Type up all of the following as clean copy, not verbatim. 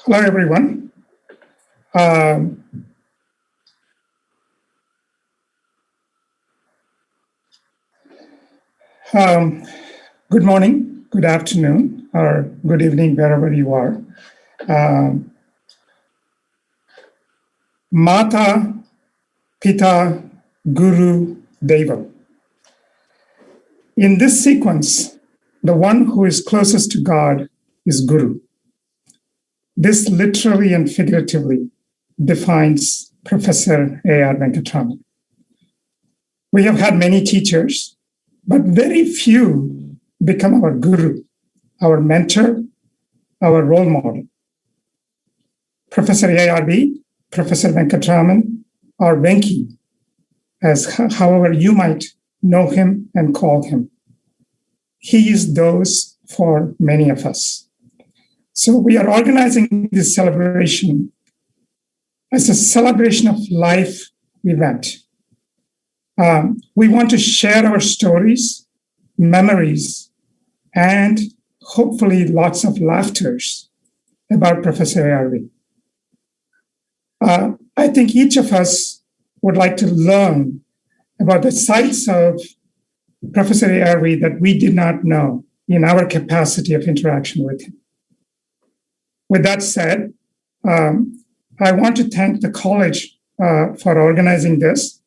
Hello, everyone. Good morning, good afternoon, or good evening, wherever you are. Mata, Pita, Guru, Deva. In this sequence, the one who is closest to God is Guru. This literally and figuratively defines Professor A.R. Venkatraman. We have had many teachers, but very few become our guru, our mentor, our role model. Professor ARV, Professor Venkatraman, or Venki, as however you might know him and call him. He is those for many of us. So we are organizing this celebration as a celebration of life event. We want to share our stories, memories, and hopefully lots of laughters about Professor ARV. I think each of us would like to learn about the sides of Professor ARV that we did not know in our capacity of interaction with him. With that said, I want to thank the college for organizing this.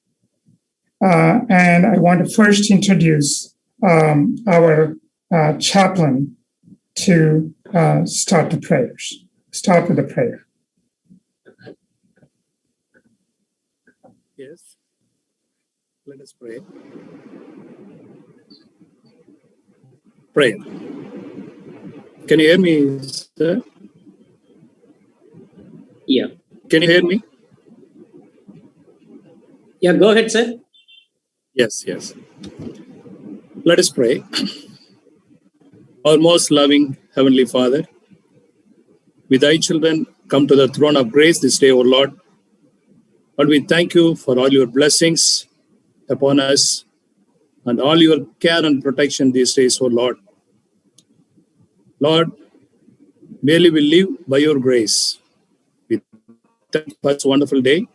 And I want to first introduce our chaplain to start with the prayer. Yes, let us pray. Pray. Can you hear me, sir? Yeah. Can you hear me? Yeah, go ahead, sir. Yes. Let us pray. Our most loving Heavenly Father, we thy children come to the throne of grace this day, O Lord. Lord, we thank you for all your blessings upon us and all your care and protection these days, O Lord. Lord, merely we live by your grace. We thank you for this wonderful day.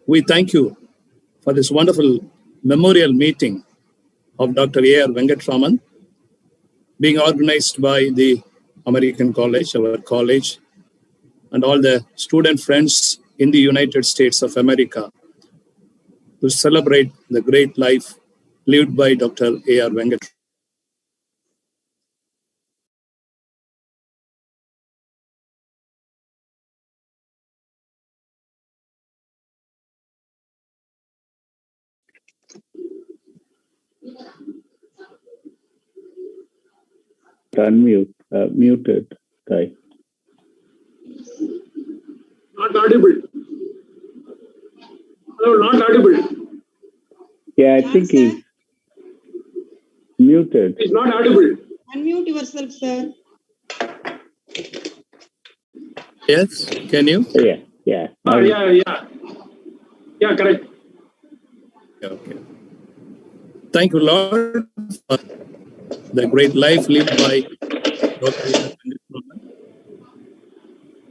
We thank you for this wonderful memorial meeting of Dr. A.R. Venkatraman being organized by the American College, our college, and all the student friends in the United States of America to celebrate the great life lived by Dr. A.R. Venkatraman. Unmute, muted, guy. Not audible. Hello, not audible. Yeah, I think he's muted. It's not audible. Unmute yourself, sir. Yes, can you? Yeah. Yeah, correct. Okay. Thank you, Lord, for the great life lived by Dr. A.R. Venkatraman.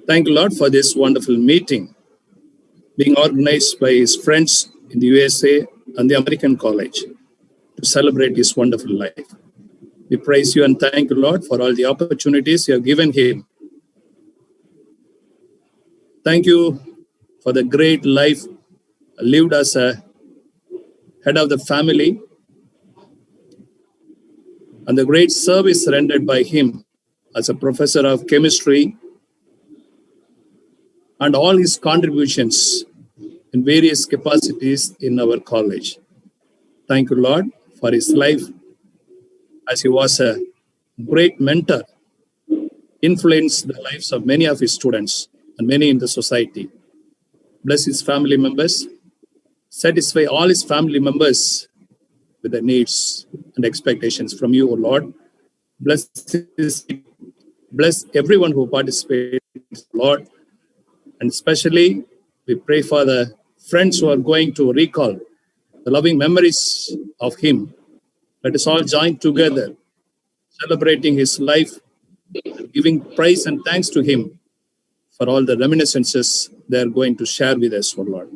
Thank you, Lord, for this wonderful meeting being organized by his friends in the USA and the American College to celebrate his wonderful life. We praise you and thank you, Lord, for all the opportunities you have given him. Thank you for the great life lived as a head of the family and the great service rendered by him as a professor of chemistry and all his contributions in various capacities in our college. Thank you, Lord, for his life as he was a great mentor, influenced the lives of many of his students and many in the society. Bless his family members, satisfy all his family members with their needs and expectations from you, O Lord. Bless everyone who participates, Lord. And especially, we pray for the friends who are going to recall the loving memories of him. Let us all join together, celebrating his life giving praise and thanks to him for all the reminiscences they are going to share with us, O Lord.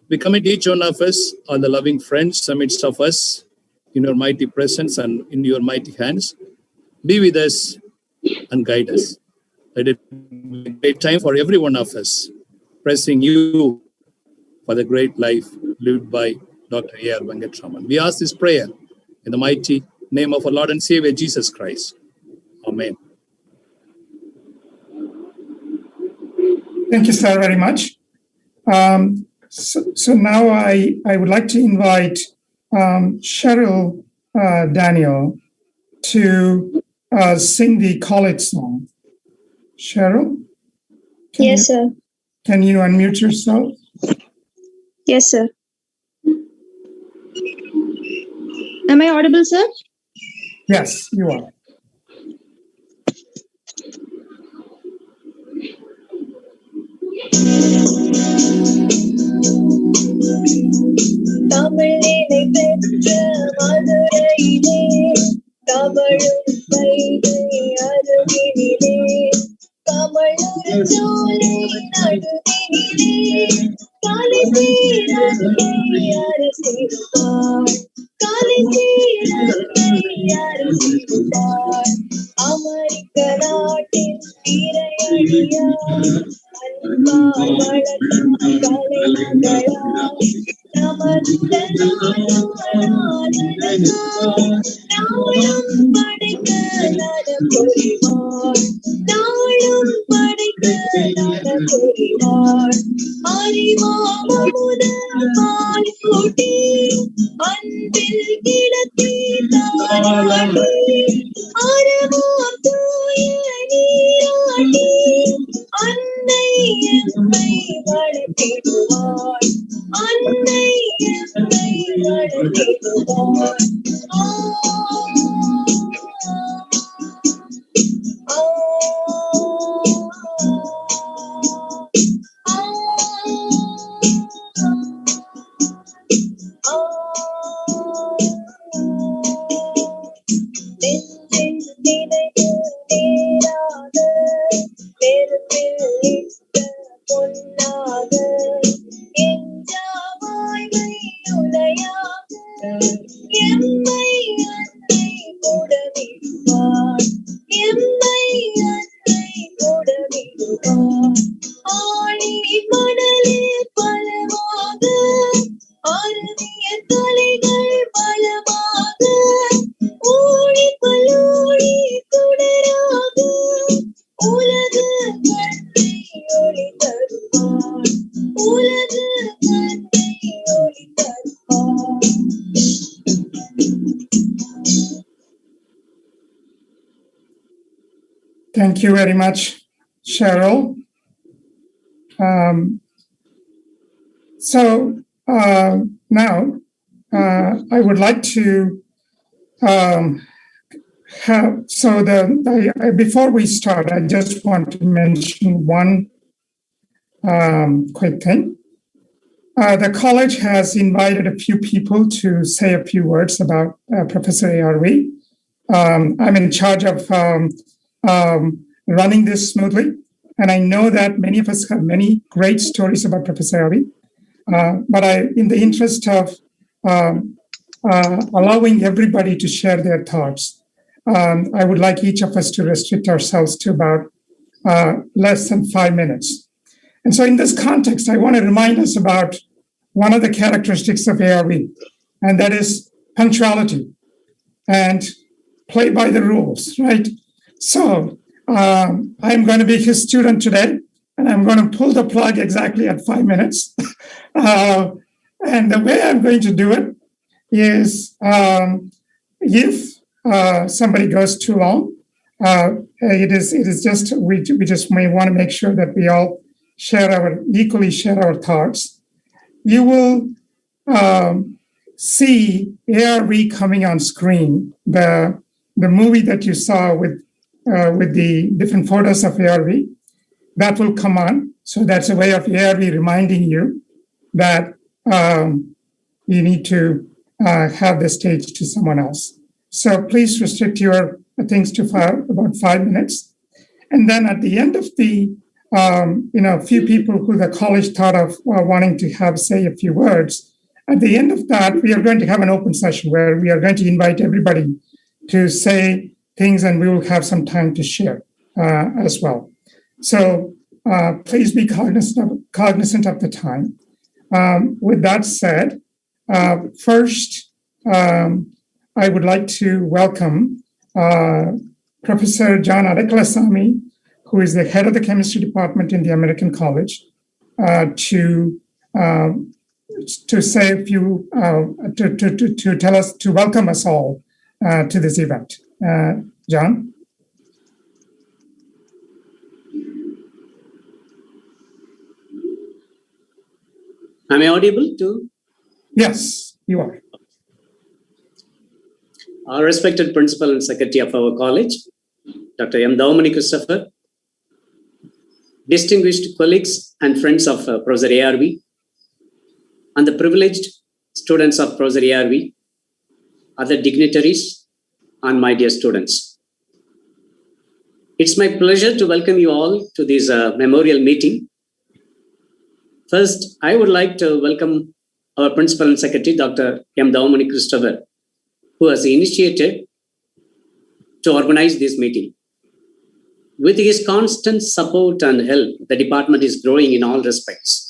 We commit each one of us, all the loving friends amidst of us, in your mighty presence and in your mighty hands. Be with us and guide us. Let it be a great time for every one of us, praising you for the great life lived by Dr. A.R. Venkatraman. We ask this prayer in the mighty name of our Lord and Savior, Jesus Christ. Amen. Thank you, sir, very much. So now I would like to invite Cheryl Daniel to sing the college song. Cheryl? Yes, sir. Can you unmute yourself? Yes, sir. Am I audible, sir? Yes, you are. தமிழினை பெற்ற மதுரையிலே தமிழும் வைகை அருகினிலே கமழுறு சோலை நடுவினிலே காலித்தீரத்தை அரசிருப்பார் அரசிருப்பார் அமெரிக்க நாட்டின் திரையடியார் அன்பால் வளர்க்கும் கலைமகளார் நாளும் படைக்க நலம் புரிவார் நாளும் படைக்க நலம் புரிவார் அறிவாமுதல் பால் கூட்டி அன்பில் கிடத்தி தாராட்டி அறவாம் தூய நீராட்டி அன்னை எம்மை வளர்த்திடுவார் அன்னை எம்மை வளர்த்திடுவார் Thank you very much, Cheryl. Now I would like to before we start, I just want to mention one quick thing. The college has invited a few people to say a few words about Professor ARV. I'm in charge of running this smoothly. And I know that many of us have many great stories about Professor ARV. But in the interest of allowing everybody to share their thoughts, I would like each of us to restrict ourselves to about less than 5 minutes. And so in this context, I want to remind us about one of the characteristics of ARV, and that is punctuality and play by the rules, right? So I'm going to be his student today, and I'm going to pull the plug exactly at 5 minutes. And the way I'm going to do it is if somebody goes too long, it is just we just may want to make sure that we all equally share our thoughts. You will see ARV coming on screen. The movie that you saw with the different photos of ARV, that will come on. So that's a way of ARV reminding you that you need to have the stage to someone else. So please restrict your things to about 5 minutes. And then at the end of the, few people who the college thought of wanting to say a few words, at the end of that, we are going to have an open session where we are going to invite everybody to say things, and we will have some time to share as well. So please be cognizant of the time. With that said, first, I would like to welcome Professor John Adeklasamy, who is the head of the chemistry department in the American College, to say a few, to tell us, to welcome us all to this event. John? Am I audible too? Yes, you are. Our respected principal and secretary of our college, Dr. M. Dominic Christopher, distinguished colleagues and friends of Professor ARV, and the privileged students of Professor ARV, other dignitaries, and my dear students. It's my pleasure to welcome you all to this memorial meeting. First, I would like to welcome our principal and secretary, Dr. M. Dominic Christopher, who has initiated to organize this meeting. With his constant support and help, the department is growing in all respects.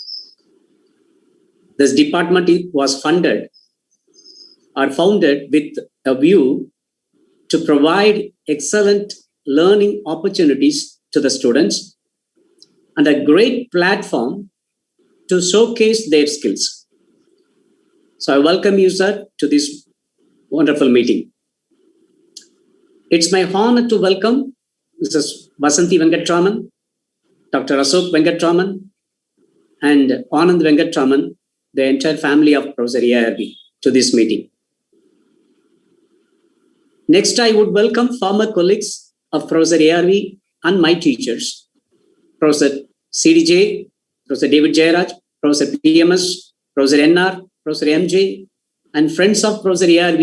This department was founded with a view to provide excellent learning opportunities to the students and a great platform to showcase their skills. So I welcome you, sir, to this wonderful meeting. It's my honor to welcome Mrs. Vasanthi Venkatraman, Dr. Ashok Venkatraman, and Anand Venkatraman, the entire family of Professor ARV, to this meeting. Next, I would welcome former colleagues of Professor ARV and my teachers, Professor CDJ, Professor David Jairaj, Professor PMS, Professor NR, Professor MJ, and friends of Professor ARV,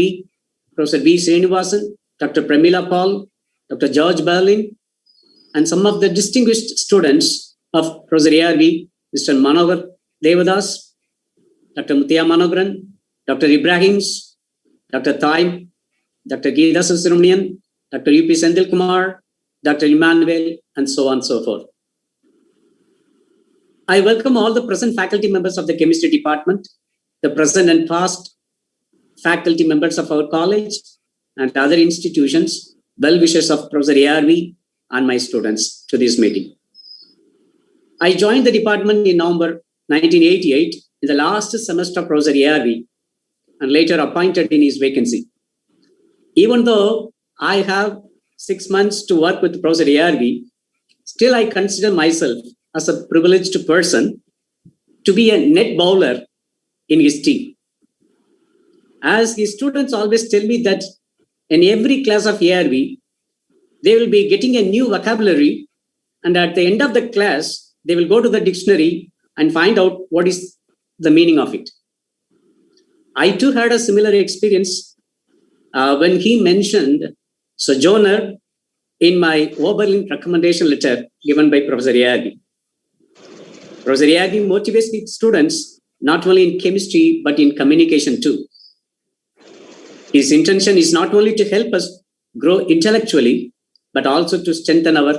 Professor V. Srinivasan, Dr. Pramila Paul, Dr. George Berlin, and some of the distinguished students of Professor ARV, Mr. Manogar Devadas, Dr. Muthia Manogaran, Dr. Ibrahims, Dr. Thaim, Dr. Geeta Subramanian, Dr. UP Sendil Kumar, Dr. Emmanuel, and so on and so forth. I welcome all the present faculty members of the chemistry department, the present and past faculty members of our college and other institutions, well-wishers of Professor ARV, and my students to this meeting. I joined the department in November 1988 in the last semester of Professor ARV and later appointed in his vacancy. Even though I have 6 months to work with Professor ARV, still I consider myself as a privileged person to be a net bowler in his team. As his students always tell me that in every class of ARV, they will be getting a new vocabulary, and at the end of the class, they will go to the dictionary and find out what is the meaning of it. I too had a similar experience when he mentioned sojourner in my Oberlin recommendation letter given by Professor ARV. Professor ARV motivates his students not only in chemistry, but in communication too. His intention is not only to help us grow intellectually, but also to strengthen our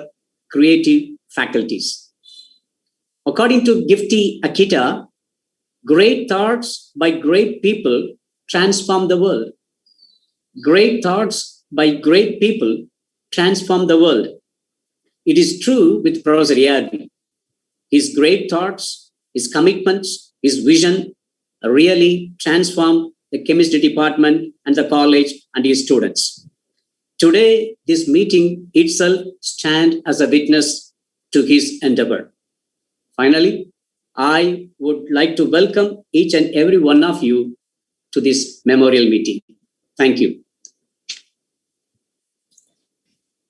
creative faculties. According to Gifty Akita, great thoughts by great people transform the world. Great thoughts by great people transform the world. It is true with Professor ARV. His great thoughts, his commitments, his vision really transform the chemistry department and the college and his students. Today, this meeting itself stands as a witness to his endeavor. Finally, I would like to welcome each and every one of you to this memorial meeting. Thank you.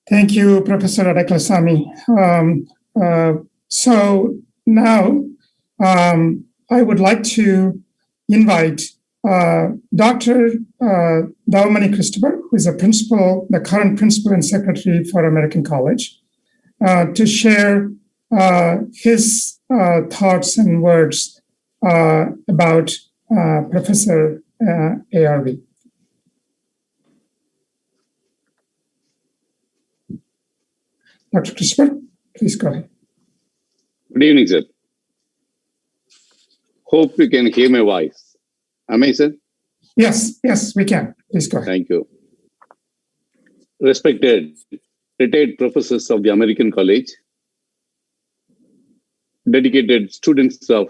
Thank you, Professor Adeklasamy. So now I would like to invite Dr. Dalmani Christopher, who is the current principal and secretary for American College, to share his thoughts and words about Professor ARV. Dr. Christopher, please go ahead. Good evening, sir. Hope you can hear my voice. Am I, sir? Yes, we can. Please go ahead. Thank you. Respected retired professors of the American College, dedicated students of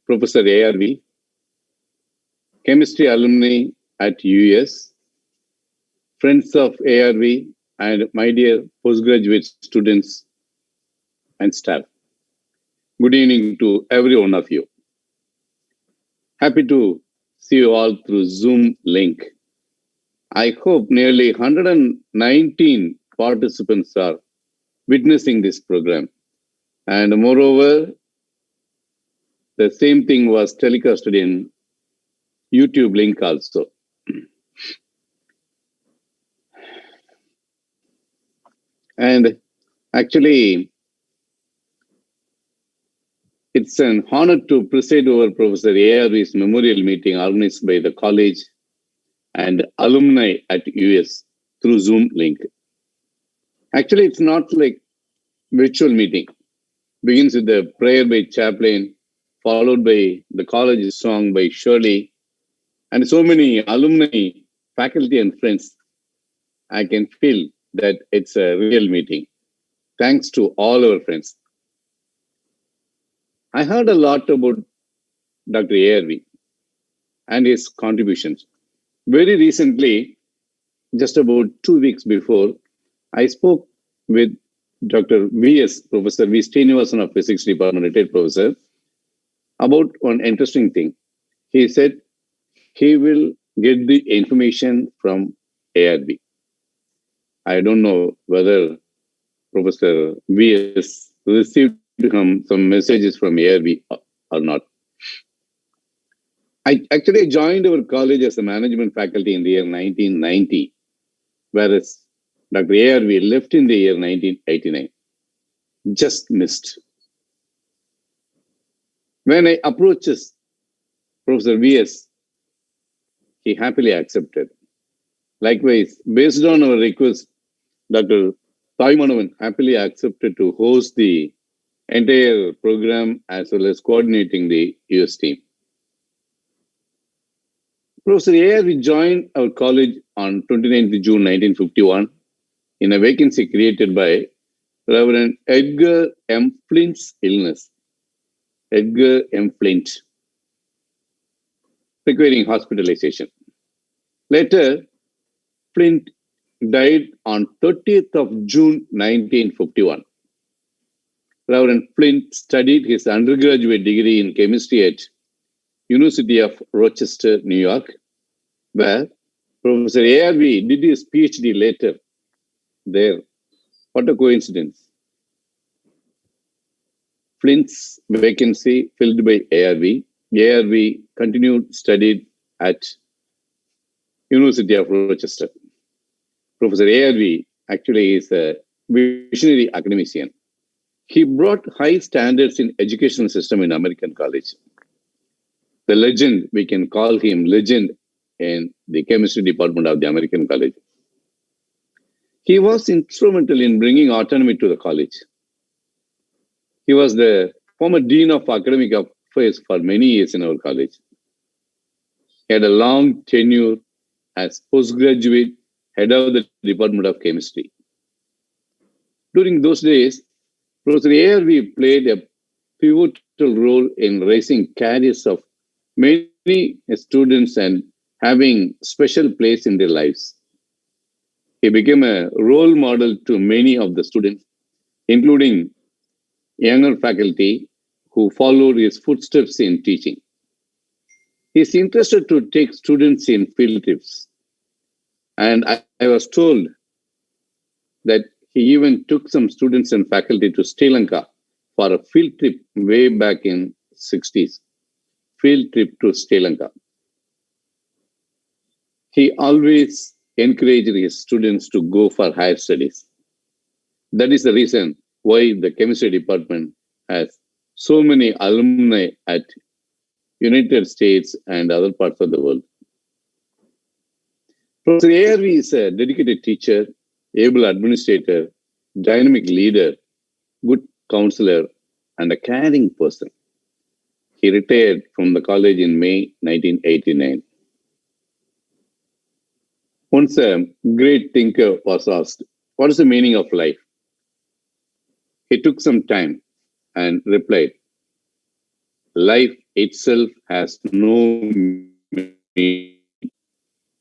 Professor ARV, chemistry alumni at US, friends of ARV, and my dear postgraduate students and staff. Good evening to every one of you. Happy to see you all through Zoom link. I hope nearly 119 participants are witnessing this program. And moreover, the same thing was telecasted in YouTube link also. And actually, it's an honor to preside over Professor ARV's memorial meeting organized by the college and alumni at US through Zoom link. Actually, it's not like virtual meeting. Begins with the prayer by chaplain, followed by the college song by Shirley, and so many alumni, faculty, and friends. I can feel that it's a real meeting. Thanks to all our friends. I heard a lot about Dr. ARV and his contributions. Very recently, just about 2 weeks before, I spoke with Dr. V.S., Professor V. Srinivasan of Physics Department, retired professor, about one interesting thing. He said he will get the information from ARV. I don't know whether Professor V.S. received some messages from ARV or not. I actually joined our college as a management faculty in the year 1990, whereas Dr. ARV left in the year 1989. Just missed. When I approached Professor V.S., he happily accepted. Likewise, based on our request, Dr. Taimanavan happily accepted to host the entire program as well as coordinating the US team. Professor ARV joined our college on 29th June 1951 in a vacancy created by Reverend Edgar M. Flint's illness. Edgar M. Flint, requiring hospitalization. Later, Flint died on 30th of June 1951. Reverend Flint studied his undergraduate degree in chemistry at University of Rochester, New York, where Professor ARV did his PhD later there. What a coincidence. Flint's vacancy filled by ARV. ARV continued studied at University of Rochester. Professor ARV actually is a visionary academician. He brought high standards in education system in American college. The legend, we can call him legend in the chemistry department of the American college. He was instrumental in bringing autonomy to the college. He was the former dean of academic affairs for many years in our college. He had a long tenure as postgraduate head of the Department of Chemistry. During those days, Professor ARV played a pivotal role in raising careers of many students and having special place in their lives. He became a role model to many of the students, including younger faculty who followed his footsteps in teaching. He is interested to take students in field trips. And I was told that he even took some students and faculty to Sri Lanka for a field trip way back in 60s. Field trip to Sri Lanka. He always encouraged his students to go for higher studies. That is the reason why the chemistry department has so many alumni at United States and other parts of the world. Professor ARV is a dedicated teacher, able administrator, dynamic leader, good counselor, and a caring person. He retired from the college in May 1989. Once a great thinker was asked, "What is the meaning of life?" He took some time and replied, "Life itself has no meaning.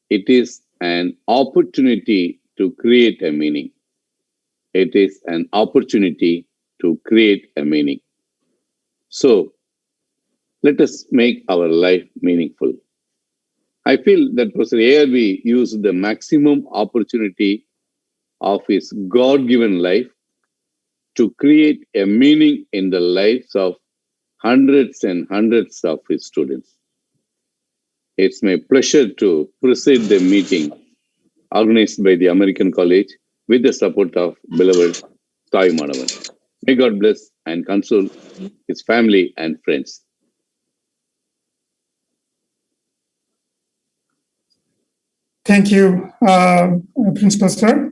It is an opportunity to create a meaning. It is an opportunity to create a meaning. So, let us make our life meaningful." I feel that Professor ARV used the maximum opportunity of his God-given life to create a meaning in the lives of hundreds and hundreds of his students. It's my pleasure to preside the meeting organized by the American College with the support of beloved Sai Manavan. May God bless and console his family and friends. Thank you, Principal Sir,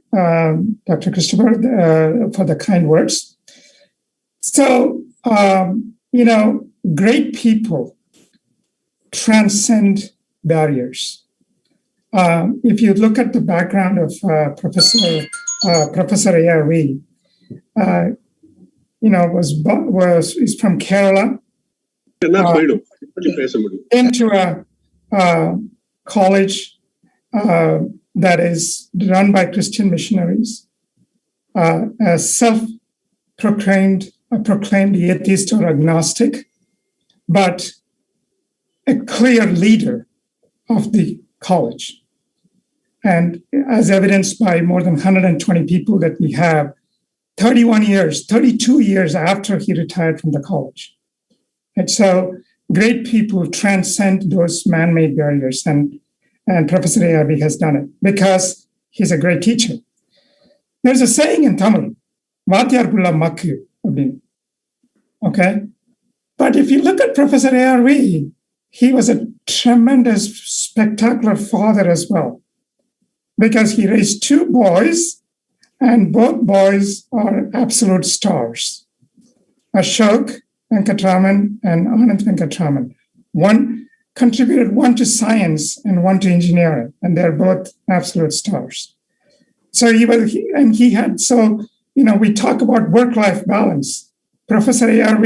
Dr. Christopher, for the kind words. So, great people transcend barriers. If you look at the background of Professor ARV, is from Kerala. Into a college that is run by Christian missionaries, a proclaimed atheist or agnostic, but a clear leader of the college. And as evidenced by more than 120 people that we have, 32 years after he retired from the college. And so great people transcend those man-made barriers, and Professor ARV has done it because he's a great teacher. There's a saying in Tamil, "Vaatiyar pulla makku," okay? But if you look at Professor ARV, he was a tremendous, spectacular father as well, because he raised two boys, and both boys are absolute stars. Ashok Venkatraman and Anand Venkatraman. One contributed one to science and one to engineering, and they're both absolute stars. So we talk about work-life balance. Professor ARV,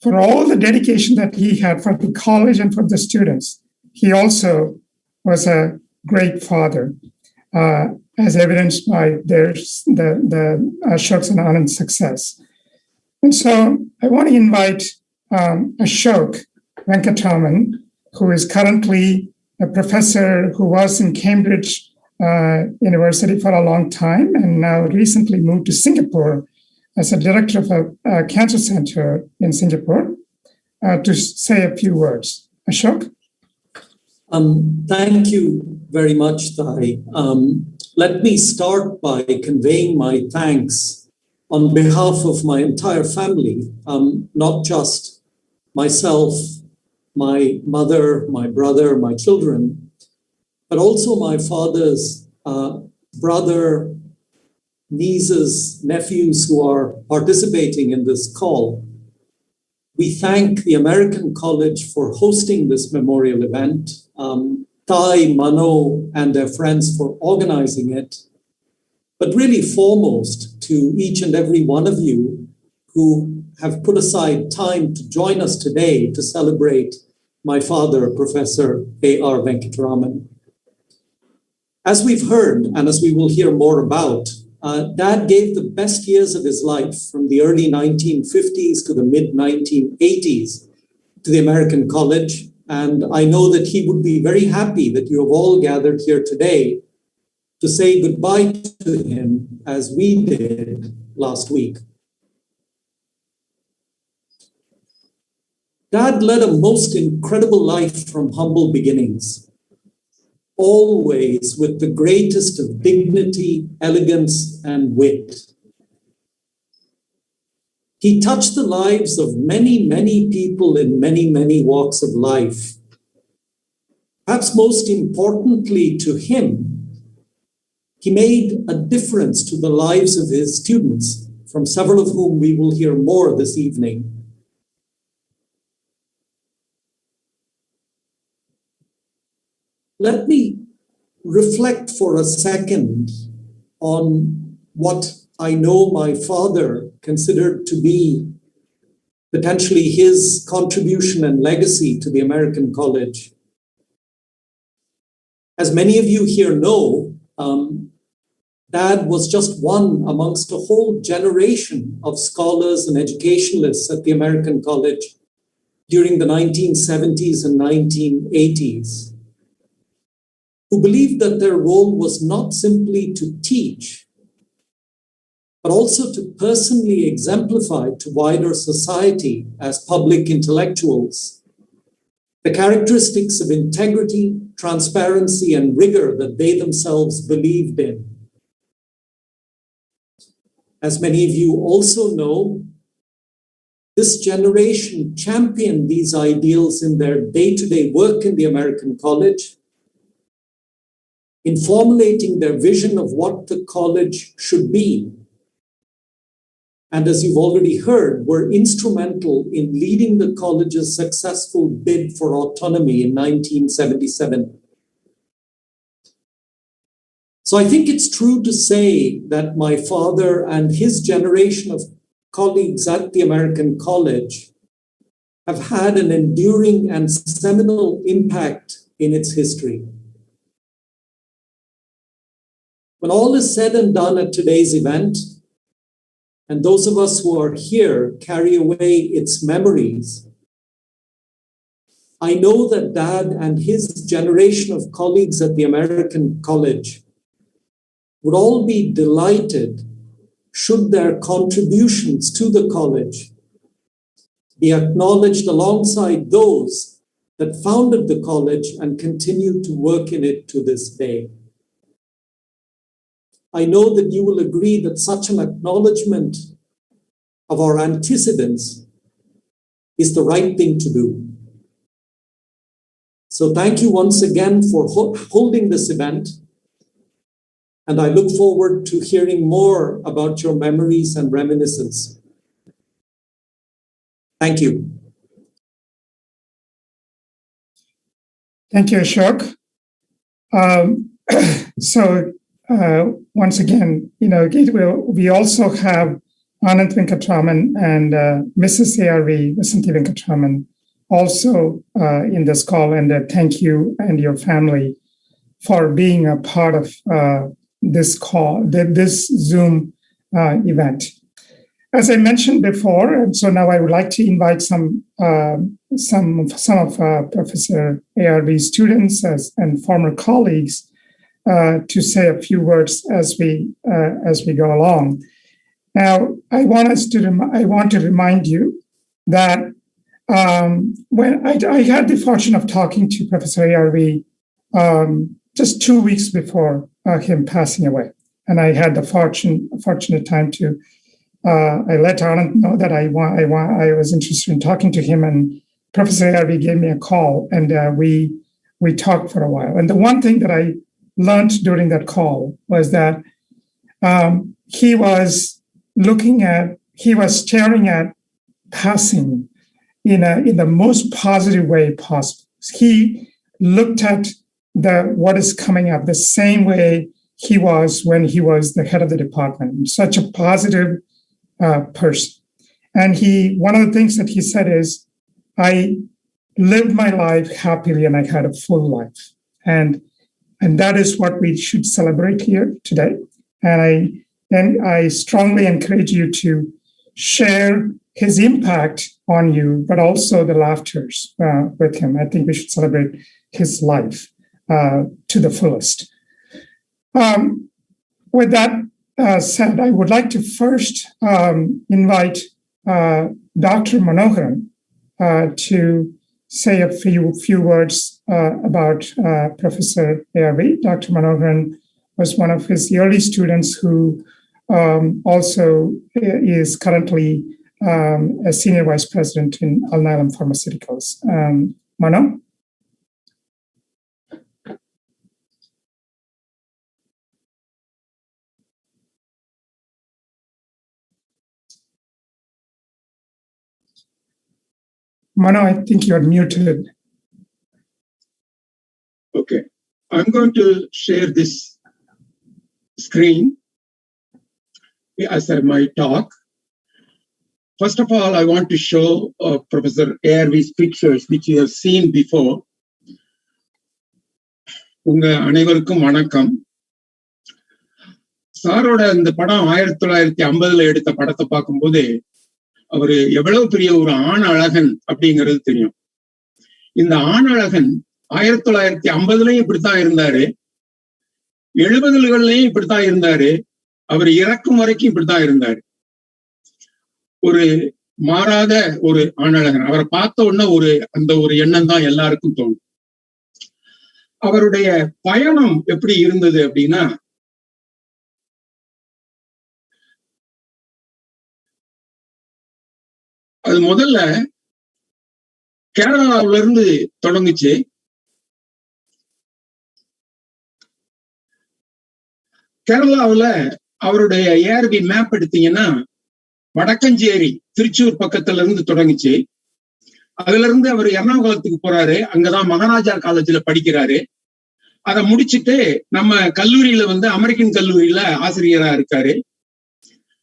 for all the dedication that he had for the college and for the students, he also was a great father, as evidenced by the Ashok's and Anand's success. And so I want to invite Ashok Venkatraman, who is currently a professor who was in Cambridge University for a long time and now recently moved to Singapore as a director of a cancer center in Singapore, to say a few words. Ashok? Thank you very much, Thai. Let me start by conveying my thanks on behalf of my entire family, not just myself, my mother, my brother, my children, but also my father's brother, nieces, nephews who are participating in this call. We thank the American College for hosting this memorial event, Thai, Mano, and their friends for organizing it, but really foremost to each and every one of you who have put aside time to join us today to celebrate my father, Professor A.R. Venkataraman. As we've heard, and as we will hear more about, Dad gave the best years of his life from the early 1950s to the mid-1980s to the American College. And I know that he would be very happy that you have all gathered here today to say goodbye to him as we did last week. Dad led a most incredible life from humble beginnings. always with the greatest of dignity, elegance, and wit. He touched the lives of many, many people in many, many walks of life. Perhaps most importantly to him, he made a difference to the lives of his students, from several of whom we will hear more this evening. Let me reflect for a second on what I know my father considered to be potentially his contribution and legacy to the American College. As many of you here know, Dad was just one amongst a whole generation of scholars and educationalists at the American College during the 1970s and 1980s, who believed that their role was not simply to teach, but also to personally exemplify to wider society as public intellectuals the characteristics of integrity, transparency, and rigor that they themselves believed in. As many of you also know, this generation championed these ideals in their day-to-day work in the American College, in formulating their vision of what the college should be. And as you've already heard, were instrumental in leading the college's successful bid for autonomy in 1977. So I think it's true to say that my father and his generation of colleagues at the American College have had an enduring and seminal impact in its history. When all is said and done at today's event, and those of us who are here carry away its memories, I know that Dad and his generation of colleagues at the American College would all be delighted should their contributions to the college be acknowledged alongside those that founded the college and continue to work in it to this day. I know that you will agree that such an acknowledgement of our antecedents is the right thing to do. So thank you once again for holding this event, and I look forward to hearing more about your memories and reminiscence. Thank you. Thank you, Ashok. Once again, we also have Anant Venkatraman and Mrs. ARV, Vasanthi Venkatraman, also in this call. And thank you and your family for being a part of this call, this Zoom event. As I mentioned before, and so now I would like to invite some of Professor ARV students and former colleagues to say a few words as we go along. Now, I want to remind you that when I had the fortune of talking to Professor ARV just 2 weeks before him passing away, and I had the fortunate time to I let Anand know that I was interested in talking to him, and Professor ARV gave me a call, and we talked for a while. And the one thing that I learned during that call was that he was staring at passing in the most positive way possible. He looked at what is coming up the same way he was when he was the head of the department, such a positive person. And one of the things that he said is, I lived my life happily and I had a full life. And that is what we should celebrate here today. And I strongly encourage you to share his impact on you, but also the laughters with him. I think we should celebrate his life to the fullest. With that said, I would like to first invite Dr. Manoharan to say a few words about Professor ARV. Dr. Manoharan was one of his early students who also is currently a senior vice president in Alumni Pharmaceuticals. Mano? Mano, I think you're muted. Okay, I'm going to share this screen as my talk. First of all, I want to show Professor ARV's pictures, which you have seen before. உங்க அனைவருக்கும் வணக்கம். சாரோட இந்த படம் 1950 எடுத்த படத்தை பார்க்கும்போது அவரு எவ்வளவு பெரிய ஒரு ஆண் அழகன் அப்படிங்கிறது தெரியும். இந்த ஆண் அழகன் 1950லயும் இப்படித்தான் இருந்தாரு, 70களிலையும் இப்படித்தான் இருந்தாரு, அவர் இறக்கும் வரைக்கும் இப்படித்தான் இருந்தாரு. ஒரு மாறாத ஒரு ஆணழகன். அவரை பார்த்த உடனே அந்த ஒரு எண்ணம் தான் எல்லாருக்கும் தோணும். அவருடைய பயணம் எப்படி இருந்தது அப்படின்னா, அது முதல்ல கேரளாவில இருந்து தொடங்குச்சு. கேரளாவுல அவருடைய ARV மேப் எடுத்தீங்கன்னா வடக்கஞ்சேரி திருச்சூர் பக்கத்துல இருந்து தொடங்குச்சு. அதுல இருந்து அவர் எர்ணாகுளத்துக்கு போறாரு, அங்கதான் மகாராஜா காலேஜ்ல படிக்கிறாரு. அதை முடிச்சுட்டு நம்ம கல்லூரியில அமெரிக்கன் கல்லூரியில ஆசிரியரா இருக்காரு.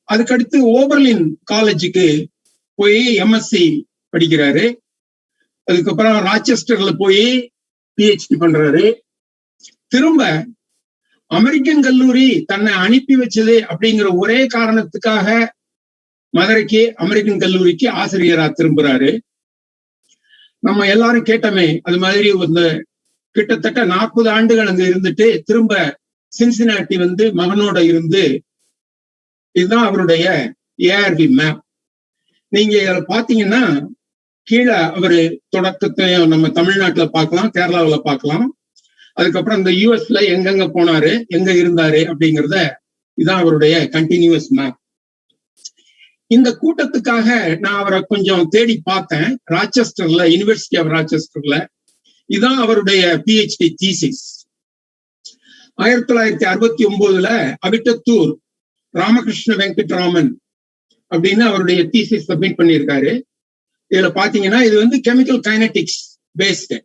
அதுக்கடுத்து ஓபர்லின் காலேஜுக்கு போய் MSc படிக்கிறாரு. அதுக்கப்புறம் ராச்செஸ்டர்ல போய் PhD பண்றாரு. திரும்ப அமெரிக்கன் கல்லூரி தன்னை அனுப்பி வச்சது அப்படிங்கிற ஒரே காரணத்துக்காக மதுரைக்கு அமெரிக்கன் கல்லூரிக்கு ஆசிரியரா திரும்புறாரு. நம்ம எல்லாரும் கேட்டோமே, அது மாதிரி கிட்டத்தட்ட 40 ஆண்டுகள் அங்க இருந்துட்டு திரும்ப சின்சினாட்டி மகனோட இருந்து, இதுதான் அவருடைய ARV மேப். நீங்க இதுல பாத்தீங்கன்னா கீழே அவரு தொடக்கத்தையும் நம்ம தமிழ்நாட்டுல பார்க்கலாம், கேரளாவில பார்க்கலாம். அதுக்கப்புறம் இந்த US எங்கெங்க போனாரு, எங்க இருந்தாரு அப்படிங்கிறத, இதுதான் அவருடைய கண்டினியூஸ் மேப். இந்த கூட்டத்துக்காக நான் அவரை கொஞ்சம் தேடி பார்த்தேன். ராச்செஸ்டர்ல, யூனிவர்சிட்டி ஆஃப் ராச்செஸ்டர்ல இதான் அவருடைய PhD தீசிஸ். 1969 அவிட்டத்தூர் ராமகிருஷ்ண வெங்கட்ராமன் அப்படின்னு அவருடைய தீசிஸ் சப்மிட் பண்ணியிருக்காரு. இதுல பாத்தீங்கன்னா இது கெமிக்கல் கைனடிக்ஸ் பேஸ்டு.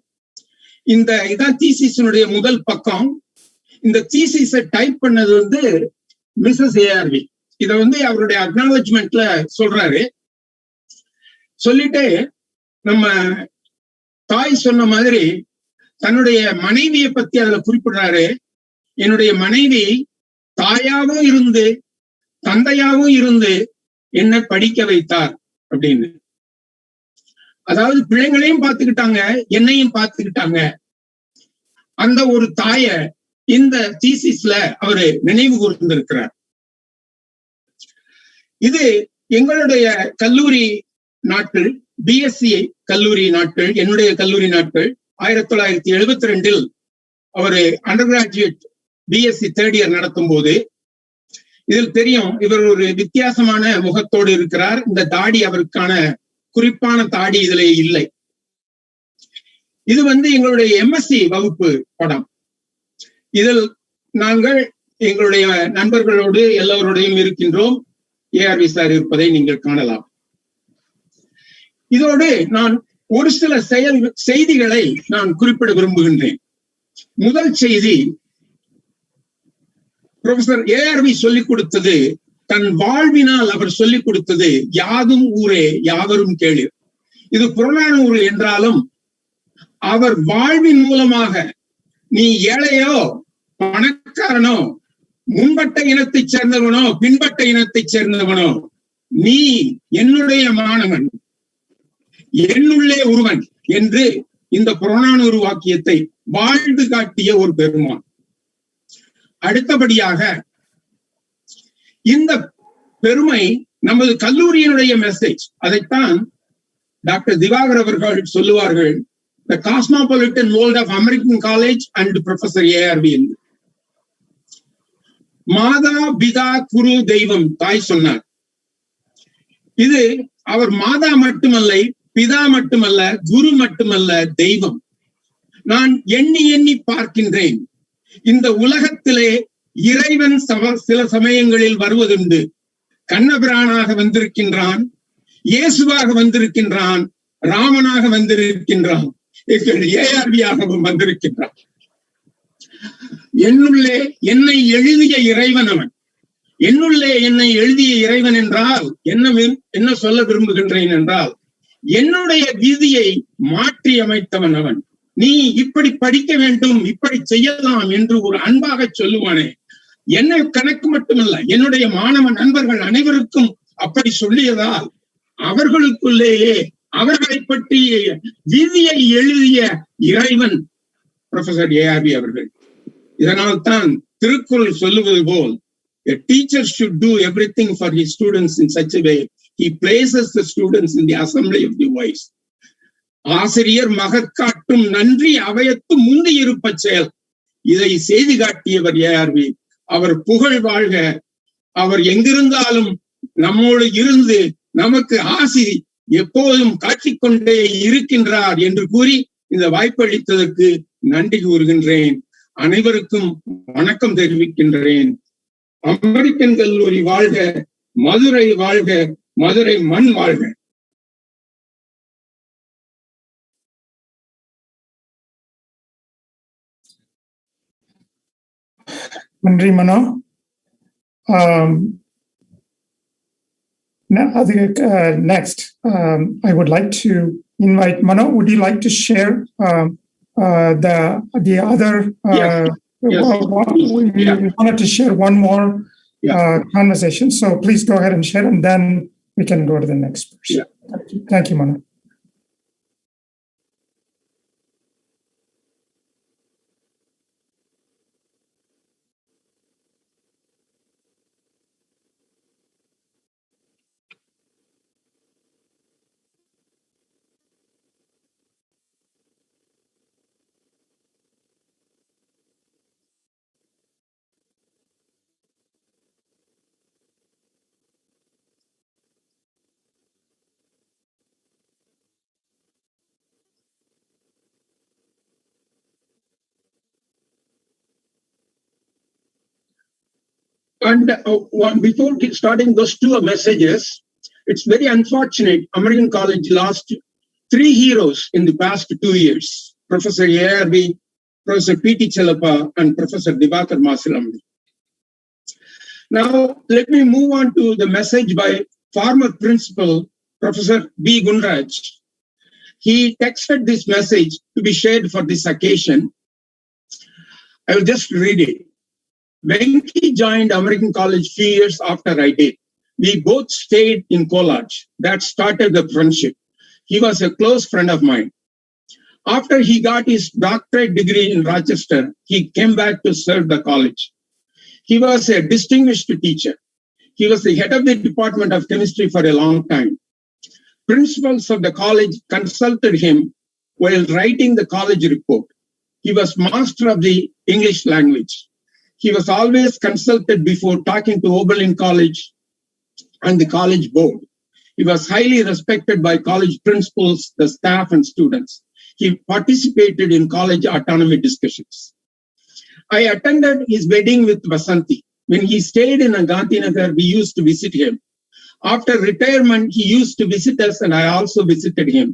இதான் தீசிஸினுடைய முதல் பக்கம். இந்த தீசிஸை டைப் பண்ணது மிஸ்ஸஸ் ARV. இத அவருடைய அக்னாலஜ்மெண்ட்ல சொல்றாரு. சொல்லிட்டு நம்ம தாய் சொன்ன மாதிரி தன்னுடைய மனைவியை பத்தி அதுல குறிப்பிடுறாரு. என்னுடைய மனைவி தாயாவும் இருந்து தந்தையாவும் இருந்து என்ன படிக்க வைத்தார் அப்படின்னு. அதாவது பிள்ளைங்களையும் பார்த்துக்கிட்டாங்க, என்னையும் பார்த்துக்கிட்டாங்க. அந்த ஒரு தாய இந்த தீசிஸ்ல அவரு நினைவு கூர்ந்திருக்கிறார். இது எங்களுடைய கல்லூரி நாட்கள், BSc கல்லூரி நாட்கள், என்னுடைய கல்லூரி நாட்கள். 1972 அவரு under graduate BSc third year நடத்தும் போது, இதில் தெரியும் இவர் ஒரு வித்தியாசமான முகத்தோடு இருக்கிறார். இந்த தாடி அவருக்கான குறிப்பான தாடி இதுல இல்லை. இது எங்களுடைய MSc வகுப்பு படம். இதில் நாங்கள் எங்களுடைய நண்பர்களோடு எல்லோருடையும் இருக்கின்றோம். ARV சார் இருப்பதை நீங்கள் காணலாம். இதோடு நான் ஒரு சில செய்திகளை நான் குறிப்பிட விரும்புகின்றேன். முதல் செய்தி, ப்ரொஃபசர் ARV சொல்லிக் கொடுத்தது, தன் வாழ்வினால் அவர் சொல்லிக் கொடுத்தது யாதும் ஊரே யாவரும் கேளீர். இது புறநானூறு என்றாலும் அவர் வாழ்வின் மூலமாக நீ ஏழையோ பணக்காரனோ முன்பட்ட இனத்தைச் சேர்ந்தவனோ பின்பட்ட இனத்தைச் சேர்ந்தவனோ, நீ என்னுடைய மாணவன், என்னுள்ளே ஒருவன் என்று இந்த புறநானூறு வாக்கியத்தை வாழ்ந்து காட்டிய ஒரு பெருமான். அடுத்தபடியாக இந்த பெருமை நமது கல்லூரியினுடைய மெசேஜ். அதைத்தான் டாக்டர் திவாகர் அவர்கள் சொல்லுவார்கள், the cosmopolitan world of American College and Professor ARV. மாதா பிதா குரு தெய்வம் தாய் சொன்னார். இது அவர் மாதா மட்டுமல்ல, பிதா மட்டுமல்ல, குரு மட்டுமல்ல, தெய்வம். நான் எண்ணி எண்ணி பார்க்கின்றேன், இந்த உலகத்திலே இறைவன் சில சமயங்களில் வருவதுண்டு. கண்ணபிரானாக வந்திருக்கின்றான், இயேசுவாக வந்திருக்கின்றான், ராமனாக வந்திருக்கின்றான், ARV-ஆகவும் வந்திருக்கின்றான். என்னுள்ளே என்னை எழுதிய இறைவன் அவன். என்னுள்ளே என்னை எழுதிய இறைவன் என்றால் என்ன சொல்ல விரும்புகின்றேன் என்றால், என்னுடைய விதியை மாற்றி அமைத்தவன் அவன். நீ இப்படி படிக்க வேண்டும், இப்படி செய்யலாம் என்று ஒரு அன்பாக சொல்லுவானே, என்ன கணக்கு மட்டுமல்ல, என்னுடைய மாணவ நண்பர்கள் அனைவருக்கும் அப்படி சொல்லியதால் அவர்களுக்குள்ளேயே அவர்களை பற்றிய விதியை எழுதிய இறைவன் ப்ரொஃபசர் ARV அவர்கள். இதனால் தான் திருக்குறள் சொல்லுவது போல், a teacher should do everything for his students in such a way he places the students in the assembly of the wise. ஆசிரியர் மகற்காட்டும் நன்றி அவையத்து முந்தி இருப்ப செயல். இதை செய்தி காட்டியவர் ARV. அவர் புகழ் வாழ்க. அவர் எங்கிருந்தாலும் நம்மோடு இருந்து நமக்கு ஆசி எப்போதும் காட்டிக்கொண்டே இருக்கின்றார் என்று கூறி இந்த வாய்ப்பளித்ததற்கு நன்றி கூறுகின்றேன். அனைவருக்கும் வணக்கம் தெரிவிக்கின்றேன். அமெரிக்கன் கல்லூரி வாழ்க, மதுரை வாழ்க, மதுரை மண் வாழ்க. நன்றி மனோ. Next, I would like to invite Mano. Would you like to share the other? Yes. We wanted to share one more conversation, so please go ahead and share, and then we can go to the next person. Yeah. Thank you, Mano. And before starting those two messages, it's very unfortunate. American College lost 3 heroes in the past 2 years: Professor ARV, Professor P.T. Chelappa, and Professor Devadas Masilamdi. Now, let me move on to the message by former principal, Professor B. Gunraj. He texted this message to be shared for this occasion. I will just read it. Venki joined American College few years after I did. We both stayed in college. That started the friendship. He was a close friend of mine. After he got his doctorate degree in Rochester, he came back to serve the college. He was a distinguished teacher. He was the head of the Department of Chemistry for a long time. Principals of the college consulted him while writing the college report. He was master of the English language. He was always consulted before talking to Oberlin College and the college board. He was highly respected by college principals, the staff, and students. He participated in college autonomy discussions. I attended his wedding with Vasanti. When he stayed in Gandhinagar, we used to visit him. After retirement, he used to visit us, and I also visited him.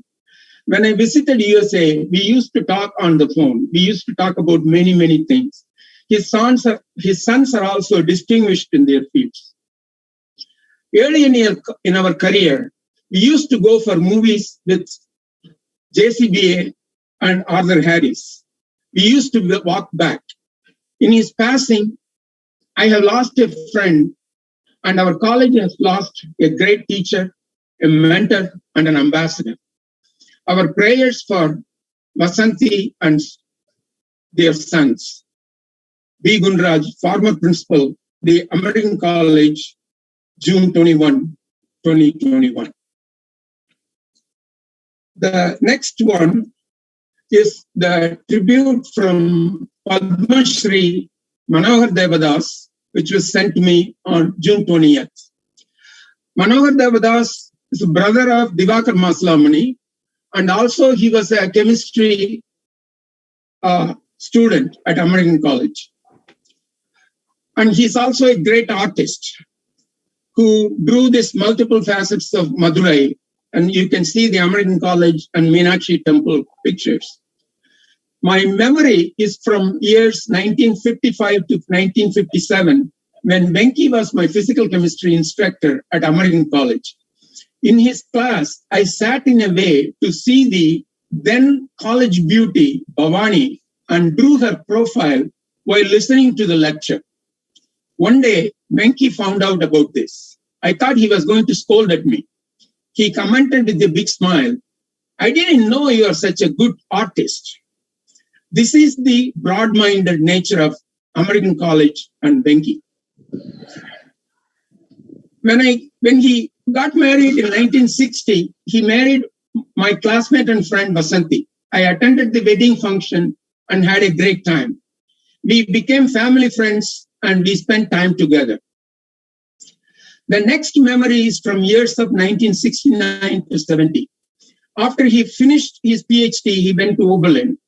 When I visited USA, we used to talk on the phone. We used to talk about many, many things. His sons are also distinguished in their fields. Early in our career, we used to go for movies with JCBA and Arthur Harris. We used to walk back. In his passing, I have lost a friend, and our college has lost a great teacher, a mentor, and an ambassador. Our prayers for Vasanti and their sons. B. Gunraj, former principal, the American College, June 21, 2021. The next one is the tribute from Padma Shri Manohar Devadas, which was sent to me on June 20th. Manohar Devadas is a brother of Divakar Maslamani, and also he was a chemistry student at American College. And he's also a great artist who drew these multiple facets of Madurai. And you can see the American College and Meenakshi Temple pictures. My memory is from years 1955 to 1957, when Venki was my physical chemistry instructor at American College. In his class, I sat in a way to see the then college beauty, Bhavani, and drew her profile while listening to the lecture. One day, Venki found out about this. I thought he was going to scold at me. He commented with a big smile, "I didn't know you are such a good artist." This is the broad-minded nature of American College and Venki. When he got married in 1960, he married my classmate and friend Vasanti. I attended the wedding function and had a great time. We became family friends and we spent time together. The next memory is from years of 1969 to 70. After he finished his PhD, he went to Oberlin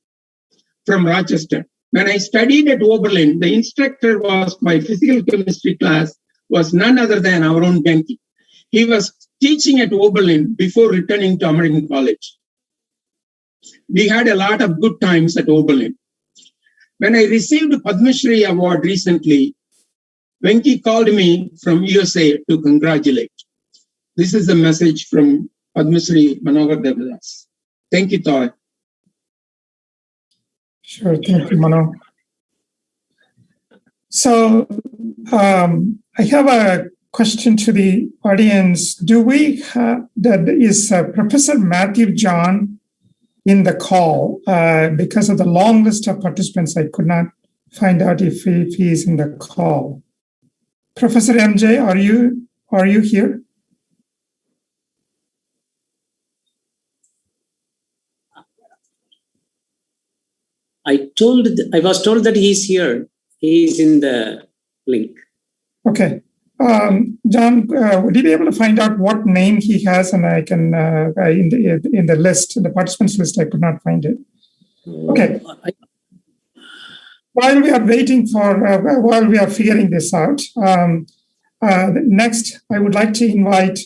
from Rochester. When I studied at Oberlin, the instructor was my physical chemistry class was none other than our own Venki. He was teaching at Oberlin before returning to American College. We had a lot of good times at Oberlin. When I received the Padma Shri award recently, Venki called me from USA to congratulate. This is a message from Padma Shri Manohar Devadas. Thank you, Toy. Sure, thank you, Mano. So I have a question to the audience. Do we have, is Professor Matthew John in the call? Because of the long list of participants, I could not find out if he is in the call. Professor MJ, are you here? I was told that he's here. He's in the link. Okay. John, would you be able to find out what name he has? And I can, in the list, the participants list, I could not find it. Okay. While we are waiting while we are figuring this out, next, I would like to invite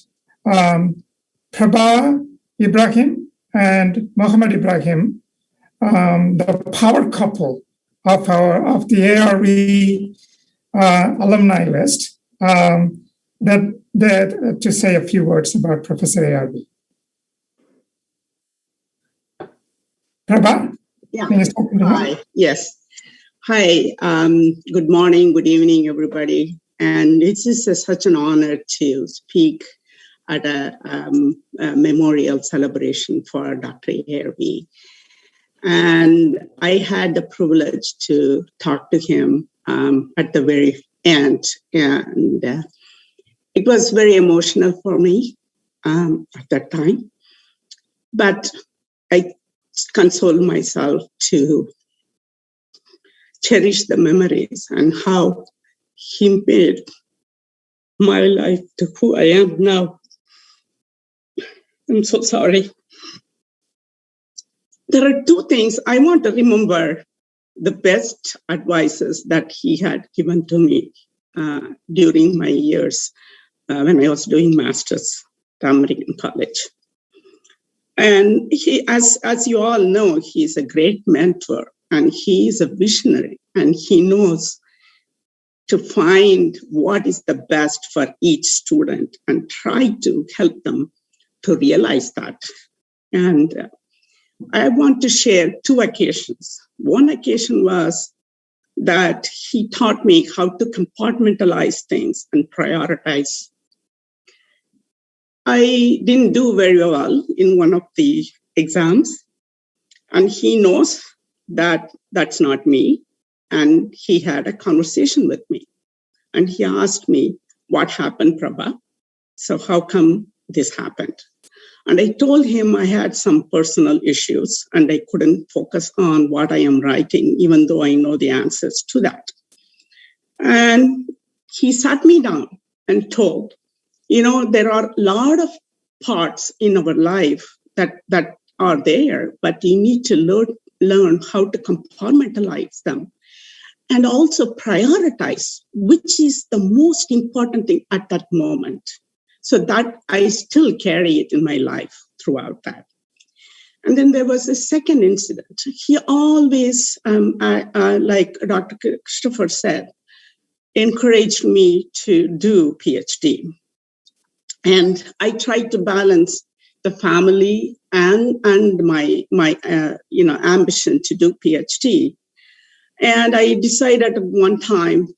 Prabha Ibrahim and Mohammed Ibrahim, the power couple of the ARV alumni list, that to say a few words about Professor ARV. Prabha? Yeah. Hi. Yes. Hi. Good morning. Good evening, everybody. And it's just such an honor to speak at a memorial celebration for Dr. ARV. And I had the privilege to talk to him at the very end. And it was very emotional for me at that time. But I consoled myself to cherish the memories and how he made my life to who I am now. I'm so sorry. There are two things I want to remember: the best advices that he had given to me during my years when I was doing masters at American College. And he, as you all know, he's a great mentor and he is a visionary, and he knows to find what is the best for each student and try to help them to realize that. And I want to share two occasions. One occasion was that he taught me how to compartmentalize things and prioritize. I didn't do very well in one of the exams, and he knows that that's not me. And he had a conversation with me, and he asked me, "What happened, Prabha? So how come this happened?" And I told him I had some personal issues and I couldn't focus on what I am writing, even though I know the answers to that. And he sat me down and told, there are a lot of parts in our life that are there, but you need to learn how to compartmentalize them and also prioritize which is the most important thing at that moment. So that I still carry it in my life throughout that. And then there was a second incident. He always, like Dr. Christopher said, encouraged me to do PhD. And I tried to balance the family and my ambition to do PhD. And I decided at one time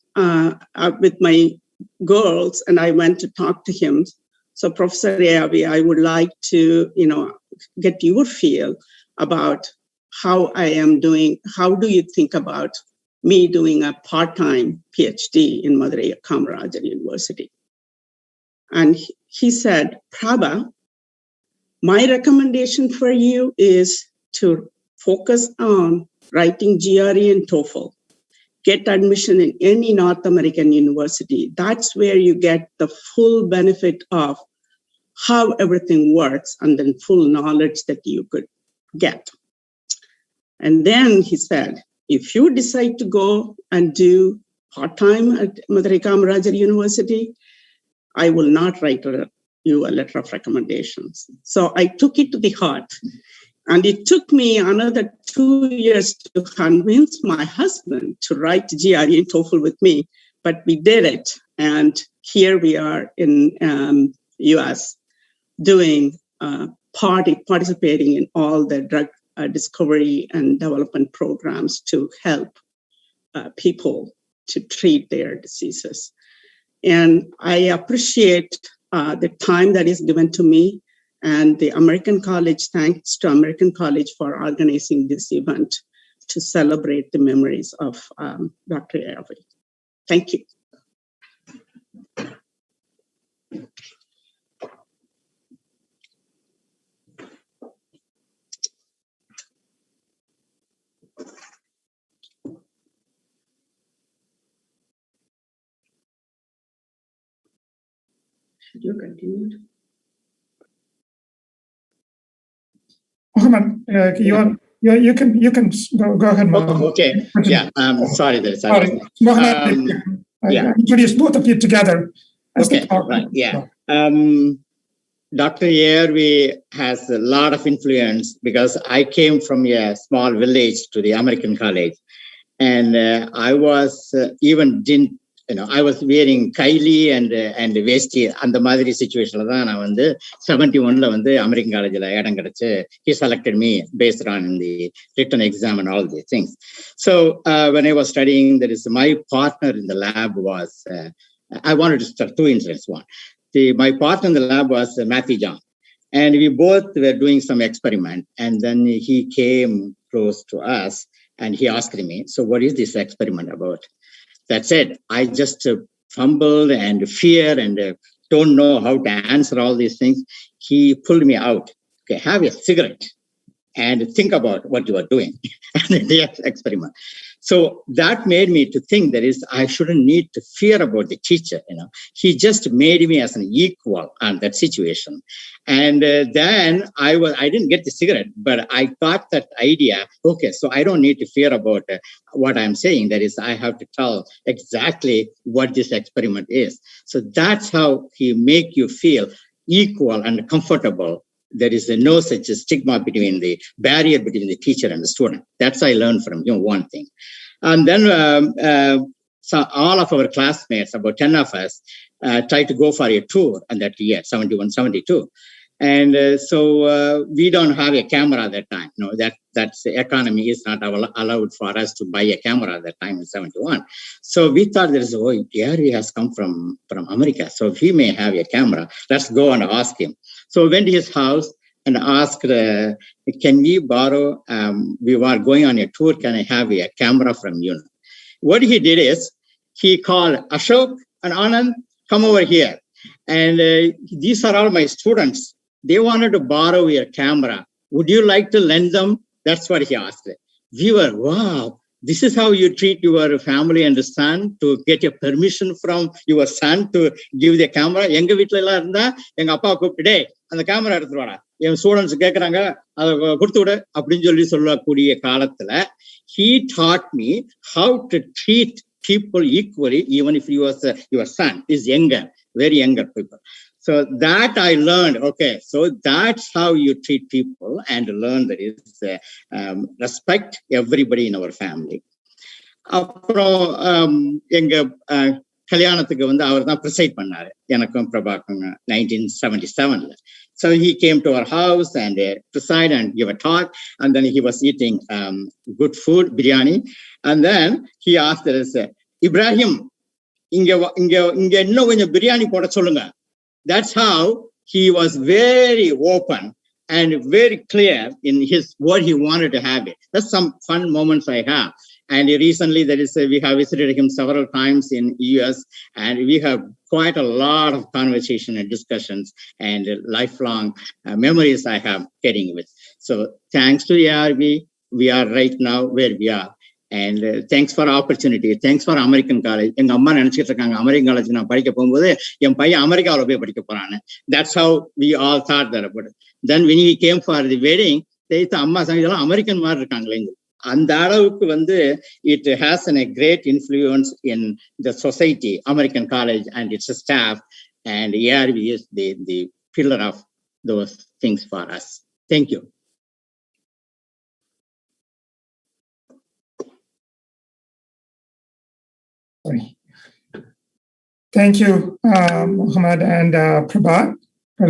with my girls, and I went to talk to him. So, Professor ARV, I would like to, get your feel about how I am doing. How do you think about me doing a part-time PhD in Madurai Kamarajar University? And he said, Prabha, my recommendation for you is to focus on writing GRE and TOEFL. Get admission in any North American university. That's where you get the full benefit of how everything works and then full knowledge that you could get. And then he said, if you decide to go and do part-time at Madurai Kamarajar University, I will not write you a letter of recommendations. So I took it to the heart. And it took me another 2 years to convince my husband to write GRE and TOEFL with me, but we did it. And here we are in US doing participating in all the drug discovery and development programs to help people to treat their diseases. And I appreciate the time that is given to me. And the American College, thanks to American College for organizing this event to celebrate the memories of Dr. ARV. Thank you. Should you continue? Mohammed, you can go ahead. Oh, okay. Yeah. Sorry. Sorry. Mohammed, I introduced both of you together. Okay. Right. Yeah. Dr. ARV has a lot of influence because I came from a small village to the American College, and I was I was wearing Kylie and Vesti and the Madri situation. I was 71 American College. He selected me based on the written exam and all these things. So when I was studying, my partner in the lab was, I wanted to start two incidents. One, my partner in the lab was Matthew John, and we both were doing some experiment. And then he came close to us and he asked me, so what is this experiment about? That's it. I just fumbled and fear and don't know how to answer all these things. He pulled me out. Okay, have a cigarette and think about what you are doing. And the experiment. So that made me to think I shouldn't need to fear about the teacher. He just made me as an equal on that situation. And then I didn't get the cigarette, but I got that idea. Okay, so I don't need to fear about what I'm saying. I have to tell exactly what this experiment is. So that's how he make you feel equal and comfortable. There is no such a stigma between the barrier between the teacher and the student. That's I learned from one thing. And then so all of our classmates, about 10 of us, tried to go for a tour in that year, 71, 72. And so we don't have a camera at that time. No, that's the economy is not allowed for us to buy a camera at that time in 71. So we thought ARV has come from America, so he may have a camera. Let's go and ask him. So we went to his house and asked, can we borrow, we were going on a tour, can I have a camera from you? What he did is, he called Ashok and Anand, come over here. And these are all my students. They wanted to borrow your camera. Would you like to lend them? That's what he asked. We were, wow, this is how you treat your family and son, to get a permission from your son to give the camera. எங்க வீட்டுல எல்லாம் இருந்தா எங்க அப்பா கூப்பிட்டு அந்த camera எடுத்துட்டு வாடா, என் ஸ்டூடெண்ட்ஸ் கேட்கறாங்க, அதை கொடுத்து விடு அப்படின்னு சொல்லக்கூடிய காலத்துல he taught me how to treat people equally, even if you was your son is younger, very younger people. So that I learned, okay, so that's how you treat people and learn that is respect everybody in our family. அப்புறம் எங்க கல்யாணத்துக்கு அவர் தான் preside பண்ணாரு, எனக்கும் பிரபாக்கும் 1977. So he came to our house and preside and give a talk, and then he was eating good food, biryani, and then he asked us, Ibrahim, இங்க இன்னும் கொஞ்சம் பிரியாணி போட சொல்லுங்க. That's how he was very open and very clear in his what he wanted to have it. That's some fun moments I have. And recently, we have visited him several times in US, and we have quite a lot of conversation and discussions and lifelong memories I have getting with. So thanks to ARV, we are right now where we are. And thanks for opportunity. Thanks for American college. எங்க அம்மா நினைச்சிட்டு இருக்காங்க American college நான் படிக்க போகும்போது என் பையன் அமெரிக்காவில் போய் படிக்க போறான்னு. That's how we all thought that about it. Then when he came for the wedding, அம்மா சங்கீதம் அமெரிக்கன் மாதிரி இருக்காங்களே. அந்த அளவுக்கு it has a great influence in the society, American college and its staff, and ARV is the pillar of those things for us. Thank you. Thank you, Muhammad and Prabhat, for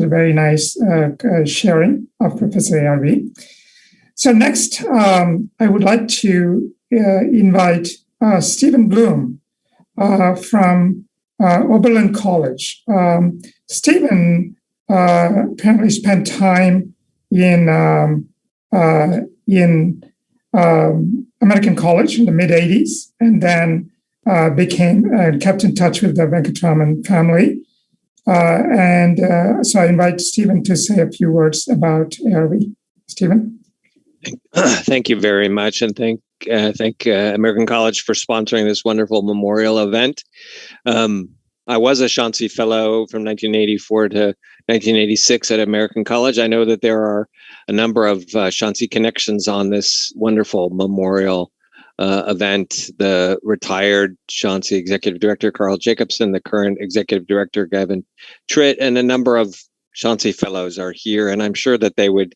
the very nice sharing of Professor ARV. So next, I would like to invite Stephen Bloom from Oberlin College. Stephen apparently spent time in American College in the mid-'80s, and then kept in touch with the Venkatraman family. So I invite Stephen to say a few words about ARV. Stephen? Thank you very much, and thank American College for sponsoring this wonderful memorial event. I was a Chauncey Fellow from 1984 to 1986 at American College. I know that there are a number of Chauncey connections on this wonderful memorial event. The retired Chauncey Executive Director, Carl Jacobson, the current Executive Director, Gavin Tritt, and a number of Chauncey Fellows are here, and I'm sure that they would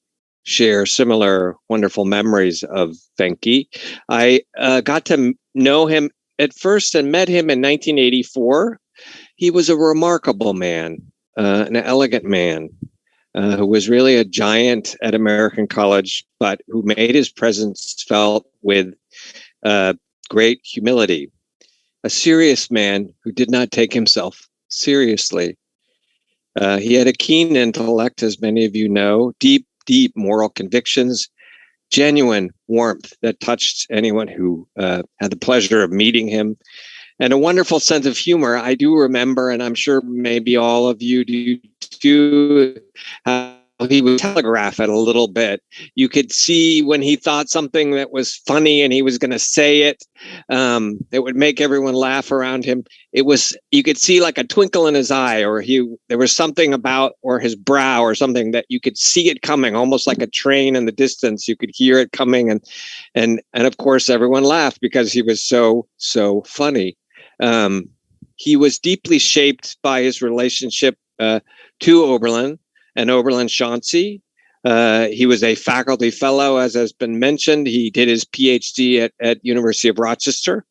share similar wonderful memories of Venki. I got to know him at first and met him in 1984. He was a remarkable man, an elegant man, who was really a giant at American College, but who made his presence felt with great humility. A serious man who did not take himself seriously. He had a keen intellect, as many of you know, deep moral convictions, genuine warmth that touched anyone who had the pleasure of meeting him, and a wonderful sense of humor. I do remember, and I'm sure maybe all of you do too, he would telegraph it a little bit. You could see when he thought something that was funny and he was going to say it, it would make everyone laugh around him. You could see like a twinkle in his eye, or there was something about, or his brow or something that you could see it coming, almost like a train in the distance. You could hear it coming. And of course, everyone laughed because he was so funny. He was deeply shaped by his relationship to Oberlin and Oberlin Chauncey. He was a faculty fellow, as has been mentioned. He did his PhD at University of Rochester.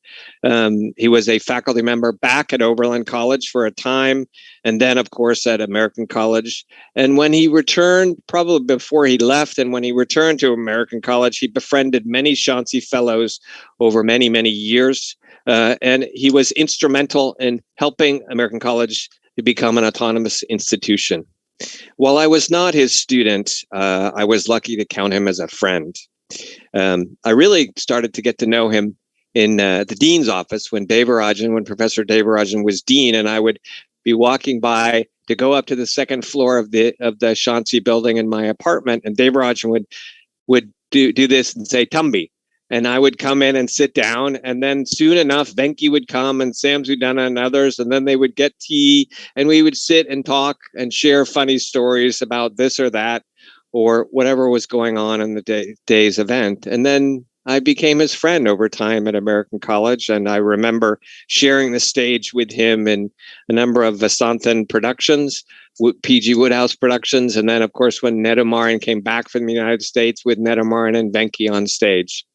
He was a faculty member back at Oberlin College for a time, and then, of course, at American College. And when he returned, probably before he left, and when he returned to American College, he befriended many Chauncey Fellows over many, many years. And he was instrumental in helping American College to become an autonomous institution. While I was not his student, I was lucky to count him as a friend. I really started to get to know him in the dean's office when Professor Devarajan was dean, and I would be walking by to go up to the second floor of the Chauncey building in my apartment, and Devadas would do this and say Tumbi. And I would come in and sit down, and then soon enough, Venki would come and Sam Zudana and others, and then they would get tea, and we would sit and talk and share funny stories about this or that, or whatever was going on in the day's event. And then I became his friend over time at American College, and I remember sharing the stage with him in a number of Vasanthan productions, P.G. Woodhouse productions, and then, of course, when Nedumaran came back from the United States with Nedumaran and Venki on stage.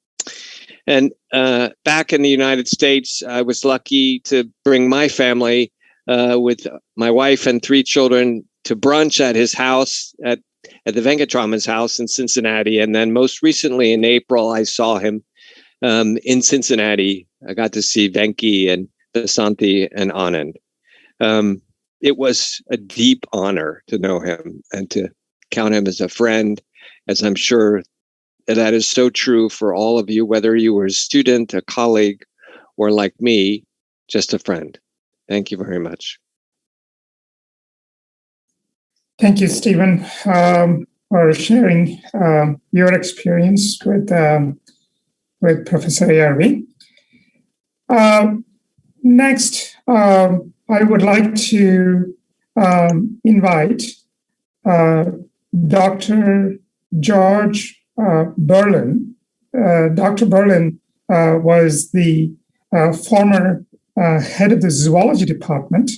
And back in the United States, I was lucky to bring my family with my wife and 3 children to brunch at his house, at the Venkatraman's house in Cincinnati. And then most recently in April, I saw him in Cincinnati. I got to see Venki and Vasanthi and Anand. It was a deep honor to know him and to count him as a friend, as I'm sure that is so true for all of you, whether you were a student, a colleague, or like me, just a friend. Thank you very much. Thank you, Stephen, for sharing your experience with Professor ARV. Next, I would like to invite Dr. George Oberlin. Dr. Oberlin was the former head of the zoology department,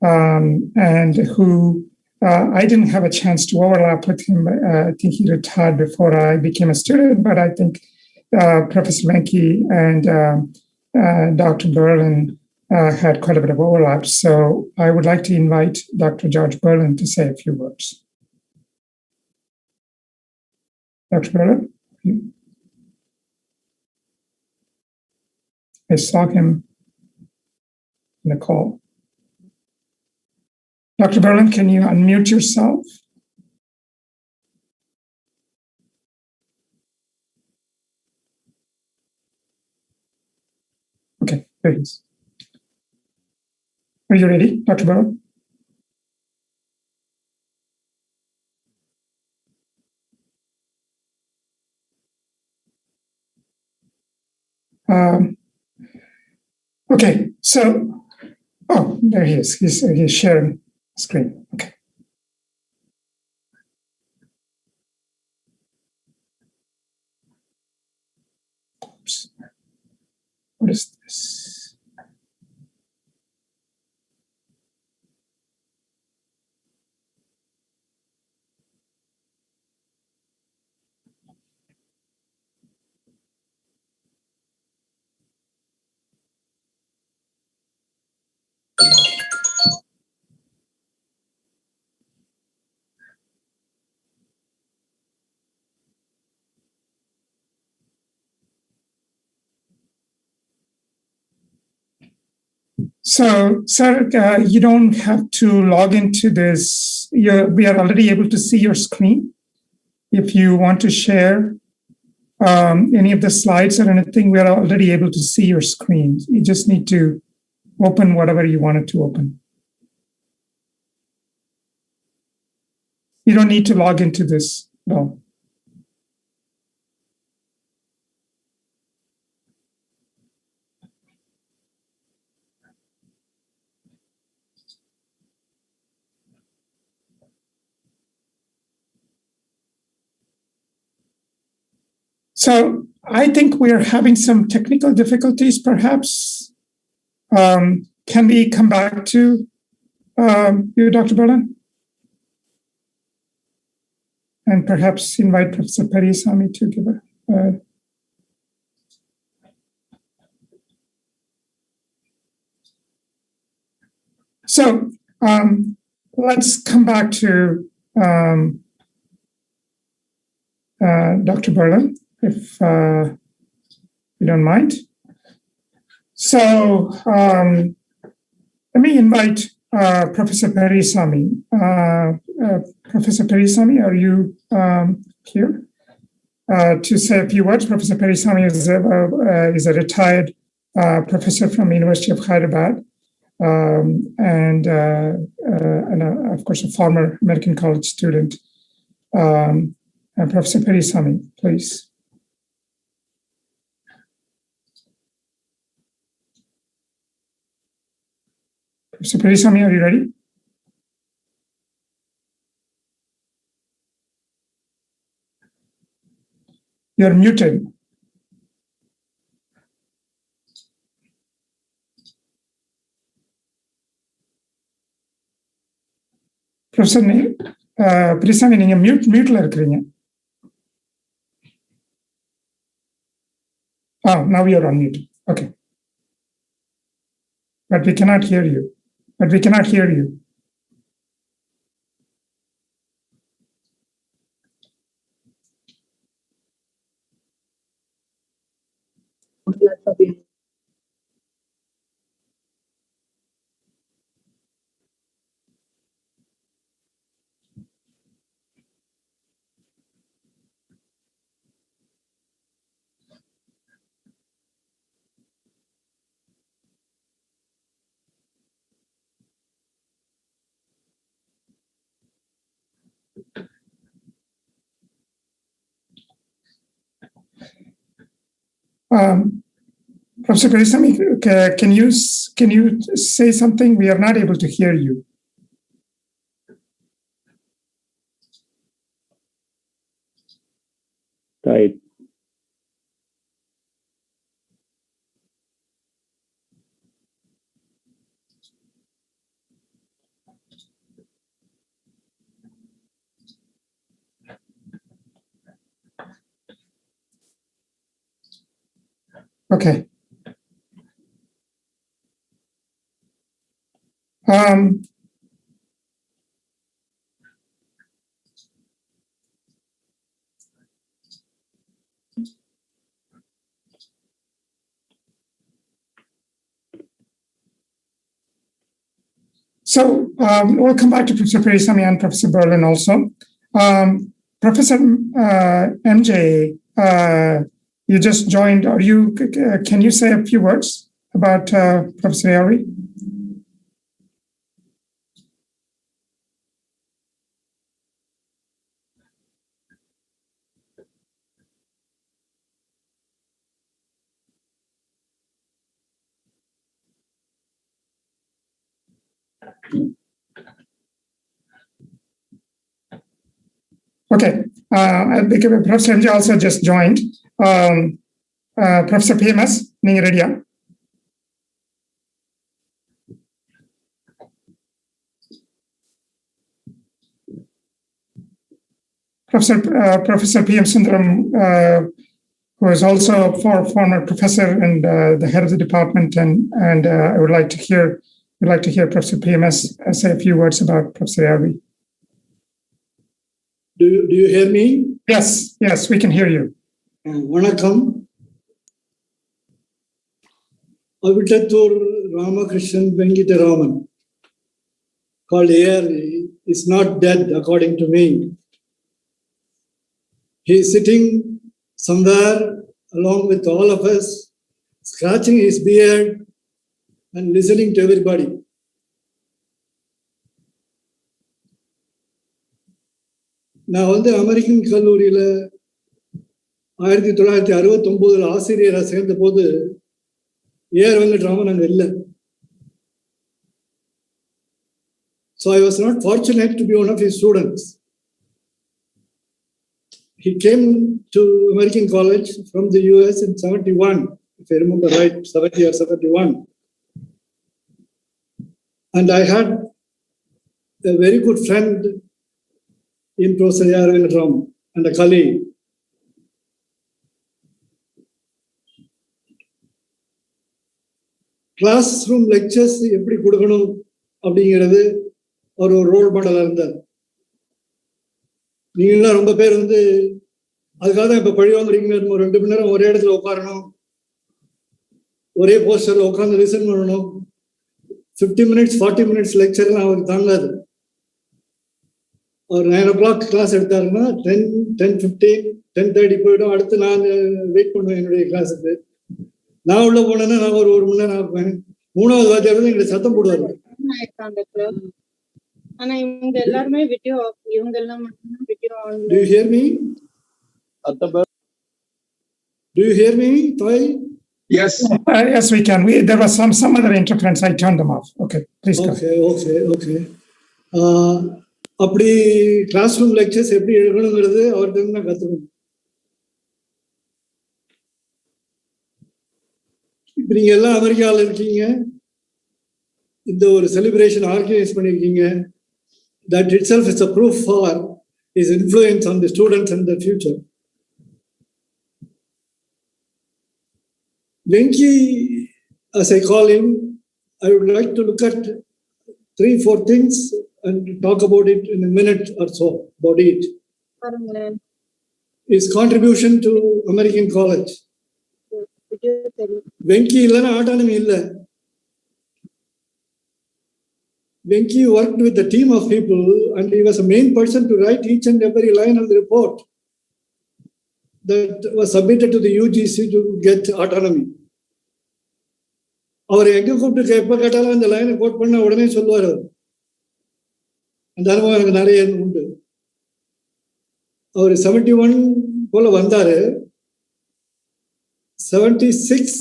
and who I didn't have a chance to overlap with him. I think he retired before I became a student, but I think Professor Venki and Dr. Oberlin had quite a bit of overlap. So I would like to invite Dr. George Oberlin to say a few words. Dr. Oberlin? I saw him in the call. Dr. Oberlin, can you unmute yourself? Okay, there he is. Are you ready, Dr. Oberlin? Okay, so, oh, there he is. He's sharing screen. Okay. Oops. What is this? So, sir, you don't have to log into this. We are already able to see your screen. If you want to share any of the slides or anything, we are already able to see your screen. You just need to open whatever you wanted to open. You don't need to log into this at all. So I think we're having some technical difficulties, perhaps. Can we come back to you, Dr. Oberlin? And perhaps invite Professor Perisamy to give a... So let's come back to Dr. Oberlin, if you don't mind. So let me invite Professor Perisamy. Professor Perisamy, are you here to say a few words? Professor Perisamy is a retired professor from University of Hyderabad. and of course, a former American college student. Professor Perisami, please. Professor Perisami, are you ready? You're muted. Professor Perisami, நீங்க மியூட்ல இருக்கிறீங்க. Oh, now you're on mute. Okay. But we cannot hear you. Professor Perisami, can you say something? We are not able to hear you. Right. Okay. So we'll come back to Professor Perisami and Professor Oberlin also. Professor MJ, you just joined. Can you say a few words about Professor ARV? Okay, Professor MJ also just joined. Professor PMS, நீங்க ரெடியா? Professor PM Sundaram, who is also a former professor and the head of the department, and I would like to hear Professor PMS say a few words about Professor ARV. Do you hear me? Yes, we can hear you. வணக்கம். Avitathur Ramakrishnan Venkataraman, called ARV, is not dead according to me. He is sitting somewhere along with all of us, scratching his beard and listening to everybody. நான் American கல்லூரியில் 1969 ஆசிரியராக சேர்ந்த போது AR Venkatraman அங்கே இல்லை. So I was not fortunate to be one of his students. He came to American College from the US in 71, if I remember right, 70 or 71. And I had a very good friend in Professor AR Venkataraman and a colleague. Classroom lectures எப்படி கொடுக்கணும் அப்படிங்கிறது ஒரு role மாடலாக இருந்தார். நீங்களாம் ரொம்ப பேர் அதுக்காக தான் இப்போ பழி வாங்குறீங்க. 2 மணி நேரம் ஒரே இடத்துல உட்காரணும், ஒரே போஸ்டர்ல உட்காந்து லிசன் பண்ணணும். 50 minutes 40 minutes லெக்சர்லாம் அவருக்கு தாங்காது. ஒரு 9 o'clock கிளாஸ் எடுத்தாருன்னா 10:15 10:30 போயிடும். அடுத்து நான் வெயிட் பண்ணுவேன் என்னுடைய கிளாஸுக்கு. நான் உள்ள போனேன்னா நான் ஒரு 1 மணி நேரம் ஆகுவேன். 3வது வாத்தியார் வந்து எங்களை சத்தம் போடுவாரு. ஆனா இவங்க எல்லாருமே வீடியோ இவங்க எல்லாம் மட்டும் video on. Do you hear me? Do you hear me, Toy? Yes. Yes, we can. There was some other interference. I turned them off. Okay, please go. Okay. அப்படி கிளாஸ் ரூம் லெக்சர்ஸ் எப்படி எழுதணுங்கிறது அவர்கிட்ட தான் கற்றுக்கணும். இப்போ நீங்க எல்லாம் அமெரிக்காவில் இருக்கீங்க, இந்த ஒரு செலிப்ரேஷன் ஆர்கனைஸ் பண்ணியிருக்கீங்க. That itself is a proof for his influence on the students and the future. Venki, as I call him, I would like to look at 3-4 things and talk about it in a minute or so, about it. His contribution to American college. Venki illana autonomy illa. Venki worked with a team of people and he was a main person to write each and every line of the report that was submitted to the UGC to get autonomy. அவர் எங்க கூப்பிட்டு எப்ப கேட்டாலும் அந்த லைனை code பண்ண உடனே சொல்லுவார். அவர் அந்த அனுபவம் எனக்கு நிறைய உண்டு. அவர் 71 போல வந்தாரு. 76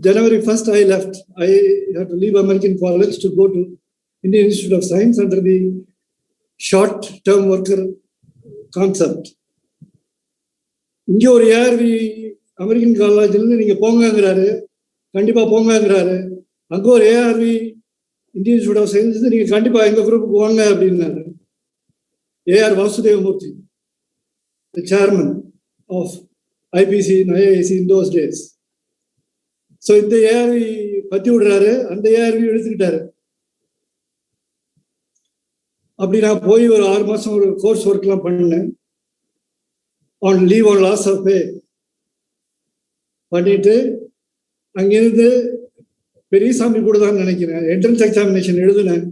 January 1st I left. I had to leave American college to go to Indian Institute of Science under the short-term worker concept. இங்க ஒரு ARV அமெரிக்கன் காலேஜ்ல நீங்க போங்கிறாரு, கண்டிப்பா போங்கிறாரு. அங்க ஒரு ARV Indian Institute of Science நீங்க கண்டிப்பா எங்க குரூப்புக்கு வாங்க அப்படின்னாரு. AR Vasudevamurthy, the chairman of IPC and IIC in those days. So இந்த ARV பத்தி விடுறாரு, அந்த ARV எடுத்துக்கிட்டாரு. அப்படி நான் போய் ஒரு 6 மாசம் ஒரு கோர்ஸ் ஒர்க்லாம் பண்ணேன். On leave on loss of pay பண்ணிட்டு அங்கிருந்து பெரியசாமி கூட தான் நினைக்கிறேன் என்ட்ரன்ஸ் எக்ஸாமினேஷன் எழுதுனேன்.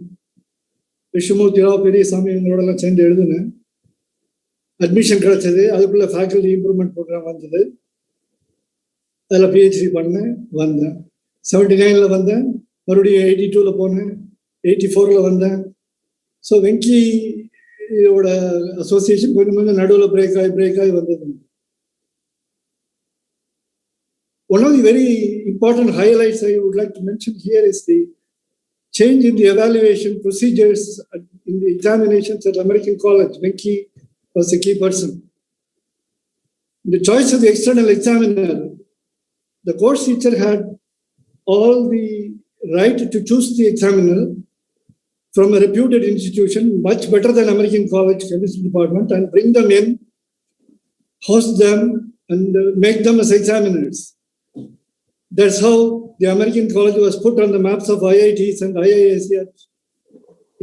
விஷ்ணுமூர்த்தி ராவ், பெரியசாமி இவங்களோடலாம் சேர்ந்து எழுதுனேன். அட்மிஷன் கிடைச்சது. அதுக்குள்ள ஃபேக்கல்டி இம்ப்ரூவ்மெண்ட் ப்ரோக்ராம் வந்தது. அதில் PhD பண்ணேன், வந்தேன். 79 வந்தேன், மறுபடியும் 82 போனேன், 84 வந்தேன். ஸோ வெங்கியோட அசோசியேஷன் கொஞ்சம் கொஞ்சம் நடுவில் பிரேக் ஆகி வந்தது. One of the very important highlights I would like to mention here is the change in the evaluation procedures in the examinations at American College. Venki was a key person. The choice of the external examiner, the course teacher had all the right to choose the examiner from a reputed institution, much better than American College Chemistry Department, and bring them in, host them, and make them as examiners. That's how the American College was put on the maps of IITs and IISc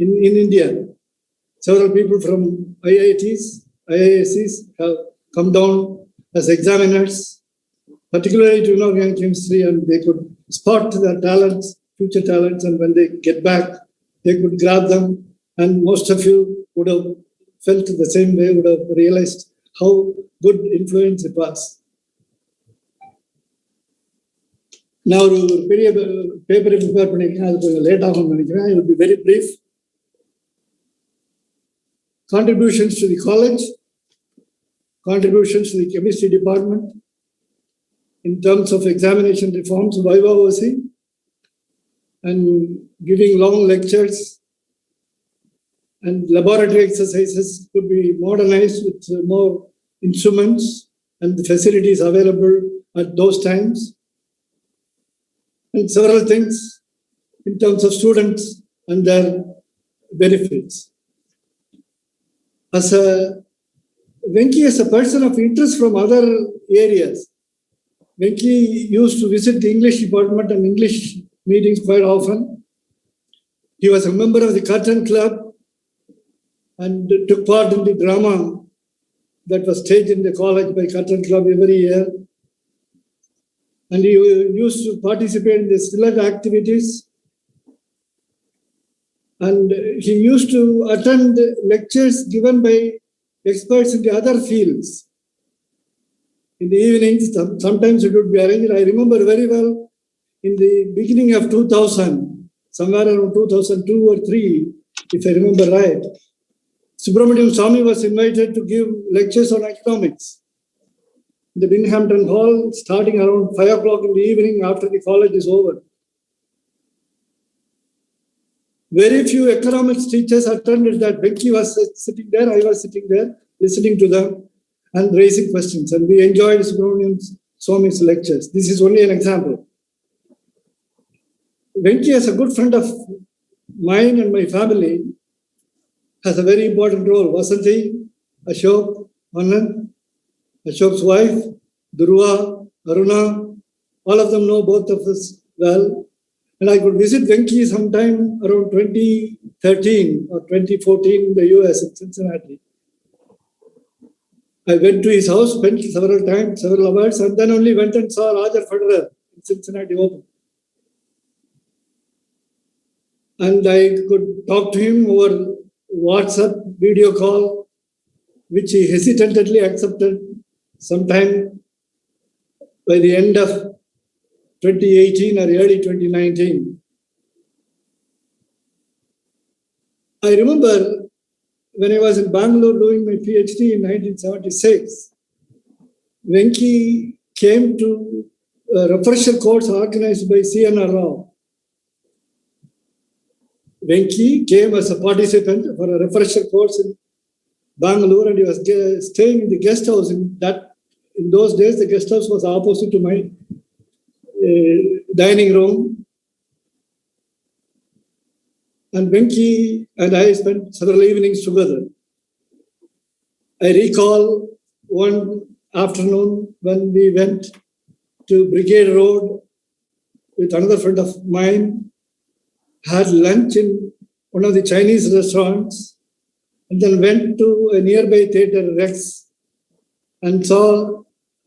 in India. Several people from IITs, IIScs have come down as examiners, particularly to inorganic chemistry, and they could spot their talents, future talents, and when they get back, they could grab them. And most of you would have felt the same way, would have realized how good influence it was. நான் ஒரு பெரிய பேப்பரை prepare பண்ணியிருக்கேன், அது கொஞ்சம் late ஆகும்னு நினைக்கிறேன். It will be very brief. Contributions to the college, contributions to the chemistry department in terms of examination reforms, viva voce, and giving long lectures, and laboratory exercises could be modernized with more instruments and the facilities available at those times. And several things in terms of students and their benefits. As Venki is a person of interest from other areas. Venki used to visit the English department and English meetings quite often. He was a member of the Curtain Club and took part in the drama that was staged in the college by Curtain Club every year. And he used to participate in the select activities. And he used to attend lectures given by experts in the other fields. In the evenings, sometimes it would be arranged. I remember very well, in the beginning of 2000, somewhere around 2002 or 3, if I remember right, Subramaniam Swami was invited to give lectures on economics in the Binghamton Hall, starting around 5 o'clock in the evening after the college is over. Very few economics teachers attended that. Venki was sitting there, I was sitting there, listening to them and raising questions. And we enjoyed Subramaniam Swami's lectures. This is only an example. Venki, as a good friend of mine and my family, has a very important role. Vasanthi, Ashok, Anand, Ashok's wife, Dhruva, Aruna, all of them know both of us well. And I could visit Venki sometime around 2013 or 2014 in the US in Cincinnati. I went to his house, spent several times, several hours, and then only went and saw Roger Federer in Cincinnati Open. And I could talk to him over WhatsApp video call, which he hesitantly accepted sometime by the end of 2018 or early 2019. I remember when I was in Bangalore doing my PhD in 1976, Venki came to a refresher course organized by C.N.R. Rao. Venki came as a participant for a refresher course in Bangalore, and he was staying in the guest house. In those days, the guest house was opposite to my dining room. And Venki and I spent several evenings together. I recall one afternoon when we went to Brigade Road with another friend of mine, had lunch in one of the Chinese restaurants, and then went to a nearby theater, Rex, and saw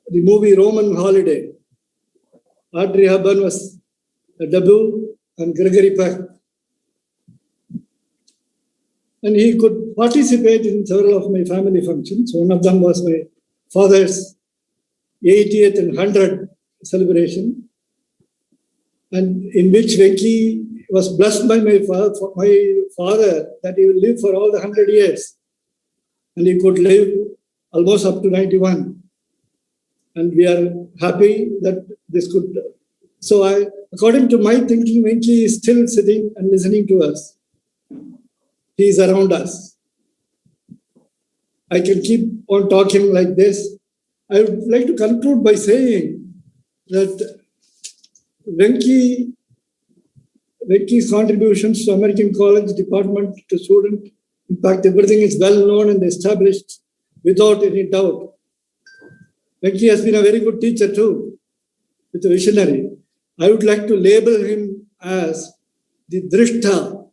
the movie Roman Holiday. Audrey Hepburn was a debut, and Gregory Peck. And he could participate in several of my family functions. One of them was my father's 80th and 100th celebration, and in which Venki was blessed by my father that he will live for all the 100 years. And he could live almost up to 91. And we are happy that this could. So according to my thinking, Venki is still sitting and listening to us. He is around us. I can keep on talking like this. I would like to conclude by saying that Venki's contributions to American College Department to student impact, everything is well known and established without any doubt. Venki has been a very good teacher too, with a visionary. I would like to label him as the Drishta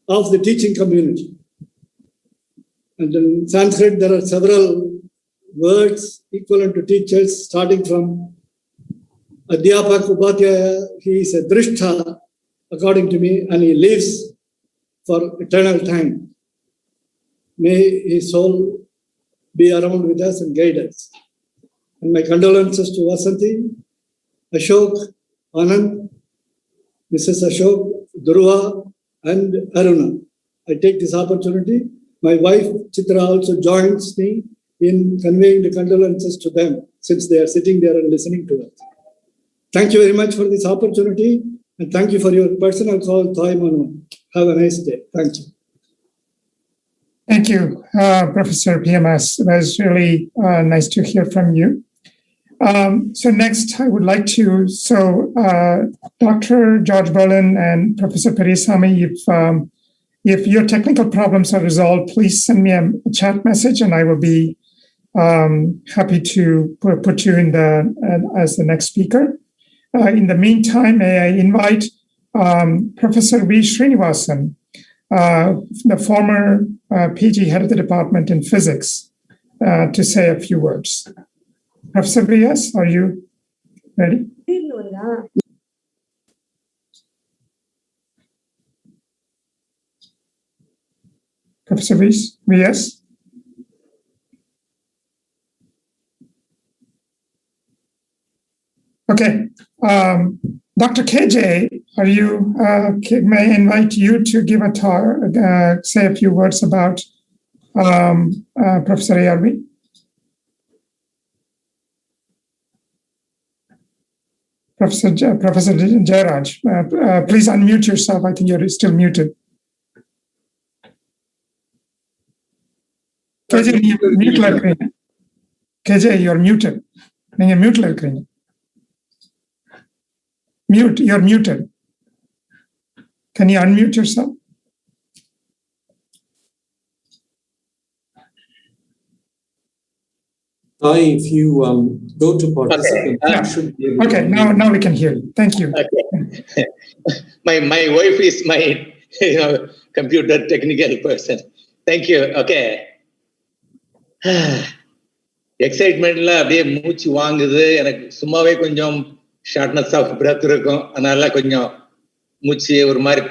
of the teaching community. And in Sanskrit, there are several words equivalent to teachers, starting from Adhyapak Upadhyaya. He is a Drishta, according to me, and he lives for eternal time. May his soul be around with us and guide us. And my condolences to Vasanthi, Ashok, Anand, Mrs. Ashok, Dhruva, and Aruna. I take this opportunity. My wife, Chitra, also joins me in conveying the condolences to them, since they are sitting there and listening to us. Thank you very much for this opportunity, and thank you for your personal call, Thai Manu. Have a nice day. Thank you. Thank you, Professor PMS. It was really nice to hear from you. So next, I would like to, Dr. George Oberlin and Professor Perisami, if your technical problems are resolved, please send me a chat message, and I will be happy to put you in as the next speaker. In the meantime, may I invite Professor V. Srinivasan, the former PG head of the department in physics, to say a few words. Professor V.S., are you ready? Professor V.S.? Okay. Dr. KJ, are you, may I invite you to give a talk, say a few words about Professor ARV? Professor Jairaj, please unmute yourself. I think you're still muted. KJ, you're muted. You're muted. Mute, you're muted. Can you unmute yourself? If you go to participant, okay, now we can hear you. Thank you. Okay. my wife is my computer technical person. Thank you. Okay. எக்ஸைட்மெண்ட்ல அப்படியே மூச்சு வாங்குது. எனக்கு சும்மாவே கொஞ்சம் shortness of breadth இருக்கும். அதனால கொஞ்சம் மூச்சு ஒரு மாதிரி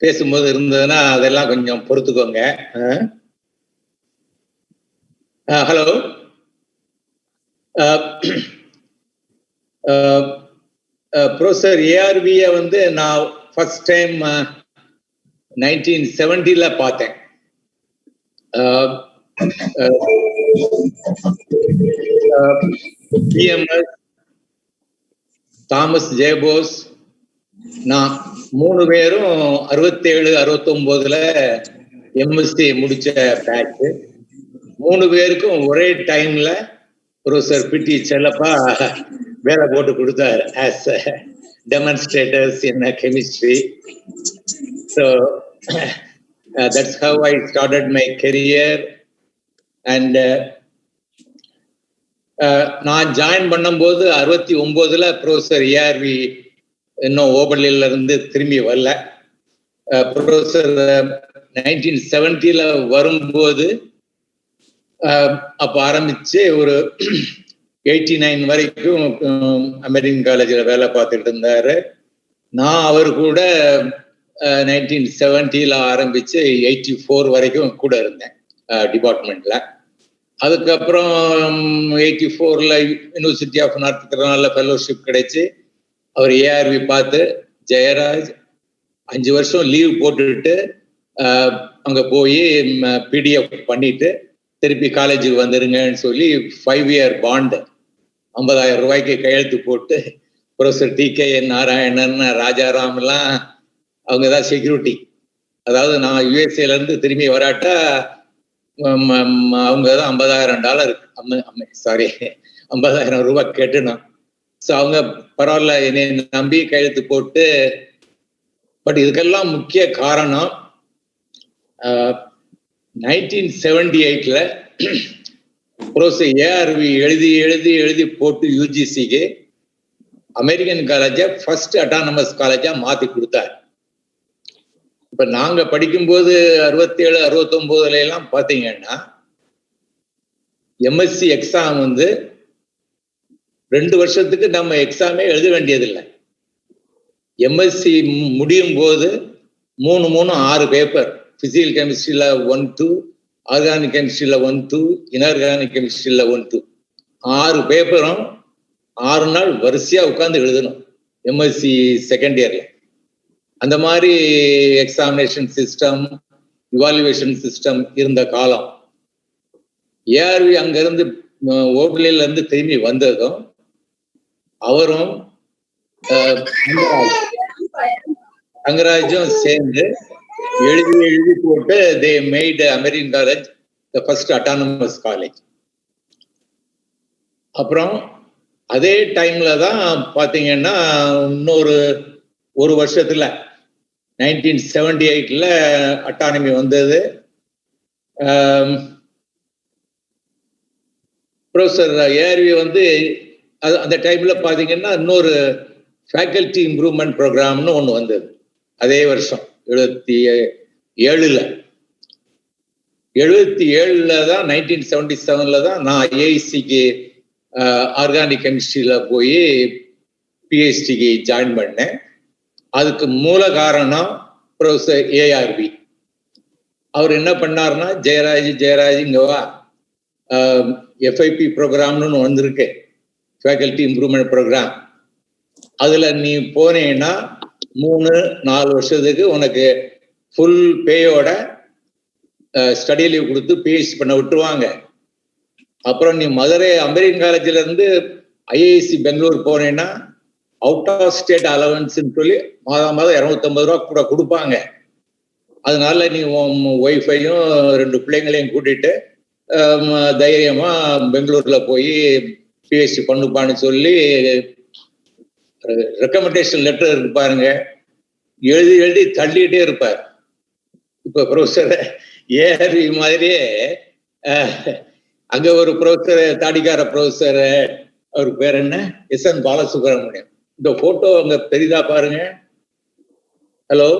பேசும்போது இருந்ததுன்னா அதெல்லாம் கொஞ்சம் பொறுத்துக்கோங்க. ஹலோ. ப்ரொஃபசர் ஏஆர்வியை வந்து நான் ஃபர்ஸ்ட் டைம் 1970 பார்த்தேன். பிஎம்எஸ், தாமஸ் ஜேபோஸ், நான் 3 பேரும் 67, 69 எம்எஸ்சி முடிச்ச பேட்ச். 3 பேருக்கும் ஒரே டைம்ல ப்ரொஃபசர் பிடி செல்லப்பா வேலை போட்டு கொடுத்தார் as demonstrators in chemistry. So that's how I started my career. And நான் ஜாயின் பண்ணும்போது 69 ப்ரொஃபசர் ஏஆர்வி இன்னும் ஓபர்லின்ல இருந்து திரும்பி வரல. ப்ரொஃபசர் 1970 வரும்போது அப்ப ஆரம்பிச்சு ஒரு 89 வரைக்கும் அமெரிக்கன் காலேஜில் வேலை பார்த்துட்டு இருந்தாரு. நான் அவர் கூட 1970 ஆரம்பிச்சு 84 வரைக்கும் கூட இருந்தேன் டிபார்ட்மெண்ட்ல. அதுக்கப்புறம் 84 யூனிவர்சிட்டி ஆஃப் நார்த் கரோலினால ஃபெலோஷிப் கிடைச்சு அவர் ஏஆர்வி பார்த்து, ஜெயராஜ் 5 வருஷம் லீவ் போட்டுட்டு அங்க போய் பிடிஎஃப் பண்ணிட்டு திருப்பி காலேஜுக்கு வந்துருங்கன்னு சொல்லி 5 இயர் பாண்ட் 50,000 ரூபாய்க்கு கையெழுத்து போட்டு ப்ரொஃபசர் டிகே நாராயணன், ராஜாராம் எல்லாம் அவங்க தான் செக்யூரிட்டி. அதாவது நான் யுஎஸ்ஏல இருந்து திரும்பி வராட்டா அவங்க தான் $50,000 ரூபாய் கேட்டுனோம். ஸோ அவங்க பரவாயில்ல என்னை நம்பி கையெழுத்து போட்டு. பட் இதுக்கெல்லாம் முக்கிய காரணம் 1978 ப்ரொஃபசர் ஏஆர்வி எழுதி போட்டு யூஜிசிக்கு அமெரிக்கன் காலேஜை ஃபர்ஸ்ட் அட்டானமஸ் காலேஜா மாத்தி கொடுத்தார். இப்ப நாங்க படிக்கும்போது 67, 69 எல்லாம் பாத்தீங்கன்னா எம்எஸ்சி எக்ஸாம் வந்து 2 வருஷத்துக்கு நம்ம எக்ஸாமே எழுத வேண்டியதில்லை. எம்எஸ்சி முடியும் போது 6 பேப்பர், பிசிக்கல் கெமிஸ்ட்ரியில 1, 2, ஆர்கானிக் கெமிஸ்ட்ரியில 1, 2, இன்ஆர்கானிக் கெமிஸ்ட்ரியில 1, 2, 6 பேப்பரும் 6 நாள் வரிசையா உட்கார்ந்து எழுதணும் எம்எஸ்சி செகண்ட் இயர்ல. அந்த மாதிரி எக்ஸாமினேஷன் சிஸ்டம், இவாலுவேஷன் சிஸ்டம் இருந்த காலம். ஏஆர்வி அங்கிருந்து ஓபர்லின்ல இருந்து திரும்பி வந்ததும் அவரும் தங்கராஜும் சேர்ந்து எழுதி போட்டு they made American college the first autonomous college. அப்புறம் அதே டைம்ல தான் பாத்தீங்கன்னா இன்னொரு 1 வருஷத்துல 1978 அட்டானமி வந்தது. ப்ரொஃபசர் ஏஆர்வி வந்து அந்த டைம்ல பாத்தீங்கன்னா இன்னொரு ஃபேக்கல்டி இம்ப்ரூவ்மெண்ட் ப்ரோக்ராம்னு ஒன்று வந்தது அதே வருஷம் 77 தான் 1977 தான் நான் ஐஐசிக்கு ஆர்கானிக் கெமிஸ்ட்ரியில போய் பிஹெச்டிக்கு ஜாயின் பண்ணேன். அதுக்கு மூல காரணம் ப்ரொஃபசர் ஏஆர்வி. அவர் என்ன பண்ணாருன்னா, ஜெயராஜ் இங்க வா, எஃப்ஐபி ப்ரோக்ராம்னு ஒன்று வந்திருக்கு, ஃபேக்கல்டி இம்ப்ரூவ்மெண்ட் ப்ரோக்ராம், அதுல நீ போனேன்னா 3-4 வருஷத்துக்கு உனக்கு ஃபுல் பேயோட ஸ்டடி லீவ் கொடுத்து பிஹெச்டி பண்ண விட்டுருவாங்க. அப்புறம் நீ மதுரை அமெரிக்கன் காலேஜ்ல இருந்து ஐஐசி பெங்களூர் போனேன்னா அவுட் ஆஃப் ஸ்டேட் அலவன்ஸ்ன்னு சொல்லி மாதம் 250 ரூபா கூட கொடுப்பாங்க. அதனால நீ ஒய்ஃபையும் 2 பிள்ளைங்களையும் கூட்டிட்டு தைரியமா பெங்களூர்ல போய் பிஹெச்டி பண்ணுப்பான்னு சொல்லி ரெக்கமெண்டேஷன் லெட்டர் இருக்கு பாருங்க, எழுதி எழுதி தள்ளிட்டே இருப்பார். இப்ப ப்ரொஃபஸர் ஏஆர்வி மாதிரியே அங்க ஒரு ப்ரொஃபஸர், தாடிக்கார ப்ரொஃபஸர், அவருக்கு பேர் என்ன, எஸ்என் பாலசுப்ரமணியம். இந்த போட்டோ அங்க பெரிதா பாருங்க. ஹலோ,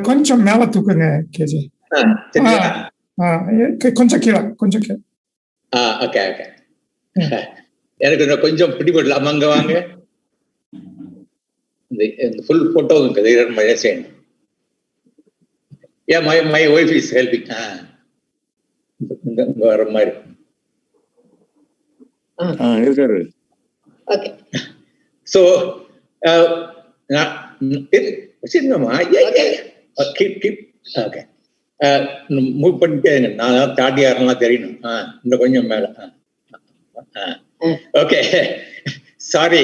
கொஞ்சம் மேல தூக்குங்க கேஜி. கொஞ்சம் கீழே, கொஞ்சம் கீழே. ஓகே ஓகே, எனக்கு கொஞ்சம் பிடிபடல. அங்க வாங்க, இந்த ஃபுல் போட்டோ செய்யணும். Yeah, my wife is helping. வர மாதிரி. Okay. So, keep. Okay. Move பண்ணிட்டே நான் தாண்டி யாரெல்லாம் தெரியணும். இன்னும் கொஞ்சம் மேல. ஓகே, சாரி,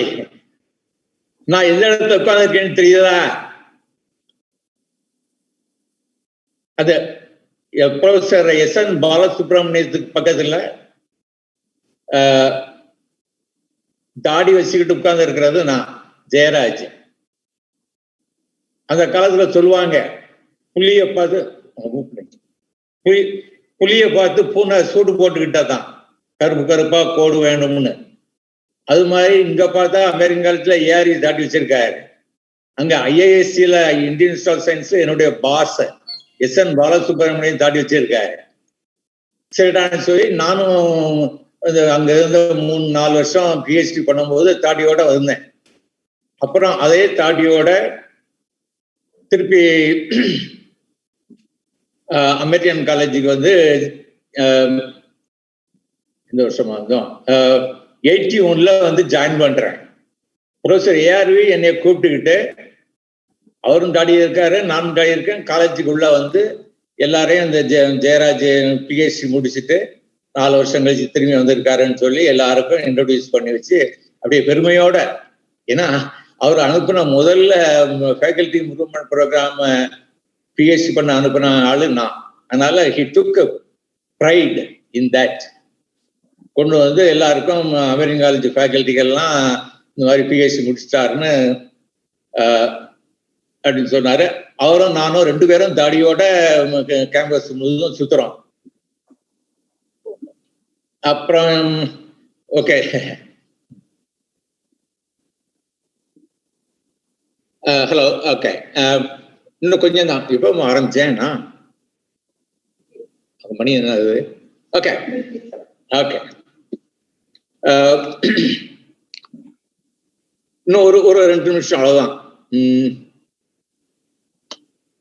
நான் எந்த இடத்துல உட்கார்ந்துருக்கேன்னு தெரியுதா? அது ப்ரொஃபஸர் எஸ்என் பாலசுப்ரமணியத்துக்கு பக்கத்துல தாடி வச்சுக்கிட்டு உட்கார்ந்து இருக்கிறது நான், ஜெயராஜ். அந்த காலத்துல சொல்லுவாங்க, புலிய பார்த்து பூனை சூடு போட்டுக்கிட்டாதான் கருப்பு கருப்பா கோடு வேணும்னு. அது மாதிரி இங்க பார்த்தா அமெரிக்கன் காலத்துல ஏஆர்வி தாடி வச்சிருக்காரு. அங்க ஐஏஎஸ்சில இந்தியன் இன்ஸ்டிடியூட் ஆஃப் சயின்ஸ் என்னுடைய பாஸ் எஸ்என் பாலசுப்ரமணியம் தாடி வச்சிருக்காரு. சரிடான்னு சொல்லி நானும் அங்க இருந்த 3-4 வருஷம் பிஹெச்டி பண்ணும்போது தாடியோட வந்தேன். அப்புறம் அதே தாடியோட திருப்பி அமெரிக்கன் காலேஜுக்கு வந்து இந்த வருஷமா இருந்தோம் 81ல வந்து ஜாயின் பண்றேன். ப்ரொஃபஸர் ஏஆர்வி என்னை கூப்பிட்டுக்கிட்டு, அவரும் தாடி இருக்காரு, நானும் தாடி இருக்கேன், காலேஜுக்கு உள்ள வந்து எல்லாரையும் இந்த ஜெயராஜ் பிஹெச்டி முடிச்சுட்டு 4 வருஷம் கழிச்சு திரும்பி வந்திருக்காருன்னு சொல்லி எல்லாருக்கும் இன்ட்ரோடியூஸ் பண்ணி வச்சு அப்படியே பெருமையோட, ஏன்னா அவர் அனுப்பின முதல்ல ஃபேக்கல்டி இம்ப்ரூவ்மெண்ட் ப்ரோக்ராம் பிஹெச்டி பண்ண அனுப்பின ஆளு நான். அதனால he took fried in that. கொண்டு வந்து எல்லாருக்கும் அமெரிக்கன் காலேஜ் ஃபேக்கல்ட்டிகள்லாம் இந்த மாதிரி பிஹெச்டி முடிச்சிட்டாருன்னு அப்படின்னு சொன்னாரு. அவரும் நானும் 2 பேரும் தாடியோட கேம்பஸ் முழுதும் சுத்துறோம். அப்புறம் ஓகே, ஹலோ, ஓகே, இன்னும் கொஞ்சம் தான், இப்போ ஆரம்பிச்சேன்னா மணி என்ன ஆகுது? ஓகே ஓகே, இன்னும் ஒரு 2 நிமிஷம் அவ்வளவுதான்.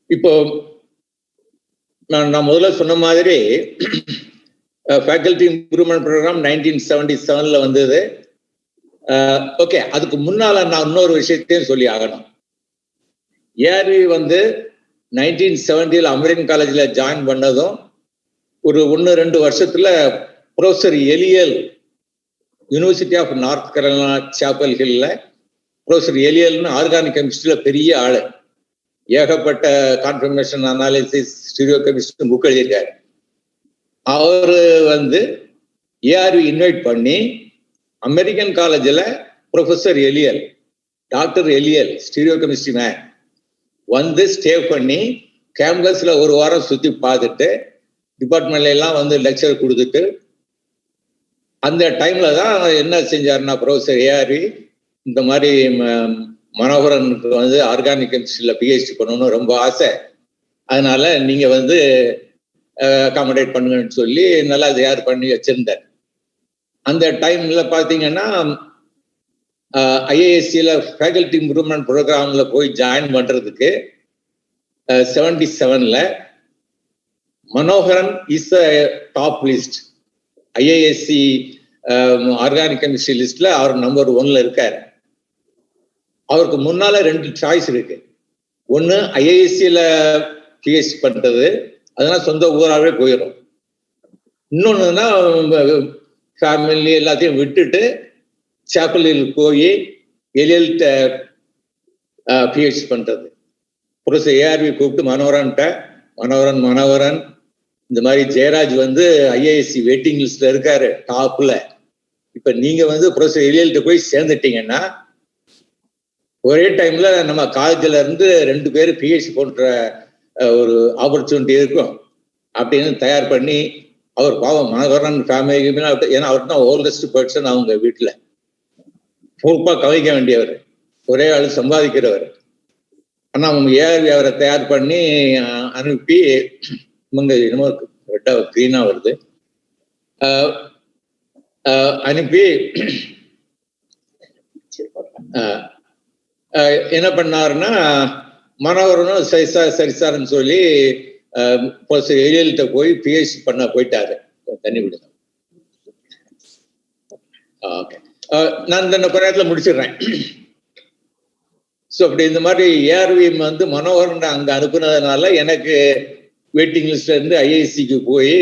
இப்போ நான் முதல்ல சொன்ன மாதிரி ஃபேக்கல்டி இம்ப்ரூவ்மெண்ட் ப்ரோக்ராம் 1977ல வந்தது. ஓகே, அதுக்கு முன்னால நான் இன்னொரு விஷயத்தையும் சொல்லி ஆகணும். ஏஆர்வி வந்து 1970ல அமெரிக்கன் காலேஜ்ல ஜாயின் பண்ணதும் ஒரு 1-2 வருஷத்துல professor Eliel, University of North Carolina Chapel ஹில்ல ப்ரொஃபஸர் எலியல்னு ஆர்கானிக் கெமிஸ்ட்ரியில பெரிய ஆளு, ஏகப்பட்ட conformation analysis, stereo chemistry book எழுதியிருக்காரு. அவரு வந்து ஏஆர்வி இன்வைட் பண்ணி அமெரிக்கன் காலேஜில் professor Eliel, doctor Eliel, stereo chemistry man வந்து ஸ்டே பண்ணி கேம்பஸ்ல 1 வாரம் சுத்தி பார்த்துட்டு டிபார்ட்மெண்ட்ல எல்லாம் வந்து லெக்சர் கொடுத்துட்டு, அந்த டைம்ல தான் என்ன செஞ்சாருன்னா ப்ரொஃபஸர் ஏஆர்வி இந்த மாதிரி மனோகரனுக்கு வந்து ஆர்கானிக் கெமிஸ்ட்ரியில பிஹெச்டி பண்ணணும்னு ரொம்ப ஆசை, அதனால நீங்க வந்து அகாமடேட் பண்ணுங்கன்னு சொல்லி நல்லா தயார் பண்ணி வச்சிருந்தார். அந்த டைம்ல பாத்தீங்கன்னா ஐஏஎஸ்சியில ஃபேக்கல்டி இம்ப்ரூவ்மெண்ட் ப்ரோக்ராம்ல போய் ஜாயின் பண்றதுக்கு 77ல Manoharan is a top list. IASC organic chemistry லிஸ்ட்ல அவர் நம்பர் 1ல இருக்காரு. அவருக்கு முன்னால 2 சாய்ஸ் இருக்கு. ஒன்று ஐஏஎஸ்சியில் பிஹெச்டி பண்றது, அதெல்லாம் சொந்த ஊராகவே போயிடும். இன்னொன்னுன்னா ஃபேமிலி எல்லாத்தையும் விட்டுட்டு சாப்பலில் போய் எலியல்ட்ட பிஹெச்டி பண்றது. ப்ரொஃபஸர் ஏஆர்வி கூப்பிட்டு மனோகரன் இந்த மாதிரி ஜெயராஜ் வந்து ஐஏஎஸ்சி வெயிட்டிங் லிஸ்ட்ல இருக்காரு டாப்ல. இப்ப நீங்க வந்து ப்ரொஃபஸர் எலியல்ட்ட போய் சேர்ந்துட்டீங்கன்னா ஒரே டைம்ல நம்ம காலேஜ்ல இருந்து 2 பேர் பிஹெச்டி போன்ற ஒரு ஆப்பர்ச்சுனிட்டி இருக்கும் அப்படின்னு தயார் பண்ணி, அவர் பாவம் மனோகரன் ஃபேமிலி, ஏன்னா அவர் தான் ஓல்டஸ்ட் பர்சன் அவங்க வீட்டுல, பொறுப்பா கவனிக்க வேண்டியவர், ஒரே ஆள் சம்பாதிக்கிறவர். ஆனா அவங்க ஏஆர்வி அவரை தயார் பண்ணி அனுப்பி, இவங்க என்னமோ ரெட்டா கிரீனா வருது, அனுப்பி என்ன பண்ணாருன்னா மனோகரனும் சரி சார்ன்னு சொல்லி எலியல்கிட்ட போய் பிஹெச்டி பண்ண போயிட்டாரு. தண்ணி விடுங்க. ஓகே, நான் இந்த நேரத்தில் முடிச்சிடுறேன். ஸோ அப்படி இந்த மாதிரி ஏஆர்வி வந்து மனோகரன் அங்கே அனுப்புனதுனால எனக்கு வெயிட்டிங் லிஸ்ட்ல இருந்து ஐஐசிக்கு போய்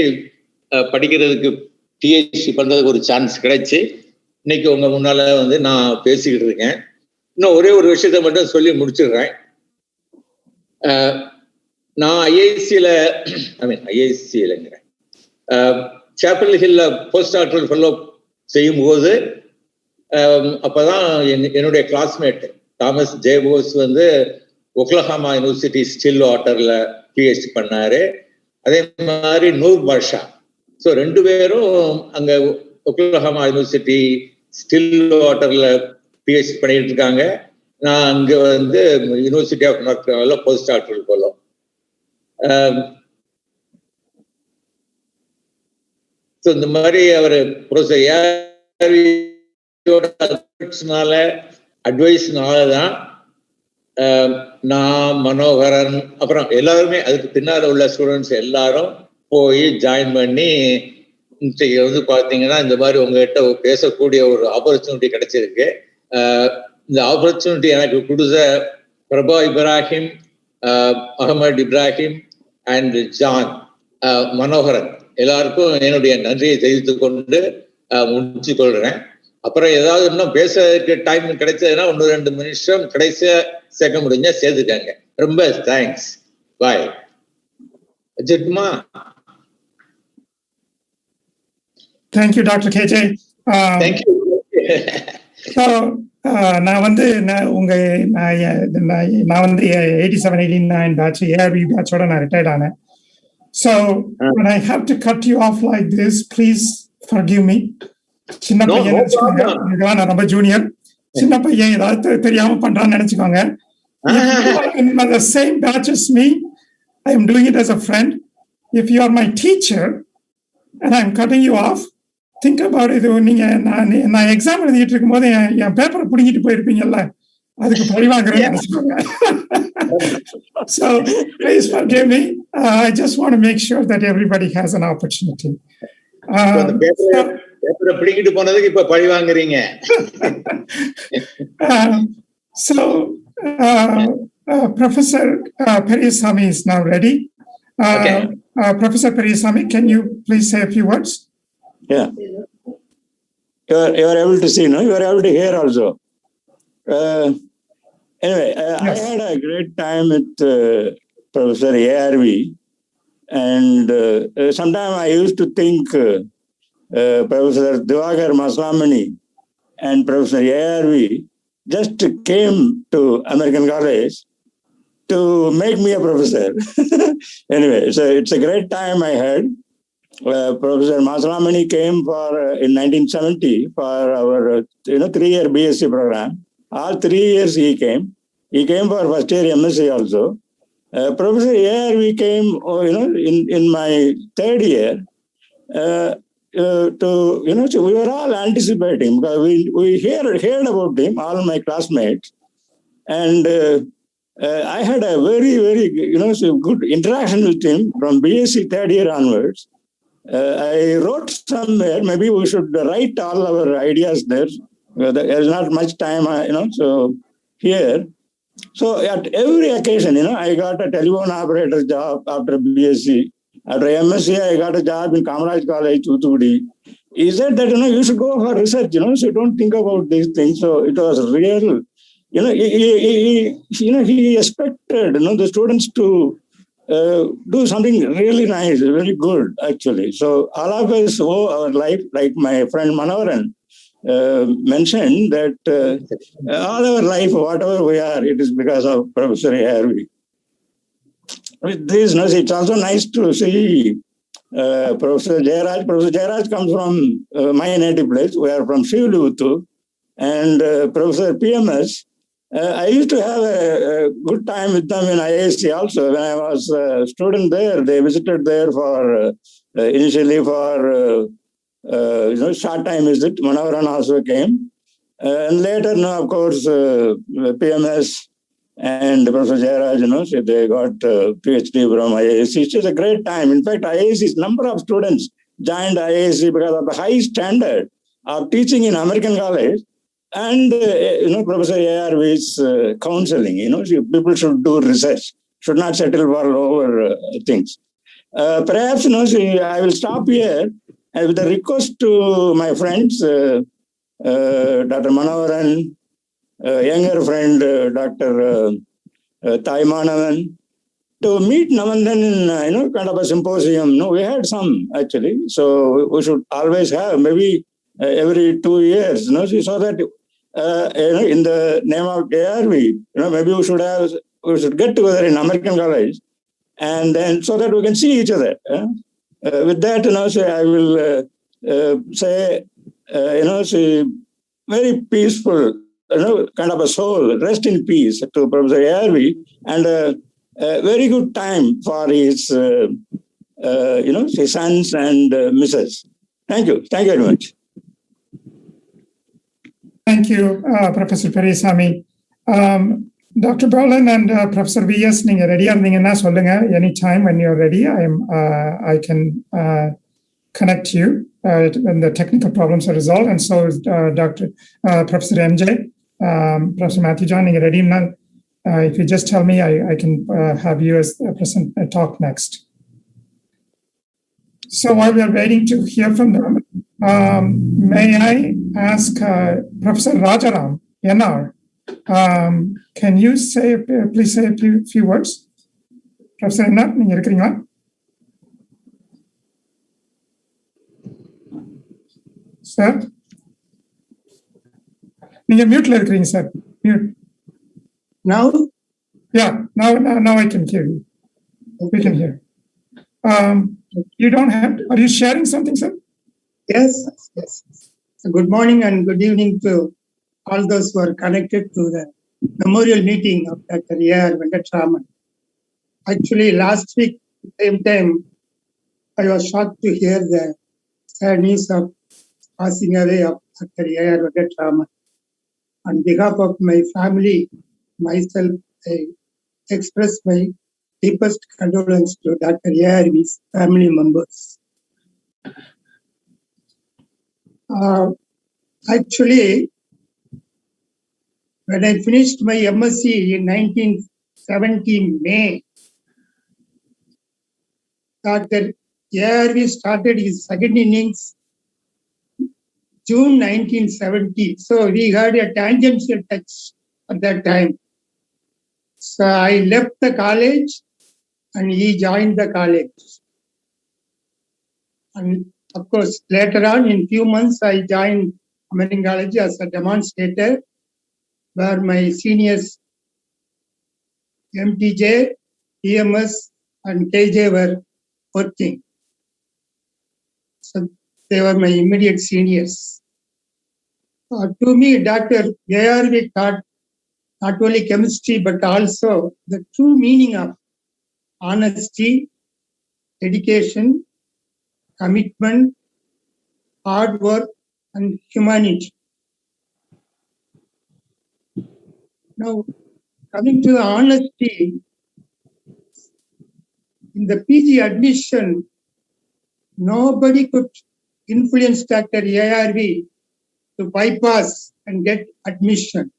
படிக்கிறதுக்கு பிஹெச்டி பண்றதுக்கு ஒரு சான்ஸ் கிடைச்சி இன்னைக்கு உங்க முன்னால வந்து நான் பேசிக்கிட்டு இருக்கேன். இன்னும் ஒரே ஒரு விஷயத்த மட்டும் சொல்லி முடிச்சிடுறேன். நான் ஐஐசியிலங்கிறேன் சாப்பல் ஹில்ல போஸ்ட் டாக்டரல் ஃபெல்லோ செய்யும் போது அப்பதான் என்னுடைய கிளாஸ்மேட் தாமஸ் ஜேபோஸ் வந்து ஒக்லஹாமா யூனிவர்சிட்டி ஸ்டில் வாட்டர்ல பிஹெச்டி பண்ணாரு. அதே மாதிரி நூர் பாஷா. ஸோ 2 பேரும் அங்க ஒக்லஹாமா யூனிவர்சிட்டி ஸ்டில் வாட்டர்ல பிஹெச்டி பண்ணிட்டு இருக்காங்க. நான் அங்க வந்து யூனிவர்சிட்டி ஆஃப் நார்த் கரோலினால போஸ்ட் டாக்டரல் ஃபெல்லோ. ஸோ இந்த மாதிரி அவர் அட்வைஸ்னால தான் நான் மனோகரன் அப்புறம் எல்லாருமே அதுக்கு பின்னால உள்ள ஸ்டூடெண்ட்ஸ் எல்லாரும் போய் ஜாயின் பண்ணி இன்னைக்கு வந்து பார்த்தீங்கன்னா இந்த மாதிரி உங்ககிட்ட பேசக்கூடிய ஒரு ஆப்பர்ச்சுனிட்டி கிடைச்சிருக்கு. இந்த ஆப்பர்ச்சுனிட்டி எனக்கு கொடுத்த பிரபா இப்ராஹிம், அகமது இப்ராஹிம் அண்ட் ஜான், மனோகரன் எல்லாருக்கும் என்னுடைய நன்றியை தெரிவித்துக் கொண்டு முடிச்சு கொள்றேன். அப்புறம் ஏதாவது இன்னும் பேசுறதுக்கு டைம் கிடைச்சதுன்னா 1-2 நிமிஷம் கடைசியா சேர்க்க முடிஞ்சா சேர்த்துக்காங்க. ரொம்ப தேங்க்ஸ். பாய். வச்சுட்டுமா? Thank you doctor KJ. தேங்க்யூ. நான் வந்து 87-89 பேட்ச் ஏஆர்வி பேட்சோட நான் ரிட்டையர்ட் ஆனேன். So when I have to cut you off like this, please forgive me. சின்ன பையன் நினைச்சுக்கோங்க, நான் ரொம்ப ஜூனியர். சின்ன பையன் ஏதாவது தெரியாம பண்றான்னு நினைச்சுக்கோங்க. In the same batch as me, I am doing it as a friend. If you are my teacher and I'm cutting you off, think about it. நீங்க நான் எக்ஸாம் எழுதிட்டு இருக்கும் போது என் பேப்பரை பிடிங்கிட்டு போயிருப்பீங்கல்ல, அதுக்கு பழி வாங்குறேன்னு நினைச்சுக்கோங்க. So please forgive me. I just want to make sure that everybody has an opportunity. பேப்பரை பிடிங்கிட்டு போனதுக்கு இப்ப பழி வாங்குறீங்க. So Professor Periyasamy is now ready. Professor Periyasamy, can you please say a few words? Yeah. You are able to see, no? You are able to hear also. Anyway, yes. I had a great time with Professor ARV, and sometimes I used to think Professor Devadas Maslamani and Professor ARV just came to American College to make me a professor. Anyway, so it's a great time I had. Professor Maslamani came in 1970 for our 3-year BSc program. All 3 years he came. He came for first year MSc also. Professor ARV came, in my 3rd year. We were all anticipating because we heard about him, all my classmates, and I had a very, very good interaction with him from BSc 3rd year onwards. I wrote somewhere, maybe we should write all our ideas there. There's not much time, so here. So at every occasion, I got a telephone operator job after BSc. After MSc, I got a job in Kamaraj College, Thoothukudi. He said that, you should go for research, so you don't think about these things. So it was real, he expected, the students to do something really nice, very good, actually. So all of us owe our life, like my friend Manoharan mentioned, that all our life, whatever we are, it is because of Professor ARV. With this, it's also nice to see Professor Jayaraj. Professor Jayaraj comes from my native place. We are from Shivlutu. And Professor PMS, I used to have a good time with them in IAC also. When I was a student there, they visited there for initially for short time visit. Manoharan also came. And later, of course, PMS and Professor Jayaraj, so they got PhD from IAC. It was a great time. In fact, IAC's number of students joined IAC because of the high standard of teaching in American college. And, Professor ARV's counseling, people should do research, should not settle for lower things. Perhaps, I will stop here with a request to my friends, Dr. Manoharan, younger friend, Dr. Taimanavan, to meet now and then in, kind of a symposium. We had some, actually. So we should always have, maybe every 2 years, so that in the name of ARV, maybe we should get together in American college, and then so that we can see each other. With that, I will say, very peaceful, kind of a soul, rest in peace to Professor ARV, and a very good time for his, his sons and missus. Thank you. Thank you very much. Thank you, Professor Perisami. Dr. Oberlin and Professor V.S., நீங்க ரெடியா இருந்தீங்கன்னா சொல்லுங்க. Anytime when you're ready, I can connect you when the technical problems are resolved. And so is Professor MJ, Professor Matthew John, நீங்க ரெடினா if you just tell me, I can have you as talk next. So while we are waiting to hear from them, may I ask Professor Rajaram, NR, can you please say a few words? Professor NR, நீங்க இருக்கிறீங்களா? Sir? நீங்க மியூட்ல இருக்கிறீங்க sir. Mute. Now? Yeah, now I can hear you. We can hear. You don't have to, are you sharing something, sir? Yes. So good morning and good evening to all those who are connected to the memorial meeting of Dr. A.R. Venkatraman. Actually, last week, same time, I was shocked to hear the sad news of passing away of Dr. A.R. Venkatraman. On behalf of my family, myself, I express my deepest condolence to Dr. A.R.'s family members. Actually, when I finished my MSc in 1970 May, Dr. A.R.V. started his second innings June 1970. So we had a tangential touch at that time. So I left the college and he joined the college. And of course, later on, in few months, I joined American College as a demonstrator, where my seniors MTJ, EMS, and KJ were working. So they were my immediate seniors. To me, Dr. ARV taught not only chemistry, but also the true meaning of honesty, dedication, commitment, hard work, and humanity. Now, coming to the honesty, in the PG admission, nobody could influence Dr. ARV to bypass and get admission.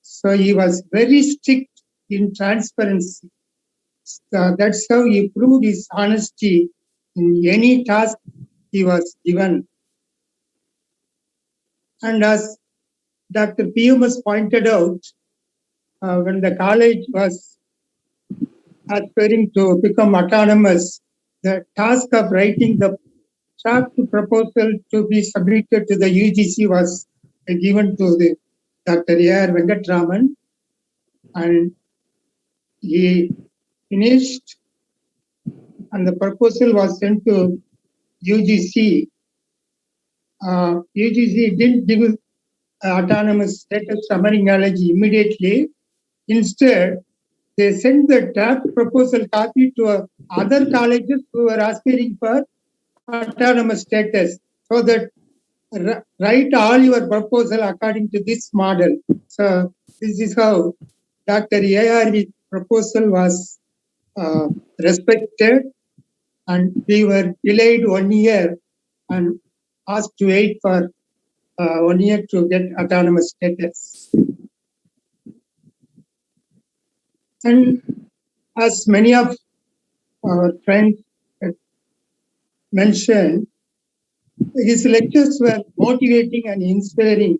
So he was very strict in transparency. So that's how he proved his honesty in any task he was given. And as Dr. PMS pointed out, when the college was aspiring to become autonomous, the task of writing the draft proposal to be submitted to the UGC was given to the Dr. A.R. Venkatraman, and he finished, and the proposal was sent to UGC. UGC didn't give autonomous status to American College immediately. Instead, they sent the draft proposal copy to other colleges who were aspiring for autonomous status, so that write all your proposal according to this model. So this is how Dr. ARV proposal was respected, and we were delayed 1 year and asked to wait for 1 year to get autonomous status. And as many of our friends mentioned, his lectures were motivating and inspiring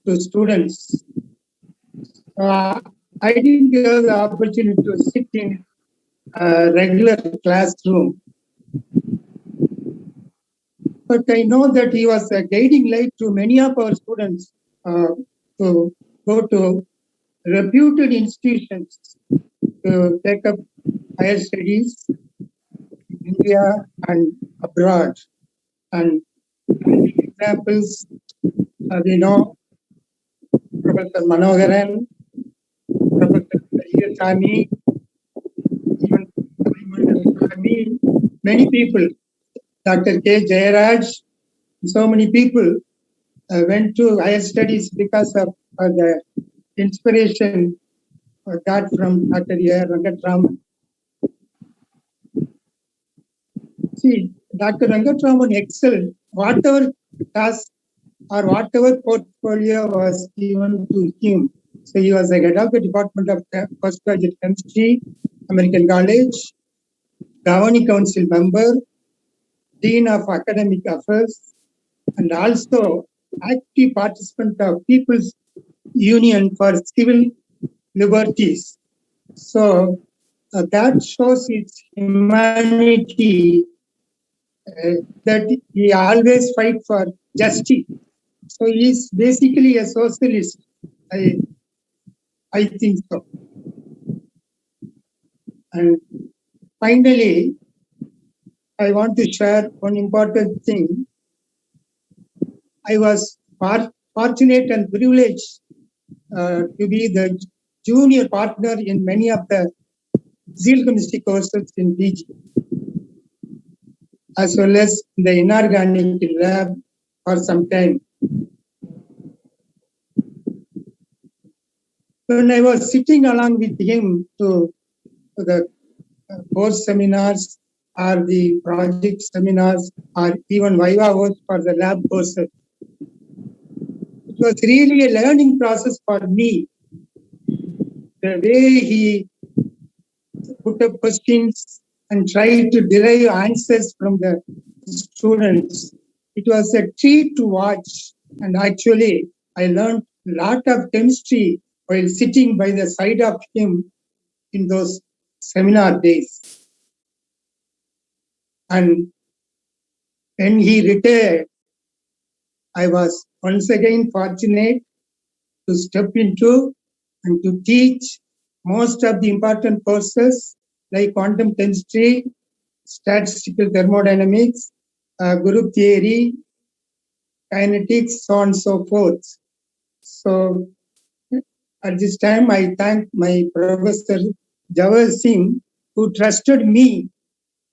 to students. I didn't have the opportunity to sit in a regular classroom, but I know that he was a guiding light to many of our students to go to reputed institutions to take up higher studies in India and abroad. And examples, we know Professor Manoharan, Professor Sami, even many people, Dr. K. Jayaraj, so many people went to higher studies because of the inspiration got from Dr. A. Venkatraman. See, Dr. Venkatraman excelled. Whatever task or whatever portfolio was given to him. So he was the head of the Department of Postgraduate Chemistry, American College, Governing Council member, Dean of Academic Affairs, and also active participant of People's Union for Civil Liberties. So that shows its humanity, that he always fight for justice. So he is basically a socialist. I think so. And finally, I want to share one important thing. I was fortunate and privileged to be the junior partner in many of the zeal chemistry courses in PG, as well as the inorganic lab for some time. When I was sitting along with him to the course seminars or the project seminars or even Viva work for the lab courses, it was really a learning process for me. The way he put up questions and tried to derive answers from the students, it was a treat to watch. And actually, I learned a lot of chemistry while sitting by the side of him in those seminar days. And when he retired, I was once again fortunate to step into and to teach most of the important courses like quantum chemistry, statistical thermodynamics, group theory, kinetics, so on and so forth. So at this time, I thank my Professor Jawahar Singh, who trusted me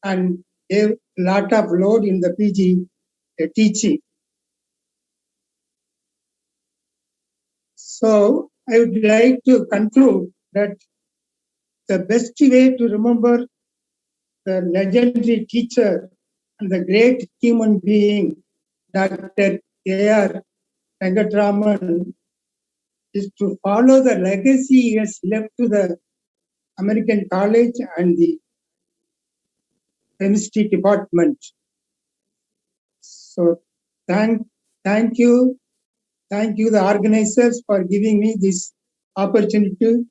and gave a lot of load in the PG teaching. So I would like to conclude that the best way to remember the legendary teacher and the great human being, Dr. A.R. Venkatraman, is to follow the legacy he has left to the American College and the chemistry department. So thank you, the organizers, for giving me this opportunity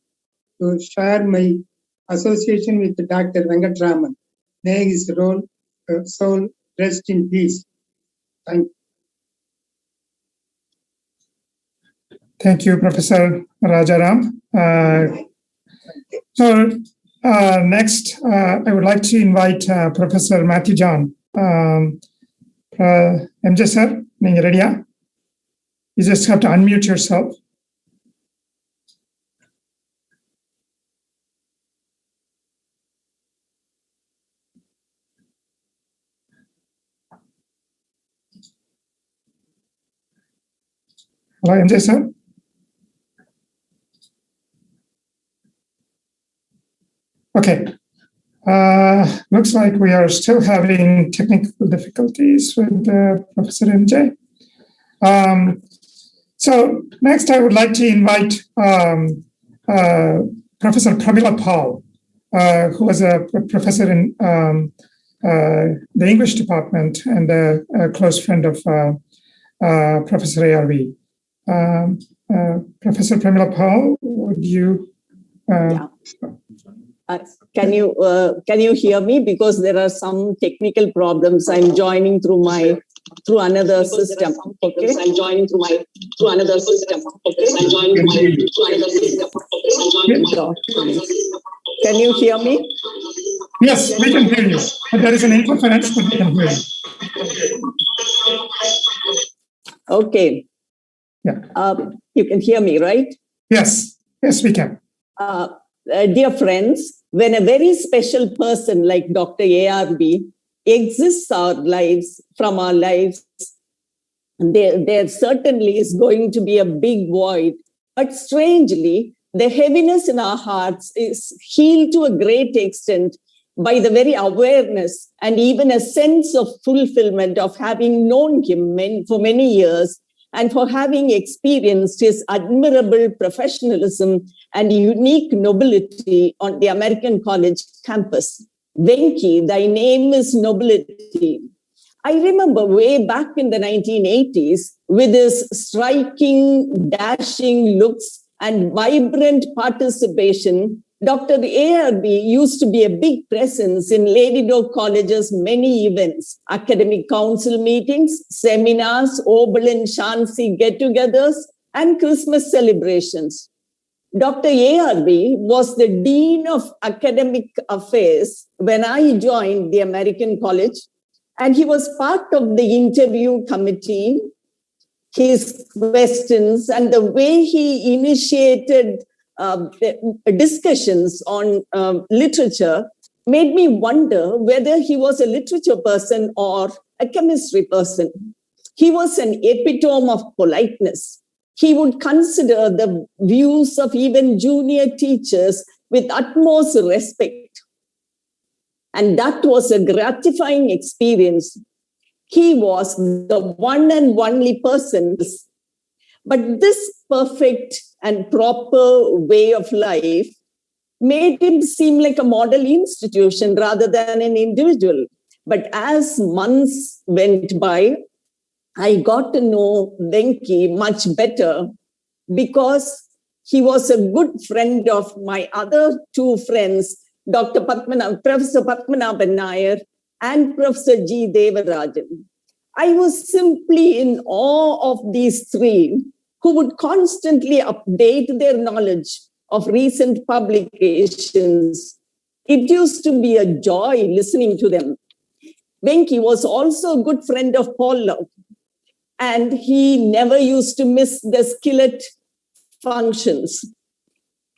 to share my association with Dr. Venkatraman. May his soul rest in peace. Thank you. Thank you, Professor Rajaram. Next, I would like to invite Professor Matthew John. MJ sir, you ready? You just have to unmute yourself. Hello, MJ sir. Okay. Looks like we are still having technical difficulties with Professor MJ. So next, I would like to invite Professor Pramila Paul, who was a professor in the English department and a close friend of Professor ARV. Professor Pramila Paul, would you? Can you hear me? Because there are some technical problems. I'm joining through another system. Okay. I'm joining through another system. Okay. I'm joining through another system. Can you hear me? Yes, we can hear you. But there is an interference, but we can hear you. Okay. Yeah. You can hear me, right? Yes. Yes, we can. Dear friends, when a very special person like Dr. ARV exists from our lives, there certainly is going to be a big void. But strangely, the heaviness in our hearts is healed to a great extent by the very awareness and even a sense of fulfillment of having known him for many years, and for having experienced his admirable professionalism and unique nobility on the American College campus. Venki, thy name is nobility. I remember way back in the 1980s, with his striking, dashing looks and vibrant participation, Dr. ARV used to be a big presence in Lady Doak College's many events, academic council meetings, seminars, Oberlin Shansi get-togethers, and Christmas celebrations. Dr. ARV was the Dean of Academic Affairs when I joined the American College, and he was part of the interview committee. His questions and the way he initiated discussions on literature made me wonder whether he was a literature person or a chemistry person. He was an epitome of politeness. He would consider the views of even junior teachers with utmost respect. And that was a gratifying experience. He was the one and only person. But this perfect and proper way of life made him seem like a model institution rather than an individual. But as months went by, I got to know Venki much better because he was a good friend of my other two friends, Professor Padmanabhan Nair and Professor G. Devarajan. I was simply in awe of these three, who would constantly update their knowledge of recent publications. It used to be a joy listening to them. Venki was also a good friend of Paul Love, and he never used to miss the skillet functions.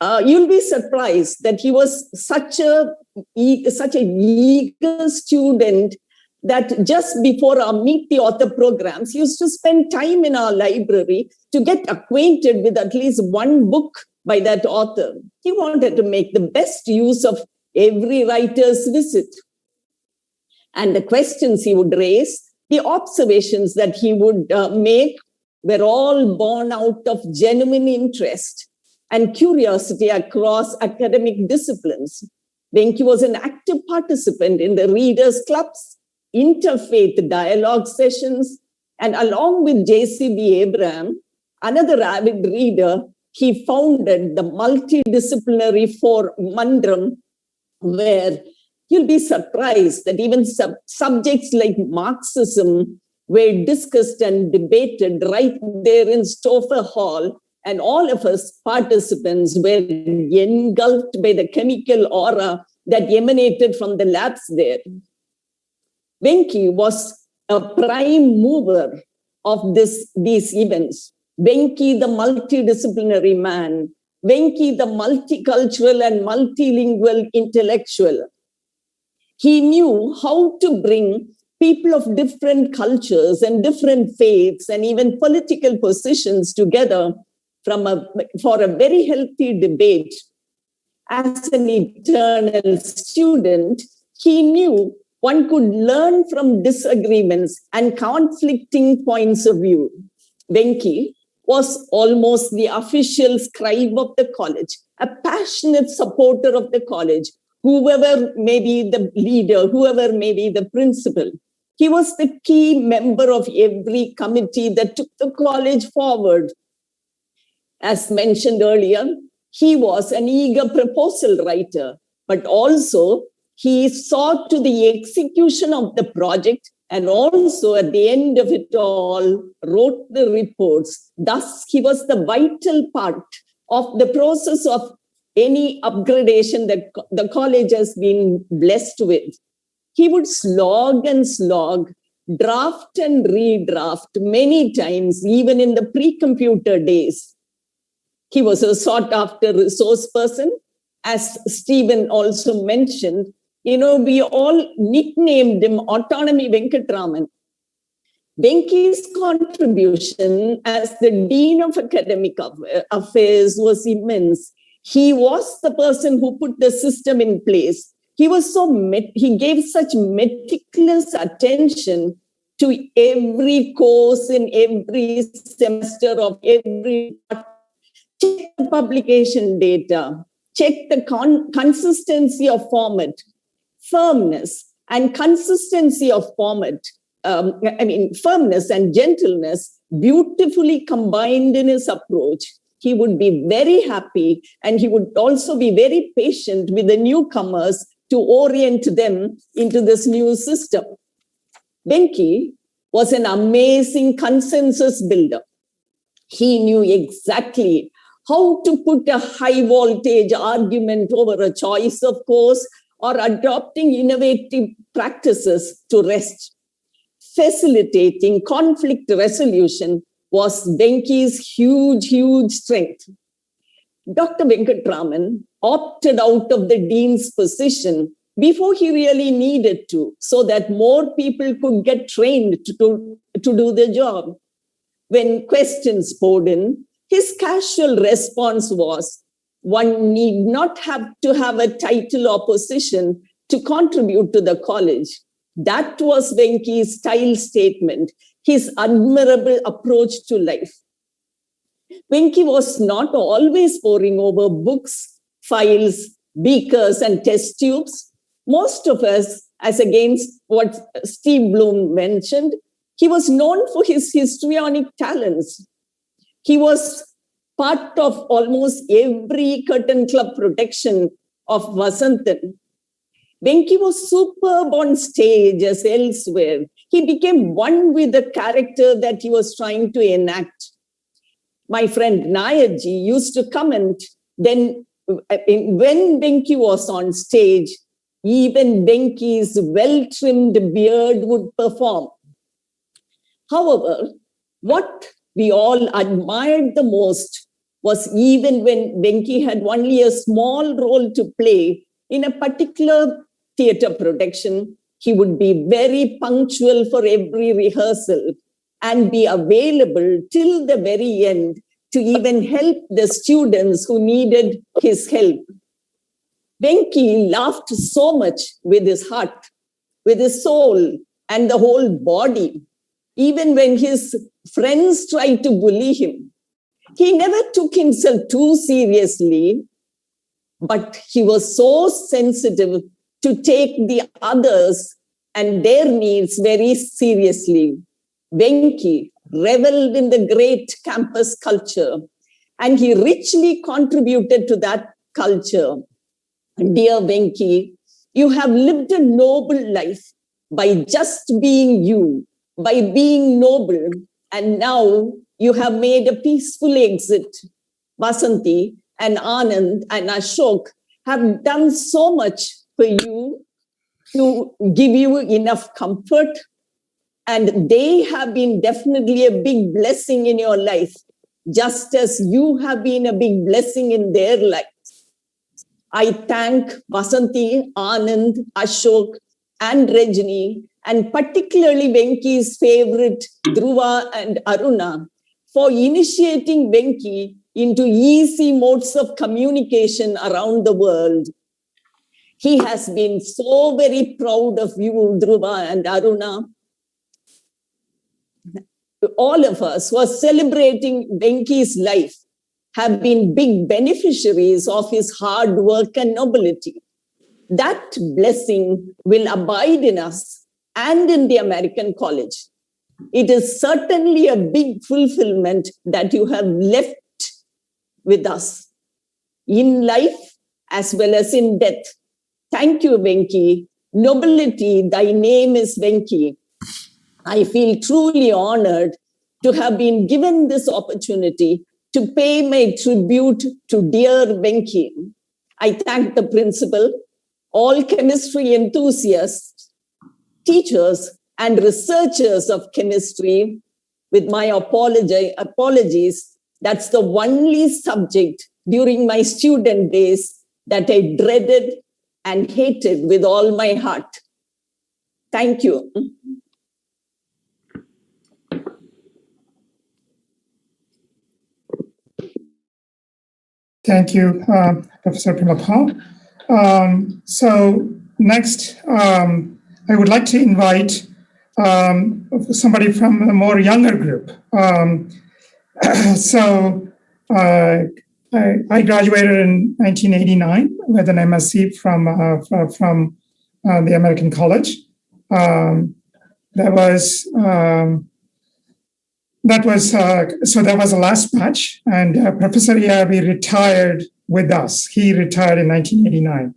You'll be surprised that he was such a eager student that just before our Meet the Author programs, he used to spend time in our library to get acquainted with at least one book by that author. He wanted to make the best use of every writer's visit. And the questions he would raise, the observations that he would make were all born out of genuine interest and curiosity across academic disciplines. Venki was an active participant in the readers' clubs, interfaith dialogue sessions, and along with J.C.B. Abraham, another avid reader, he founded the multidisciplinary Mandram, where you'll be surprised that even subjects like Marxism were discussed and debated right there in Stouffer Hall, and all of us participants were engulfed by the chemical aura that emanated from the labs there. Venki was a prime mover of these events. Venki, the multidisciplinary man. Venki, the multicultural and multilingual intellectual. He knew how to bring people of different cultures and different faiths and even political positions together for a very healthy debate. As an eternal student, he knew one could learn from disagreements and conflicting points of view. Venki was almost the official scribe of the college, a passionate supporter of the college, whoever may be the leader, whoever may be the principal. He was the key member of every committee that took the college forward. As mentioned earlier, he was an eager proposal writer, but also he saw to the execution of the project and also at the end of it all wrote the reports. Thus, he was the vital part of the process of any upgradation that the college has been blessed with. He would slog and slog, draft and redraft many times, even in the pre-computer days. He was a sought-after resource person. As Stephen also mentioned, we all nicknamed him Autonomy Venkatraman. Venki's contribution as the Dean of Academic Affairs was immense. He was the person who put the system in place. He gave such meticulous attention to every course in every semester of every. Check the publication data, check the consistency of format, firmness and consistency of format. Firmness and gentleness beautifully combined in his approach. He would be very happy and he would also be very patient with the newcomers to orient them into this new system. Venki was an amazing consensus builder. He knew exactly how to put a high voltage argument over a choice of course or adopting innovative practices to rest. Facilitating conflict resolution was Venki's huge strength. Dr. Venkatraman opted out of the dean's position before he really needed to, so that more people could get trained to do the job. When questions poured in, his casual response was, one need not have to have a title or position to contribute to the college. That was Venki's style statement, his admirable approach to life. Venki was not always poring over books, files, beakers, and test tubes. Most of us, as against what Steve Bloom mentioned, he was known for his histrionic talents. He was part of almost every curtain club production of Vasantan. Venki was superb on stage as elsewhere. He became one with the character that he was trying to enact. My friend Nayarji used to comment, then when Venki was on stage, even Venki's well-trimmed beard would perform. However, what we all admired the most was even when Venki had only a small role to play in a particular theatre production, he would be very punctual for every rehearsal and be available till the very end to even help the students who needed his help. Venki laughed so much with his heart. with his soul and the whole body. Even when his friends tried to bully him, he never took himself too seriously, but he was so sensitive to take the others and their needs very seriously. Venki reveled in the great campus culture, and he richly contributed to that culture. Dear Venki, you have lived a noble life by just being you, by being noble, and now you have made a peaceful exit. Vasanti and Anand and Ashok have done so much for you to give you enough comfort, and they have been definitely a big blessing in your life, just as you have been a big blessing in their lives. I thank Vasanti, Anand, Ashok, and Rajni, and particularly Venki's favorite Dhruva and Aruna, for initiating Venki into easy modes of communication around the world. He has been so very proud of you, Dhruva and Aruna. All of us who are celebrating Venki's life have been big beneficiaries of his hard work and nobility. That blessing will abide in us and in the American College. It is certainly a big fulfillment that you have left with us in life as well as in death. Thank you, Venki. Nobility, thy name is Venki. I feel truly honored to have been given this opportunity to pay my tribute to dear Venki. I thank the principal, all chemistry enthusiasts, teachers, and researchers of chemistry. With my apologies, that's the only subject during my student days that I dreaded and hated with all my heart. Thank you. Thank you, Professor Primapal. So next, I would like to invite somebody from a more younger group. I graduated in 1989 with an MSc from the American College. That was the last batch, and Professor ARV retired with us. He retired in 1989.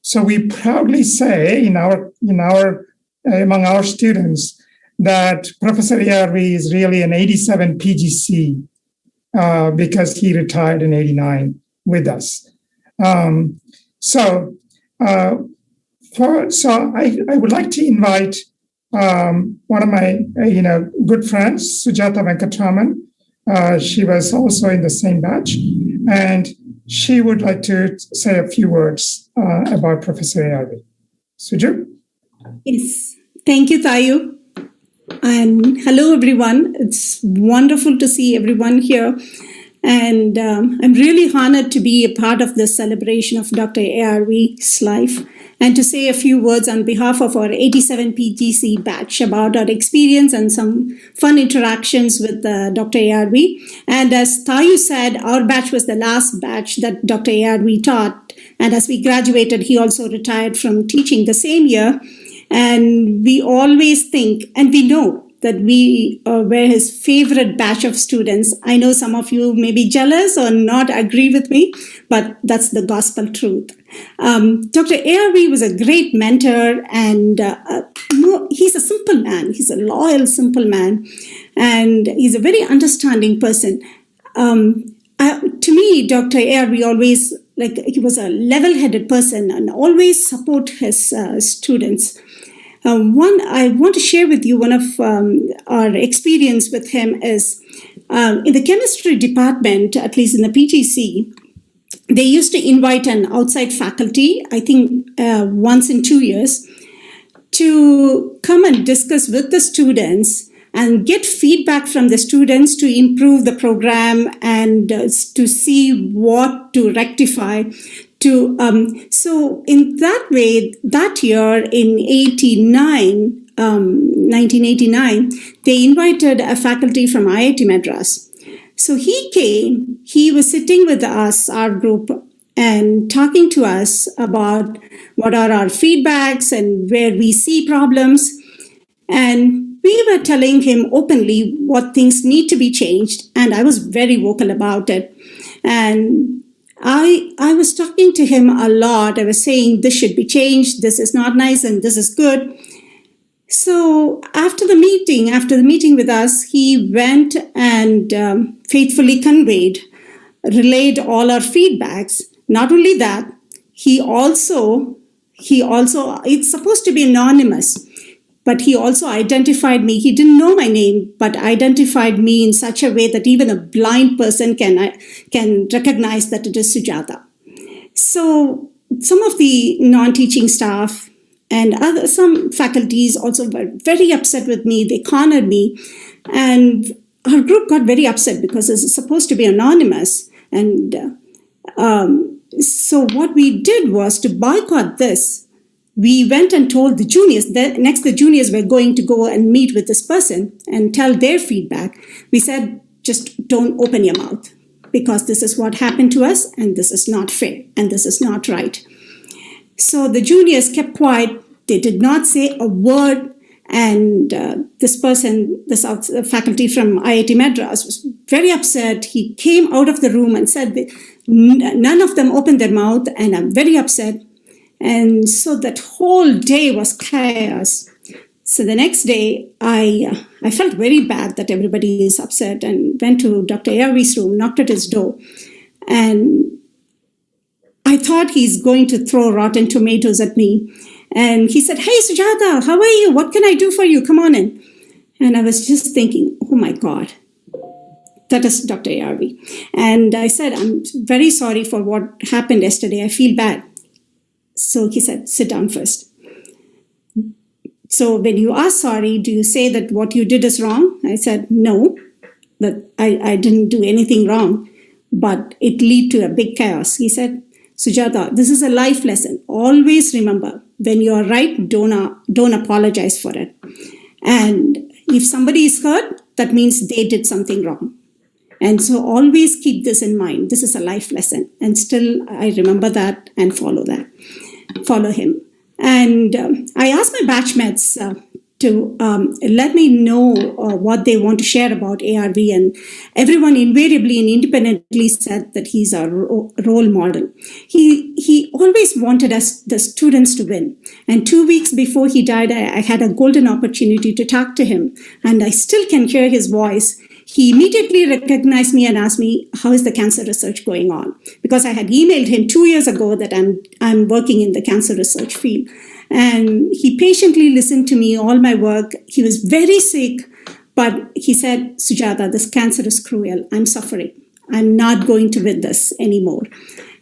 So we proudly say among our students that Professor ARV is really an 87 PGC because he retired in 89 with us. I would like to invite one of my good friends, Sujata Venkatraman. She was also in the same batch, and she would like to say a few words about Professor ARV. Suju? Yes, thank you, Tayu. And hello, everyone. It's wonderful to see everyone here. And I'm really honored to be a part of this celebration of Dr. ARV's life and to say a few words on behalf of our 87 PGC batch about our experience and some fun interactions with Dr. ARV. And as Tayu said, our batch was the last batch that Dr. ARV taught. And as we graduated, he also retired from teaching the same year. And we always think, and we know that we were his favorite batch of students. I know some of you may be jealous or not agree with me, but that's the gospel truth. Dr. ARV was a great mentor, and he's a simple man. He's a loyal, simple man, and he's a very understanding person. To me, Dr. ARV always, he was a level-headed person and always support his students. I want to share with you one of our experience with him is in the chemistry department, at least in the PGC, they used to invite an outside faculty, I think once in 2 years, to come and discuss with the students and get feedback from the students to improve the program and to see what to rectify So in that way, that year in 1989, they invited a faculty from IIT Madras. So he came, he was sitting with us, our group, and talking to us about what are our feedbacks and where we see problems. And we were telling him openly what things need to be changed. And I was very vocal about it. And I was talking to him a lot. I was saying, this should be changed. This is not nice and this is good. So after the meeting with us, he went and faithfully relayed all our feedbacks. Not only that, he also, it's supposed to be anonymous, but he also identified me. He didn't know my name, but identified me in such a way that even a blind person can recognize that it is Sujata. So some of the non-teaching staff and some faculties also were very upset with me. They cornered me. And our group got very upset because this is supposed to be anonymous. And so what we did was to boycott this. We went and told the juniors, next the juniors were going to go and meet with this person and tell their feedback. We said, just don't open your mouth because this is what happened to us and this is not fair and this is not right. So the juniors kept quiet. They did not say a word. And this faculty from IIT Madras was very upset. He came out of the room and said, none of them opened their mouth and I'm very upset. And so that whole day was chaos. So the next day, I felt very bad that everybody is upset and went to Dr. ARV's room, knocked at his door. And I thought he's going to throw rotten tomatoes at me. And he said, hey, Sujata, how are you? What can I do for you? Come on in. And I was just thinking, oh my God, that is Dr. ARV. And I said, I'm very sorry for what happened yesterday. I feel bad. So he said, sit down first. So when you are sorry, do you say that what you did is wrong? I said, no, that I didn't do anything wrong, but it led to a big chaos. He said, Sujata, this is a life lesson. Always remember, when you are right, don't apologize for it. And if somebody is hurt, that means they did something wrong. And so always keep this in mind. This is a life lesson. And still, I remember that and follow him. And I asked my batchmates to let me know what they want to share about ARV. And everyone invariably and independently said that he's a role model. He always wanted us, the students, to win. And 2 weeks before he died, I had a golden opportunity to talk to him. And I still can hear his voice. He immediately recognized me and asked me, how is the cancer research going on? Because I had emailed him 2 years ago that I'm working in the cancer research field. And he patiently listened to me, all my work. He was very sick, but he said, Sujata, this cancer is cruel. I'm suffering. I'm not going to win this anymore.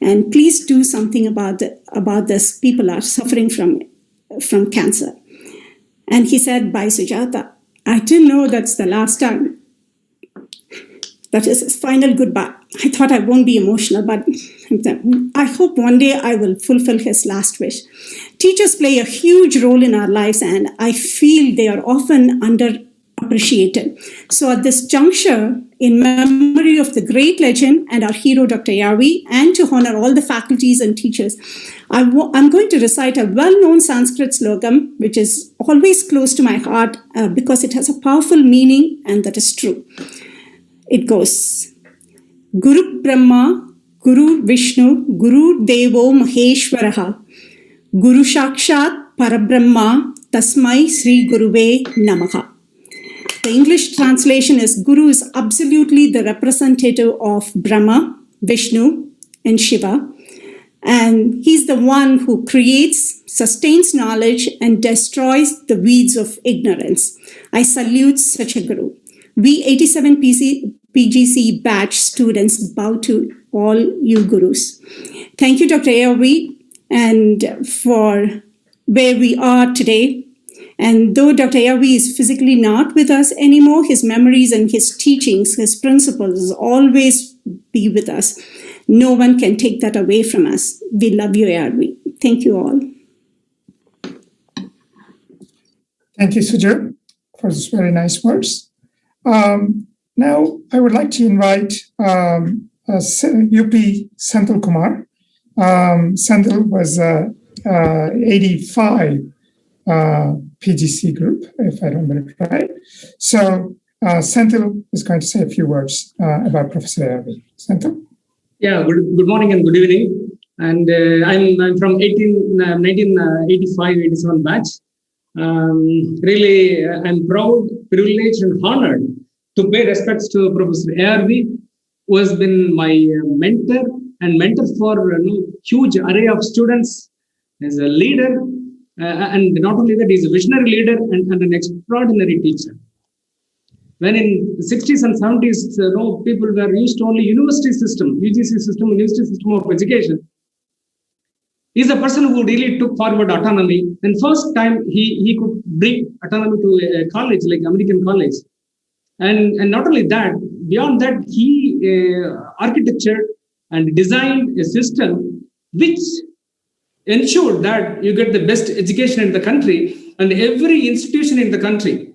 And please do something about this. People are suffering from cancer. And he said, bye, Sujata. I didn't know that's the last time. That is his final goodbye. I thought I won't be emotional, but I hope one day I will fulfill his last wish. Teachers play a huge role in our lives, and I feel they are often underappreciated. So at this juncture, in memory of the great legend and our hero, Dr. ARV, and to honor all the faculties and teachers, I'm going to recite a well-known Sanskrit slogam, which is always close to my heart because it has a powerful meaning, and that is true. It goes, Guru Brahma, Guru Vishnu, Guru Devo Maheshwaraha, Guru Shakshat Parabrahma, Tasmai Sri Guruve Namaha. The English translation is Guru is absolutely the representative of Brahma, Vishnu, and Shiva. And he's the one who creates, sustains knowledge, and destroys the weeds of ignorance. I salute such a Guru. We 87 PGC batch students bow to all you gurus. Thank you, Dr. ARV, and for where we are today. And though Dr. ARV is physically not with us anymore, his memories and his teachings, his principles always be with us. no one can take that away from us. We love you, ARV. Thank you all. Thank you, Sujal, for those very nice words. Now, I would like to invite UP Senthil Kumar. Senthil was 85 PGC group, if I remember it right. So Senthil is going to say a few words about Professor ARV. Senthil? Yeah, good morning and good evening. And I'm from 1985-87 batch. Really, I'm proud, privileged, and honored to pay respects to Professor ARV, who has been my mentor and mentor for a huge array of students. As a leader, and not only that, he's a visionary leader and an extraordinary teacher. When in the 60s and 70s, people were used to only university system, UGC system, university system of education. He's a person who really took forward autonomy. And first time he could bring autonomy to a college like American college. And not only that, beyond that, he architectured and designed a system which ensured that you get the best education in the country, and every institution in the country,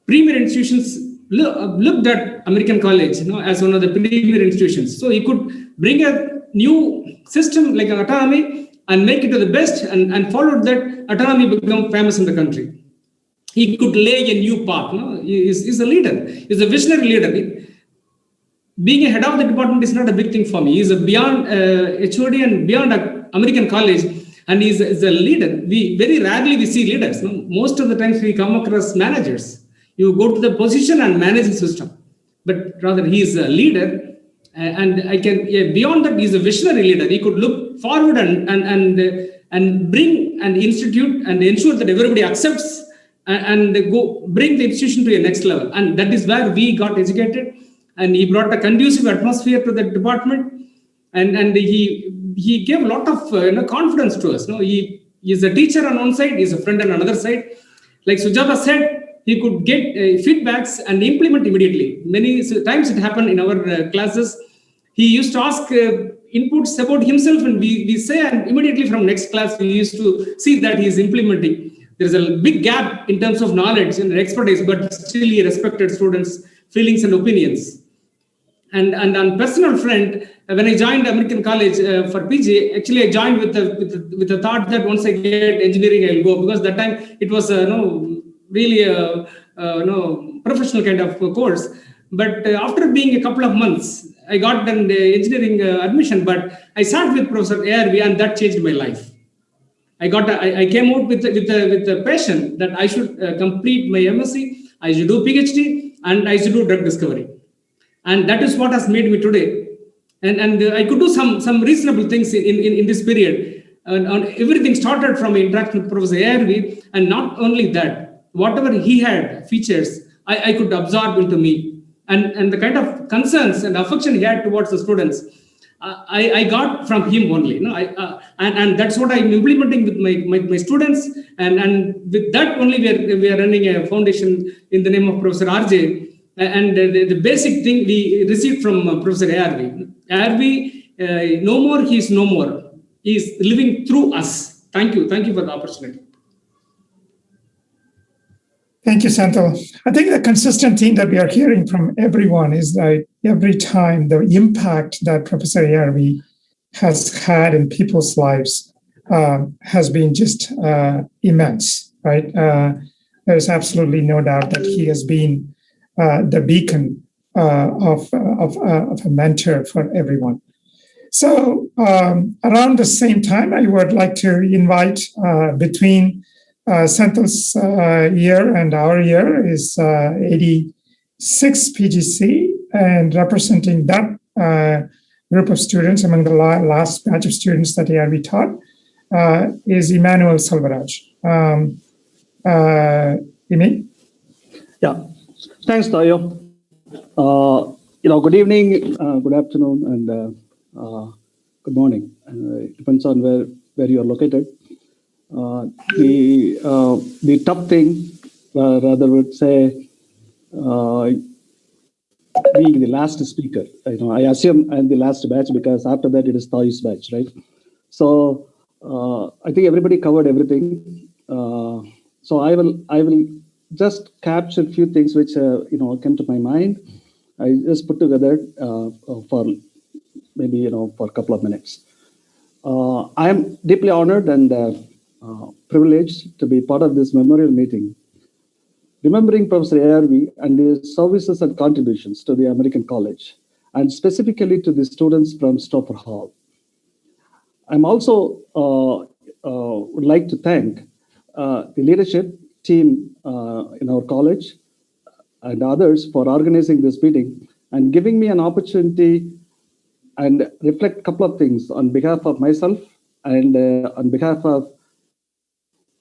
premier institutions looked at American college, as one of the premier institutions. So he could bring a new system like an autonomy and make it to the best, and followed that autonomy become famous in the country. He could lay a new path. He's a leader. He's a visionary leader. Being a head of the department is not a big thing for me. He's a beyond HOD and beyond American college, and he's a leader. We very rarely we see leaders. Most of the times we come across managers. You go to the position and manage the system, but rather he is a leader. And I can beyond that, he's a visionary leader. He could look forward and bring and institute and ensure that everybody accepts and go bring the institution to a next level. And that is where we got educated. And he brought a conducive atmosphere to the department, and he gave a lot of confidence to us. He is a teacher on one side, he's a friend on another side. Like Sujata said, he could get feedbacks and implement immediately. Many times it happened in our classes. He used to ask inputs about himself, and we say, and immediately from next class, we used to see that he is implementing. There's a big gap in terms of knowledge and expertise, but still he respected students' feelings and opinions. And on personal front, when I joined American College for PG, actually I joined with the thought that once I get engineering, I'll go, because that time it was really a professional kind of course. But after being a couple of months, I got an engineering admission. But I sat with Professor ARV, and that changed my life. I came out with a passion that I should complete my MSc, I should do PhD, and I should do drug discovery. And that is what has made me today. And I could do some reasonable things in this period. And everything started from interaction with Professor ARV. And not only that, whatever he had features, I could absorb into me. And the kind of concerns and affection he had towards the students, I got from him only. And that's what I'm implementing with my students. And with that only, we are running a foundation in the name of Professor RJ. And the basic thing we received from Professor ARV. ARV, no more, he is no more. He is living through us. Thank you. Thank you for the opportunity. Thank you, Senthil. I think the consistent theme that we are hearing from everyone is that every time the impact that Professor ARV has had in people's lives has been just immense, right? There is absolutely no doubt that he has been the beacon of a mentor for everyone. So around the same time, I would like to invite between Senthil's year and our year is 86 PGC, and representing that group of students among the last batch of students that ARV taught is Emmanuel Salvaraj. Imi? Yeah. Thanks, Tayo. Good evening, good afternoon, and good morning. It depends on where you are located. The tough thing, rather would say, being the last speaker. I assume I'm the last batch because after that it is Thayu's batch, right? So I think everybody covered everything. So I will just capture a few things which came to my mind. I just put together for maybe for a couple of minutes. I am deeply honored and privileged to be part of this memorial meeting, remembering Professor ARV and his services and contributions to the American College, and specifically to the students from Stauffer Hall. I'm also would like to thank the leadership team in our college and others for organizing this meeting and giving me an opportunity and reflect a couple of things on behalf of myself and on behalf of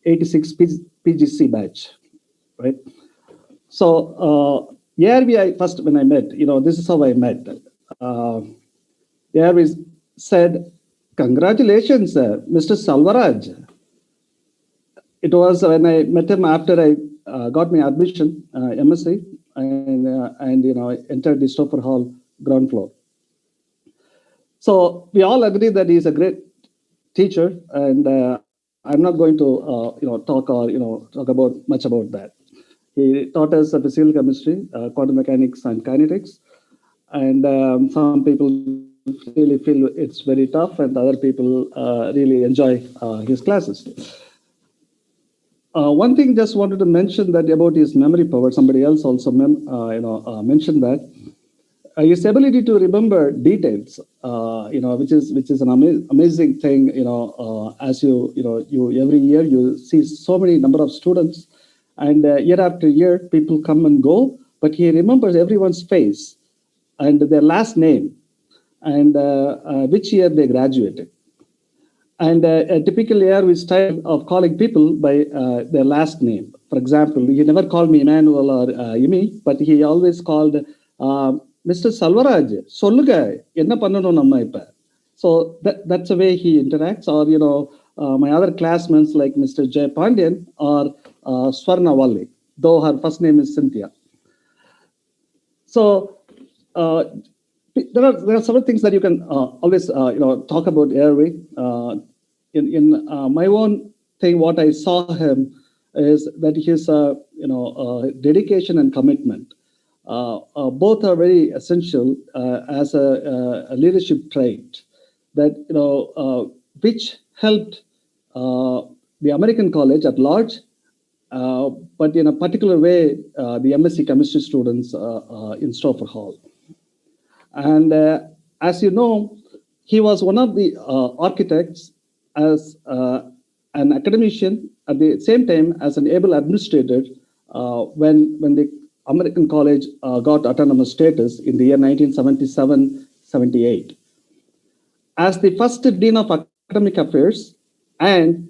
86 PGC batch, right? So ARV, first when I met, this is how I met. ARV said, "Congratulations, Mr. Salvaraj." It was when I met him after I got my admission, MSc, and I entered the Stauffer Hall ground floor. So we all agree that he's a great teacher, and I'm not going to talk about much about that. He taught us physical chemistry, quantum mechanics, and kinetics, and some people really feel it's very tough, and other people really enjoy his classes. One thing just wanted to mention that about his memory power. Somebody else also mentioned that. His ability to remember details, which is an amazing thing. As you every year you see so many number of students, and year after year people come and go, but he remembers everyone's face and their last name and which year they graduated. And a typical ARV style of calling people by their last name. For example, he never called me Emmanuel or Imi, but he always called Mr. Salvaraj, Solluga, enna pannanum namma ipa. So that's the way he interacts. Or, my other classmates like Mr. Jay Pandian or Swarna Valli, though her first name is Cynthia. So there are several things that you can always talk about ARV. In my own thing, what I saw him is that his dedication and commitment. Both are very essential as a leadership trait that which helped the American college at large, but in a particular way the MSc chemistry students in Stauffer Hall. And as you know, he was one of the architects as an academician at the same time as an able administrator when the American College got autonomous status in the year 1977-78. As the first Dean of Academic Affairs, and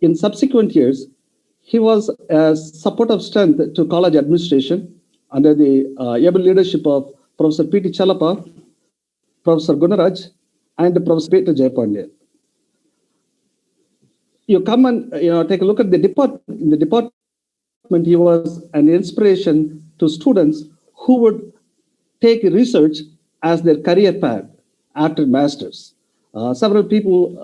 in subsequent years, he was a support of strength to college administration under the able leadership of Professor P.T. Chalapa, Professor Gunaraj, and Professor Peter Jayapandya. You come and take a look at the department. In the department, he was an inspiration to students who would take research as their career path after masters. Several people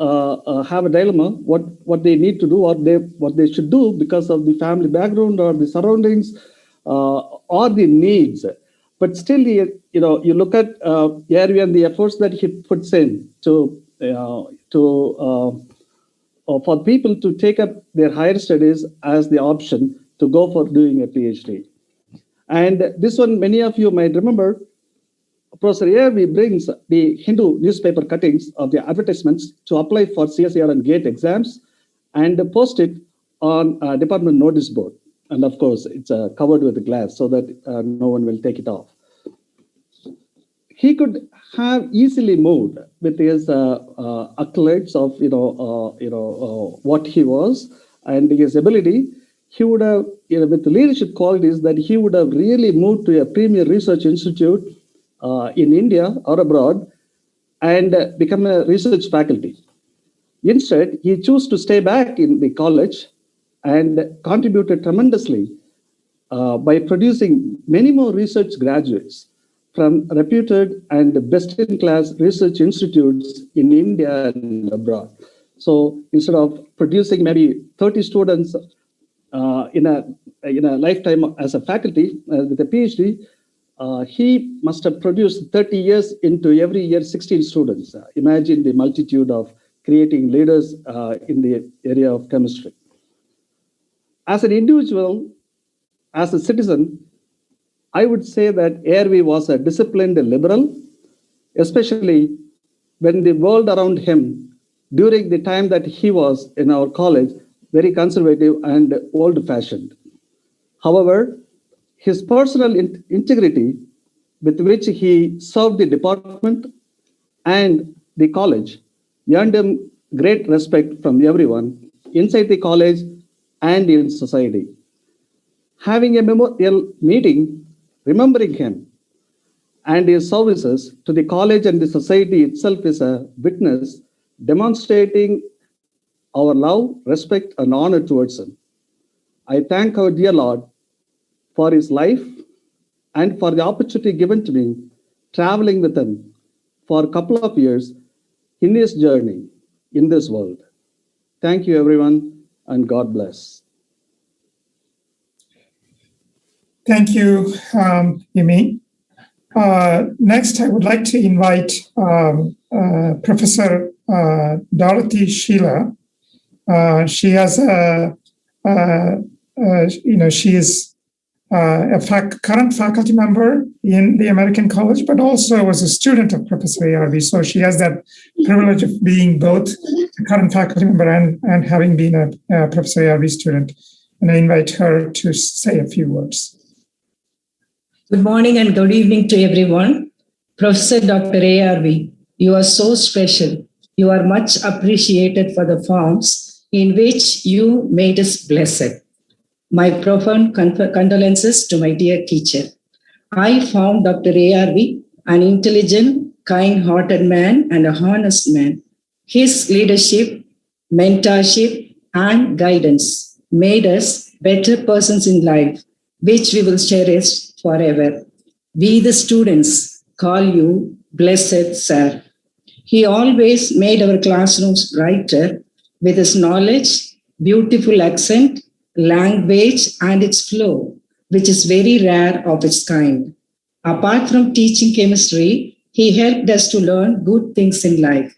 have a dilemma what they need to do or what they should do because of the family background or the surroundings or the needs. But still, you look at ARV and the efforts that he puts in for people to take up their higher studies as the option to go for doing a PhD. And this one, many of you might remember, Professor ARV brings the Hindu newspaper cuttings of the advertisements to apply for CSIR and GATE exams and post it on a department notice board. And of course, it's covered with glass so that no one will take it off. He could have easily moved with his accolades of what he was and his ability. He would have, with leadership qualities, that he would have really moved to a premier research institute in India or abroad and become a research faculty. Instead, he chose to stay back in the college and contributed tremendously by producing many more research graduates from reputed and best-in-class research institutes in India and abroad. So instead of producing maybe 30 students in a lifetime as a faculty with a PhD, he must have produced 30 years into every year 16 students. Imagine the multitude of creating leaders in the area of chemistry. As an individual, as a citizen, I would say that ARV was a disciplined liberal, especially when the world around him, during the time that he was in our college, very conservative and old-fashioned. However, his personal integrity with which he served the department and the college earned him great respect from everyone inside the college and in society. Having a memorial meeting remembering him and his services to the college and the society itself is a witness demonstrating our love, respect, and honor towards him. I thank our dear Lord for his life and for the opportunity given to me traveling with him for a couple of years in his journey in this world. Thank you, everyone, and God bless. Thank you, Yumi. Next, I would like to invite Professor Dorothy Sheila. She has she is a current faculty member in the American College, but also was a student of Professor ARV. So she has that privilege of being both a current faculty member and having been a Professor ARV student. And I invite her to say a few words. Good morning and good evening to everyone. Professor Dr. ARV, you are so special. You are much appreciated for the forms in which you made us blessed. My profound condolences to my dear teacher. I found Dr. ARV an intelligent, kind-hearted man and a honest man. His leadership, mentorship, and guidance made us better persons in life, which we will cherish forever. We, the students, call you blessed sir. He always made our classrooms brighter with his knowledge, beautiful accent, language, and its flow, which is very rare of its kind. Apart from teaching chemistry, he helped us to learn good things in life.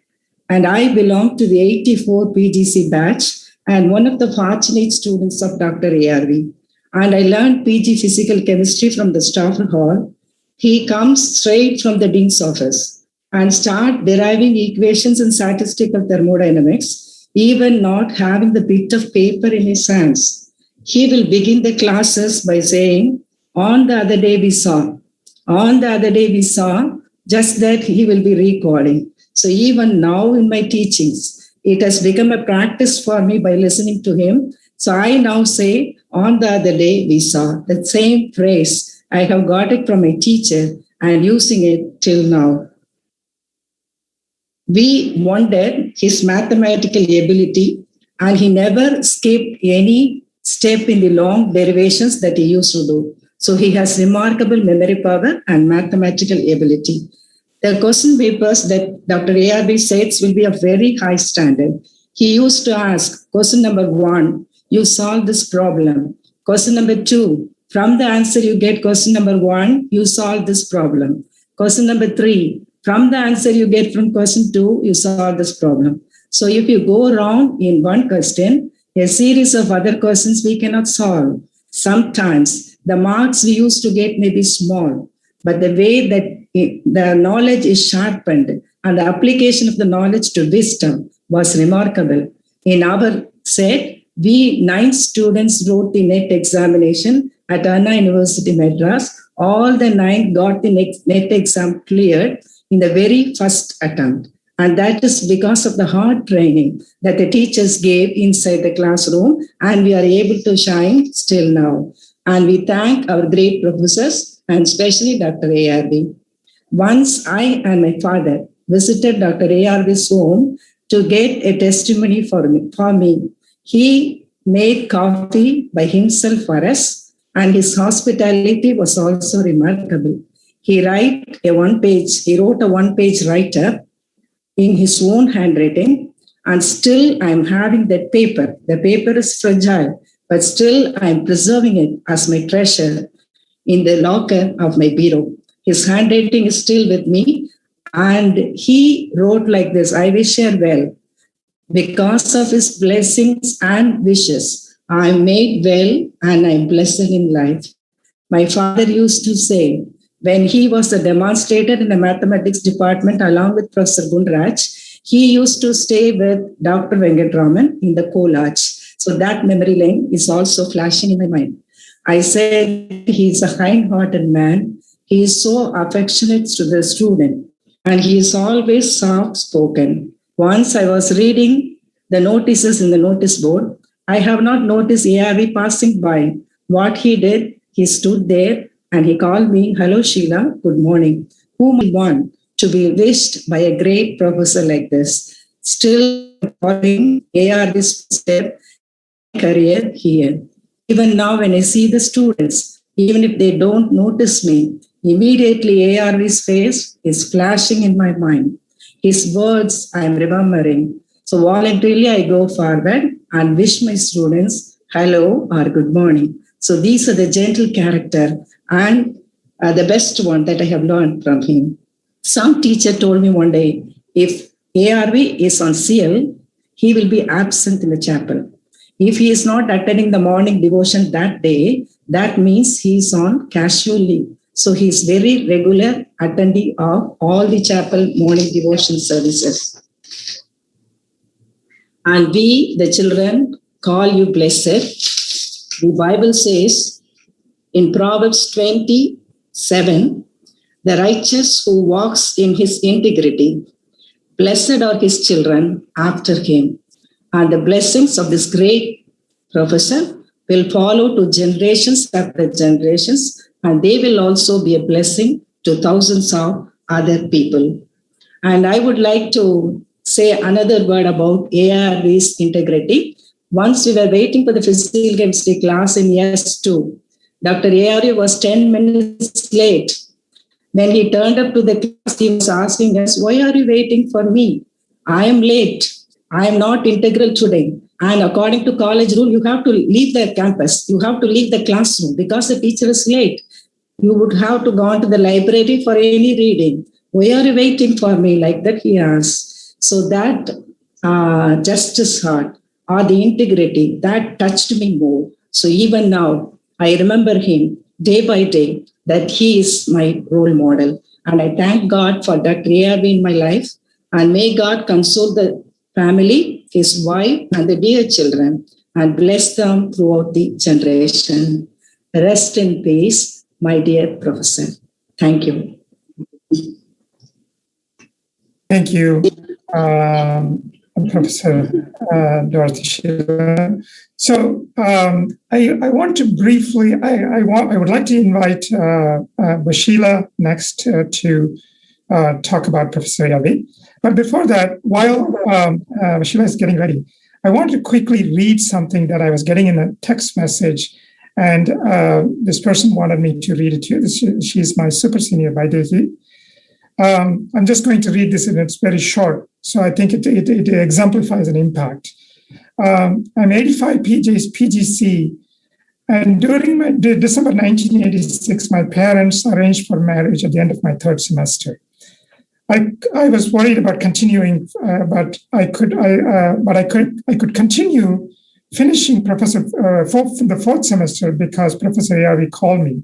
And I belong to the 84 PGC batch and one of the fortunate students of Dr. ARV. And I learned PG physical chemistry from the staff hall. He comes straight from the dean's office and start deriving equations in statistical thermodynamics, even not having the bit of paper in his hands. He will begin the classes by saying, on the other day we saw, on the other day we saw, just that he will be recalling. So even now in my teachings, it has become a practice for me by listening to him. So I now say, on the other day we saw, the same phrase. I have got it from a teacher and using it till now. We wondered his mathematical ability, and he never skipped any step in the long derivations that he used to do. So he has remarkable memory power and mathematical ability. The question papers that Dr. ARV says will be of very high standard. He used to ask, question number 1, you solve this problem. Question number 2, from the answer you get question number 1, you solve this problem. Question number 3, from the answer you get from question 2, you solve this problem. So if you go wrong in one question, a series of other questions we cannot solve. Sometimes the marks we used to get may be small, but the way that the knowledge is sharpened and the application of the knowledge to wisdom was remarkable. In our set, we 9 students wrote the NET examination at Anna University, Madras. All the 9 got the NET exam cleared in the very first attempt. And that is because of the hard training that the teachers gave inside the classroom, and we are able to shine still now. And we thank our great professors and especially Dr. ARV. Once I and my father visited Dr. ARV's home to get a testimony for me. He made coffee by himself for us, and his hospitality was also remarkable. he wrote a one-page write-up in his own handwriting, and still I'm having that paper. The paper is fragile, but still I'm preserving it as my treasure in the locker of my bureau. His handwriting is still with me, and he wrote like this: I wish her well. Because of his blessings and wishes, I'm made well and I'm blessed in life. My father used to say, when he was a demonstrator in the mathematics department along with Professor Gunraj, he used to stay with Dr. Venkatraman in the co-lodge. So that memory lane is also flashing in my mind. I said, he's a kind-hearted man. He is so affectionate to the student, and he is always soft-spoken. Once I was reading the notices in the notice board. I have not noticed ARV passing by. What he did, he stood there and he called me, hello Sheila, good morning. Whom I want to be wished by a great professor like this. Still following ARV's step career here. Even now when I see the students, even if they don't notice me, immediately ARV's face is flashing in my mind. His words I am remembering. So voluntarily I go forward and wish my students hello or good morning. So these are the gentle character and the best one that I have learned from him. Some teacher told me one day, if ARV is on CL, he will be absent in the chapel. If he is not attending the morning devotion that day, that means he is on casual leave. So he is very regular attendee of all the chapel morning devotion services. And we, the children, call you blessed. The Bible says in Proverbs 27, the righteous who walks in his integrity, blessed are his children after him. And the blessings of this great professor will follow to generations after generations, and they will also be a blessing to thousands of other people. And I would like to say another word about ARV's integrity. Once we were waiting for the physical chemistry class in S2, Dr. ARV was 10 minutes late. When he turned up to the class, he was asking us, why are you waiting for me? I am late. I am not integral today. And according to college rule, you have to leave the campus. You have to leave the classroom because the teacher is late. You would have to go on to the library for any reading. Why are you waiting for me? Like that he asked. So that justice heart or the integrity, that touched me more. So even now, I remember him day by day that he is my role model. And I thank God for Dr. ARV in my life. And may God console the family, his wife, and the dear children, and bless them throughout the generation. Rest in peace, my dear professor. Thank you. Thank you, Professor Dorothy Sheila. So I want to briefly, I would like to invite Sheila next to talk about Professor ARV. But before that, while Sheila is getting ready, I want to quickly read something that I was getting in a text message, and this person wanted me to read it to you. She's my super senior by Daisy. I'm just going to read this, and it's very short, so I think it exemplifies an impact. I'm 85 PGC, and during December 1986, my parents arranged for marriage at the end of my third semester. I was worried about continuing, but I could continue finishing the fourth semester because Professor ARV called me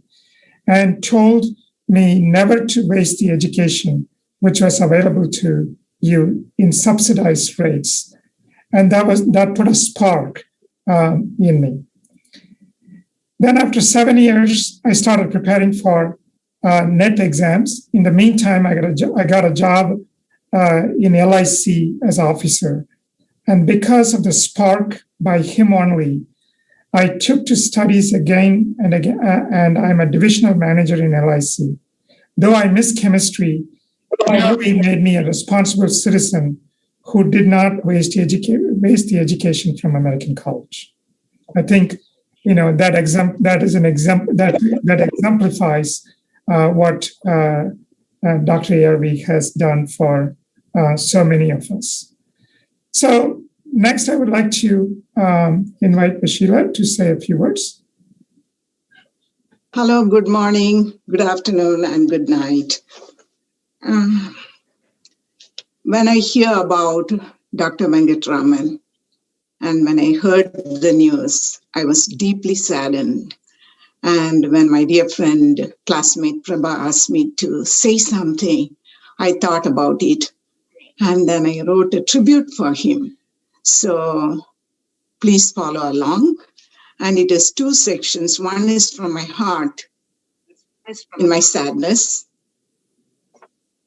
and told me never to waste the education which was available to you in subsidized rates, and that put a spark in me. Then, after 7 years, I started preparing for NET exams. In the meantime, I got a job in LIC as an officer. And because of the spark by him only, I took to studies again and again, and I'm a divisional manager in LIC. Though I miss chemistry, he made me a responsible citizen who did not waste the education from American college. I think that exemplifies what Dr. ARV has done for so many of us. So next, I would like to invite Bashila to say a few words. Hello, good morning, good afternoon, and good night. When I hear about Dr. Venkatraman and when I heard the news, I was deeply saddened. And when my dear friend, classmate Prabha asked me to say something, I thought about it. And then I wrote a tribute for him. So please follow along. And it is 2 sections. One is from my heart in my sadness.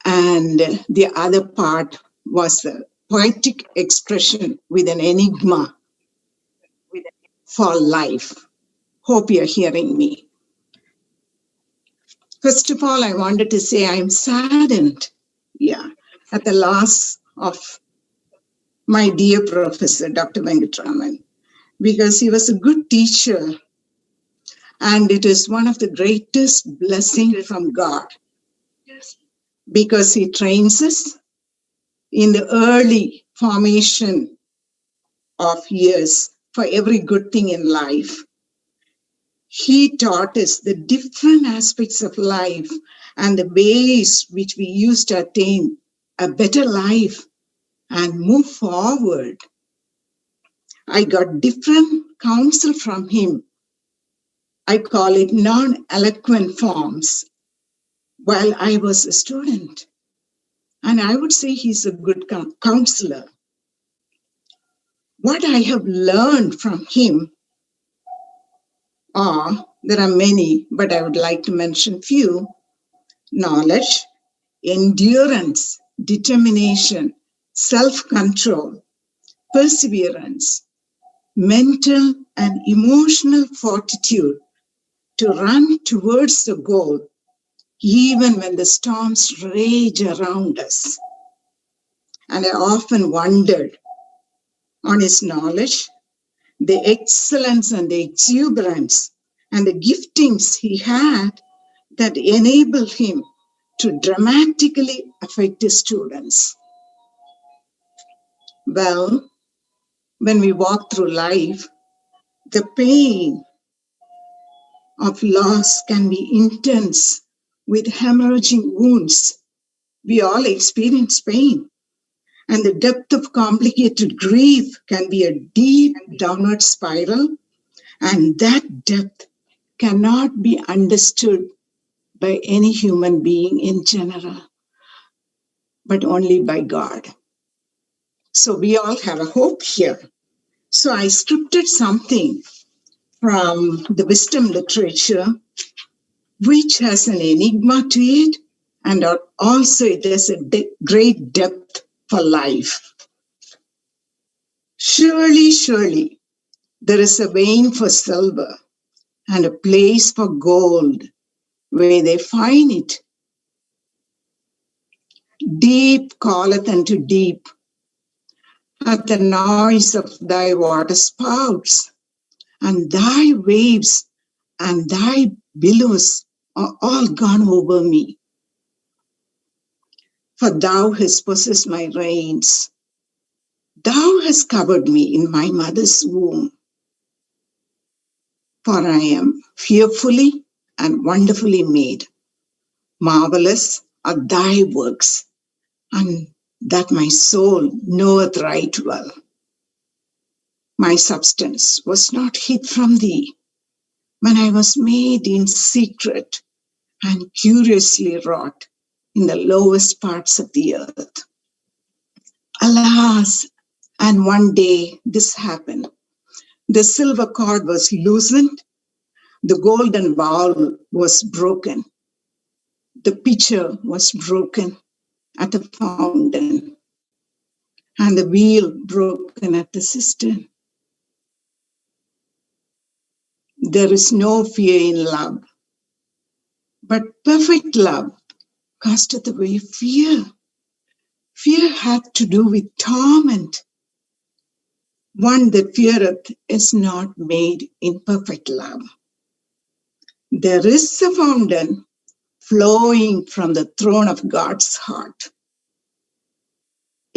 And the other part was a poetic expression with an enigma for life. Hope you're hearing me. First of all, I wanted to say I'm saddened, at the loss of my dear professor, Dr. Venkatraman, because he was a good teacher. And it is one of the greatest blessings from God, because he trains us in the early formation of years for every good thing in life. He taught us the different aspects of life and the ways which we use to attain a better life and move forward. I got different counsel from him. I call it non-eloquent forms while I was a student. And I would say he's a good counselor. What I have learned from him there are many, but I would like to mention few: knowledge, endurance, determination, self-control, perseverance, mental and emotional fortitude to run towards the goal, even when the storms rage around us. And I often wondered on his knowledge, the excellence and the exuberance and the giftings he had that enabled him to dramatically affect his students. Well, when we walk through life, the pain of loss can be intense with hemorrhaging wounds. We all experience pain, and the depth of complicated grief can be a deep downward spiral, and that depth cannot be understood by any human being in general, but only by God. So we all have a hope here. So I scripted something from the wisdom literature, which has an enigma to it, and also it has a great depth for life. Surely, surely, there is a vein for silver and a place for gold where they find it. Deep calleth unto deep at the noise of thy water spouts, and thy waves and thy billows are all gone over me. For thou hast possessed my reins. Thou hast covered me in my mother's womb. For I am fearfully and wonderfully made. Marvelous are thy works, and that my soul knoweth right well. My substance was not hid from thee when I was made in secret and curiously wrought in the lowest parts of the earth. Alas, and one day this happened. The silver cord was loosened, the golden bowl was broken, the pitcher was broken at the fountain, and the wheel broken at the cistern. There is no fear in love, but perfect love casteth away fear. Fear hath to do with torment. One that feareth is not made in perfect love. There is a fountain flowing from the throne of God's heart.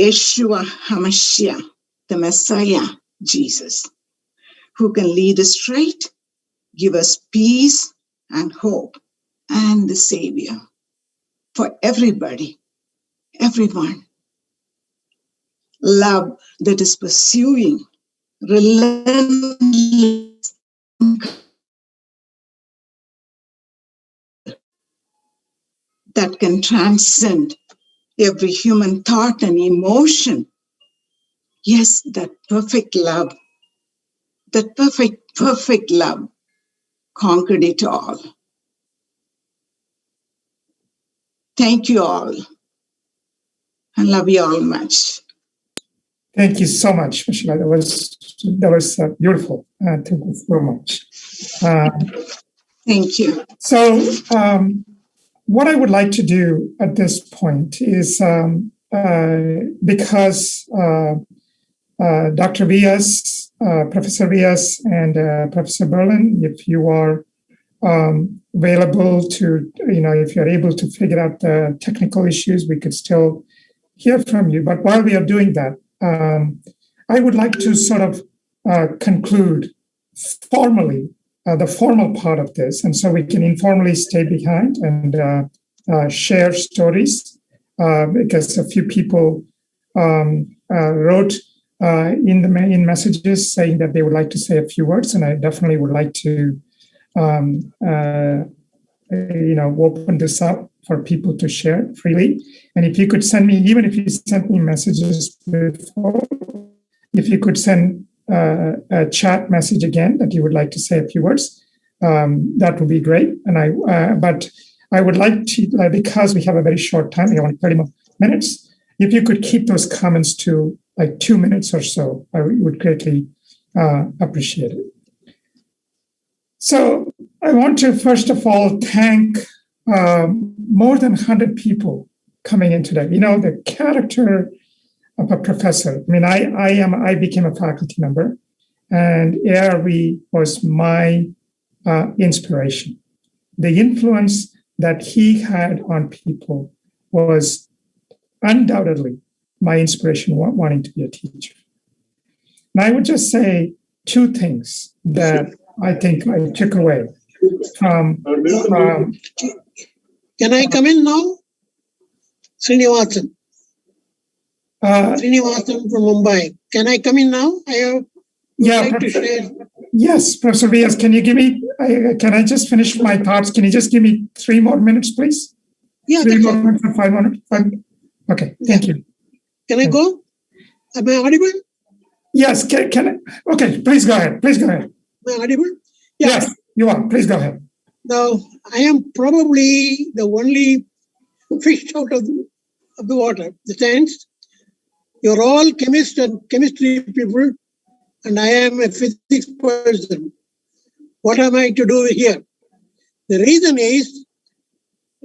Yeshua HaMashiach, the Messiah, Jesus, who can lead us straight, give us peace and hope, and the Savior for everybody, everyone. Love that is pursuing, relentless, that can transcend every human thought and emotion. Yes, that perfect love, that perfect love conquered it all. Thank you all. I love you all much. Thank you so much, Michelle. That was beautiful. Thank you so much. Thank you. So, what I would like to do at this point is, because Dr. Vias, Professor Vias, and Professor Oberlin, if you are available to, if you're able to figure out the technical issues, we could still hear from you. But while we are doing that, I would like to sort of conclude formally the formal part of this, and so we can informally stay behind and share stories, because a few people wrote in messages saying that they would like to say a few words, and I definitely would like to open this up for people to share freely. And if you could send me, even if you sent me messages before, if you could send a chat message again that you would like to say a few words, that would be great. And but I would like to, because we have a very short time, we have only 30 more minutes, if you could keep those comments to like 2 minutes or so, I would greatly appreciate it. So I want to, first of all, thank more than 100 people coming in today. The character of a professor. I mean, I became a faculty member, and ARV was my inspiration. The influence that he had on people was undoubtedly my inspiration wanting to be a teacher. And I would just say two things that I think I took away from Can I come in now? Srinivasan. Srinivasan from Mumbai. Can I come in now? I would like to share. Yes, Professor Vias, can you give me, can I just finish my thoughts? Can you just give me 3 more minutes, please? Yeah. 3 more minutes or 5 minutes? Okay, thank you. Can I go? Am I audible? Yes, can I? Okay, please go ahead. Please go ahead. Am I audible? Yeah. Yes, you are. Please go ahead. Now, I am probably the only fish out of the water. The sense, you're all chemists and chemistry people, and I am a physics person. What am I to do here? The reason is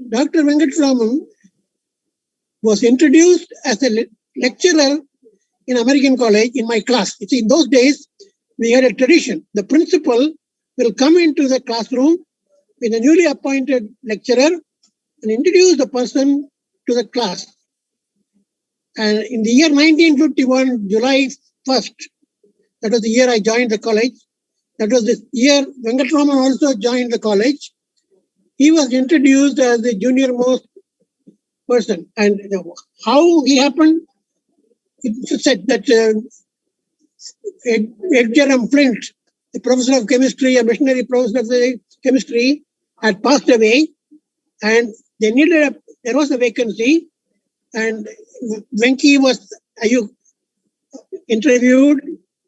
Dr. Venkataraman was introduced as a lecturer in American College in my class. You see, in those days, we had a tradition. The principal will come into the classroom with a newly appointed lecturer and introduce the person to the class. And in the year 1951, July 1st, that was the year I joined the college. That was the year Venkataraman also joined the college. He was introduced as the junior most person. And how he happened, it said that Edgar M. Flint, the professor of chemistry, a missionary professor of chemistry, had passed away, and they needed there was a vacancy, and Venki was interviewed,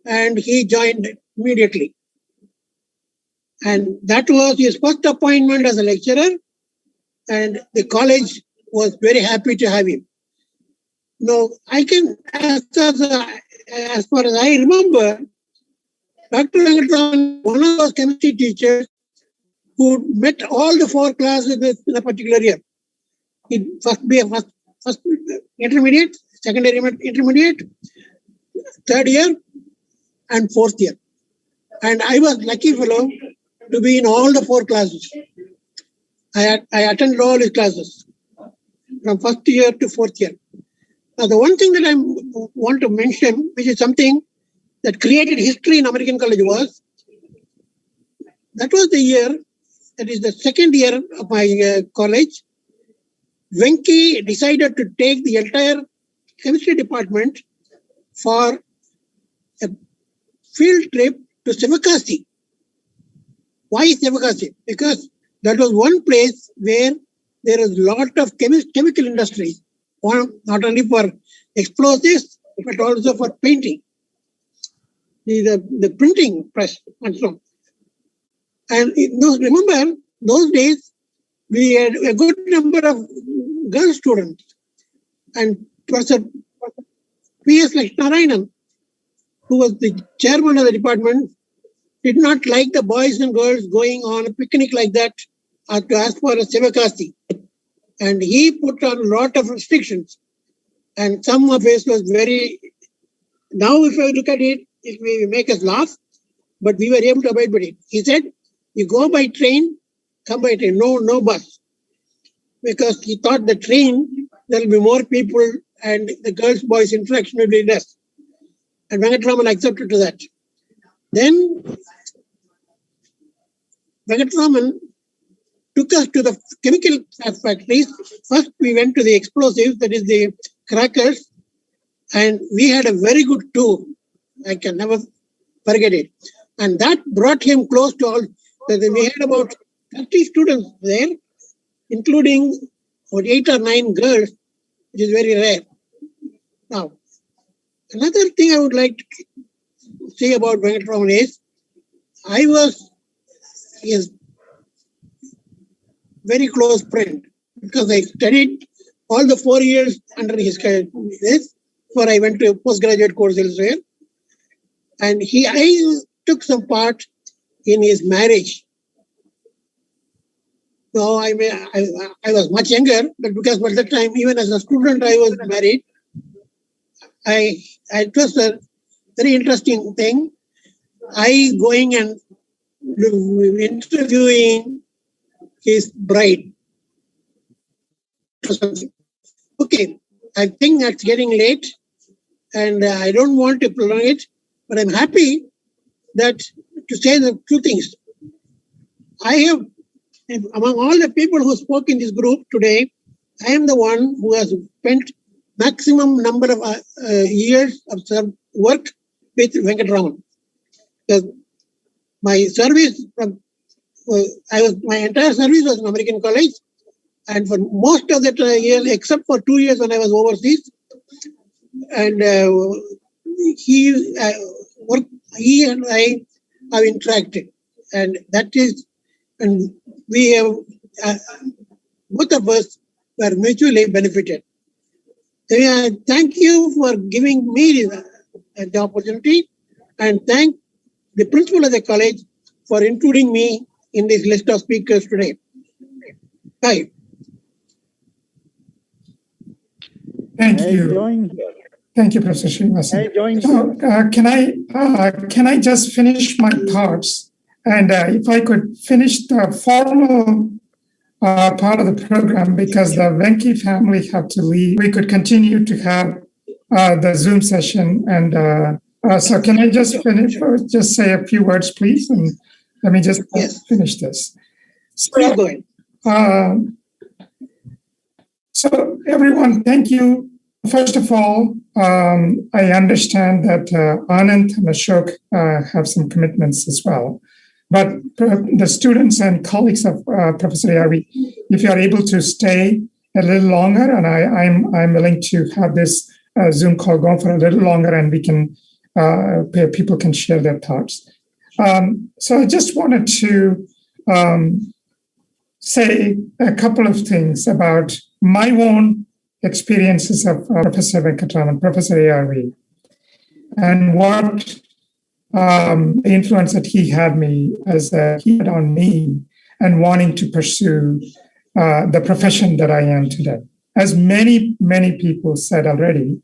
and he joined immediately. And that was his first appointment as a lecturer, and the college was very happy to have him. Now, I can, as far as I remember, Dr. Venkataraman, one of those chemistry teachers who met all the 4 classes in a particular year. It first intermediate, secondary intermediate, 3rd year, and 4th year. And I was lucky fellow to be in all the 4 classes. I attended all his classes from first year to fourth year. Now, the one thing that I want to mention, which is something that created history in American college, was that was the year, that is the second year of my college, Venki decided to take the entire chemistry department for a field trip to Sivakasi. Why Sivakasi? Because that was one place where there is a lot of chemical industry, not only for explosives, but also for painting, the printing press and so on. And remember, those days, we had a good number of girl students. And Professor P.S. Lakshmarayanan, who was the chairman of the department, did not like the boys and girls going on a picnic like that to ask for a Sivakasi. And he put on a lot of restrictions. And some of it was very, now if I look at it, it may make us laugh, but we were able to abide by it. He said, you go by train, come by train, no bus. Because he thought the train, there'll be more people and the girls-boys interaction will be less. And Venkatraman accepted to that. Then Venkatraman took us to the chemical factories. First, we went to the explosives, that is the crackers, and we had a very good tour. I can never forget it. And that brought him close to all. We had about 30 students there, including about 8 or 9 girls, which is very rare. Now, another thing I would like to say about Venkatraman is, I was his very close friend because I studied all the 4 years under his this before I went to a postgraduate course elsewhere. And I took some part in his marriage. So I was much younger, but because by that time, even as a student, I was married. It was a very interesting thing. I going and interviewing his bride. Okay, I think that's getting late, and I don't want to prolong it, but I'm happy that to say the two things. I have, among all the people who spoke in this group today, I am the one who has spent maximum number of years of work with Venkatraman. Because my service my entire service was in American college, and for most of that years, except for 2 years when I was overseas, and he and I have interacted, and that is, and we have both of us were mutually benefited. Thank you for giving me the opportunity, and thank the principal of the college for including me in this list of speakers today. Bye. Thank you. Thank you, Professor Srinivasan. Can I just finish my thoughts? And if I could finish the formal part of the program, because the Venki family had to leave, we could continue to have the Zoom session. And so can I just finish, just say a few words, please? And let me just finish this. So everyone, thank you. First of all, I understand that Anand and Ashok have some commitments as well. But the students and colleagues of Professor ARV, if you are able to stay a little longer, and I'm willing to have this Zoom call go for a little longer, and we can people can share their thoughts. So I just wanted to say a couple of things about my own experiences of Professor Venkatraman, Professor ARV, and what the influence that he had on me and wanting to pursue the profession that I am today. As many people said already,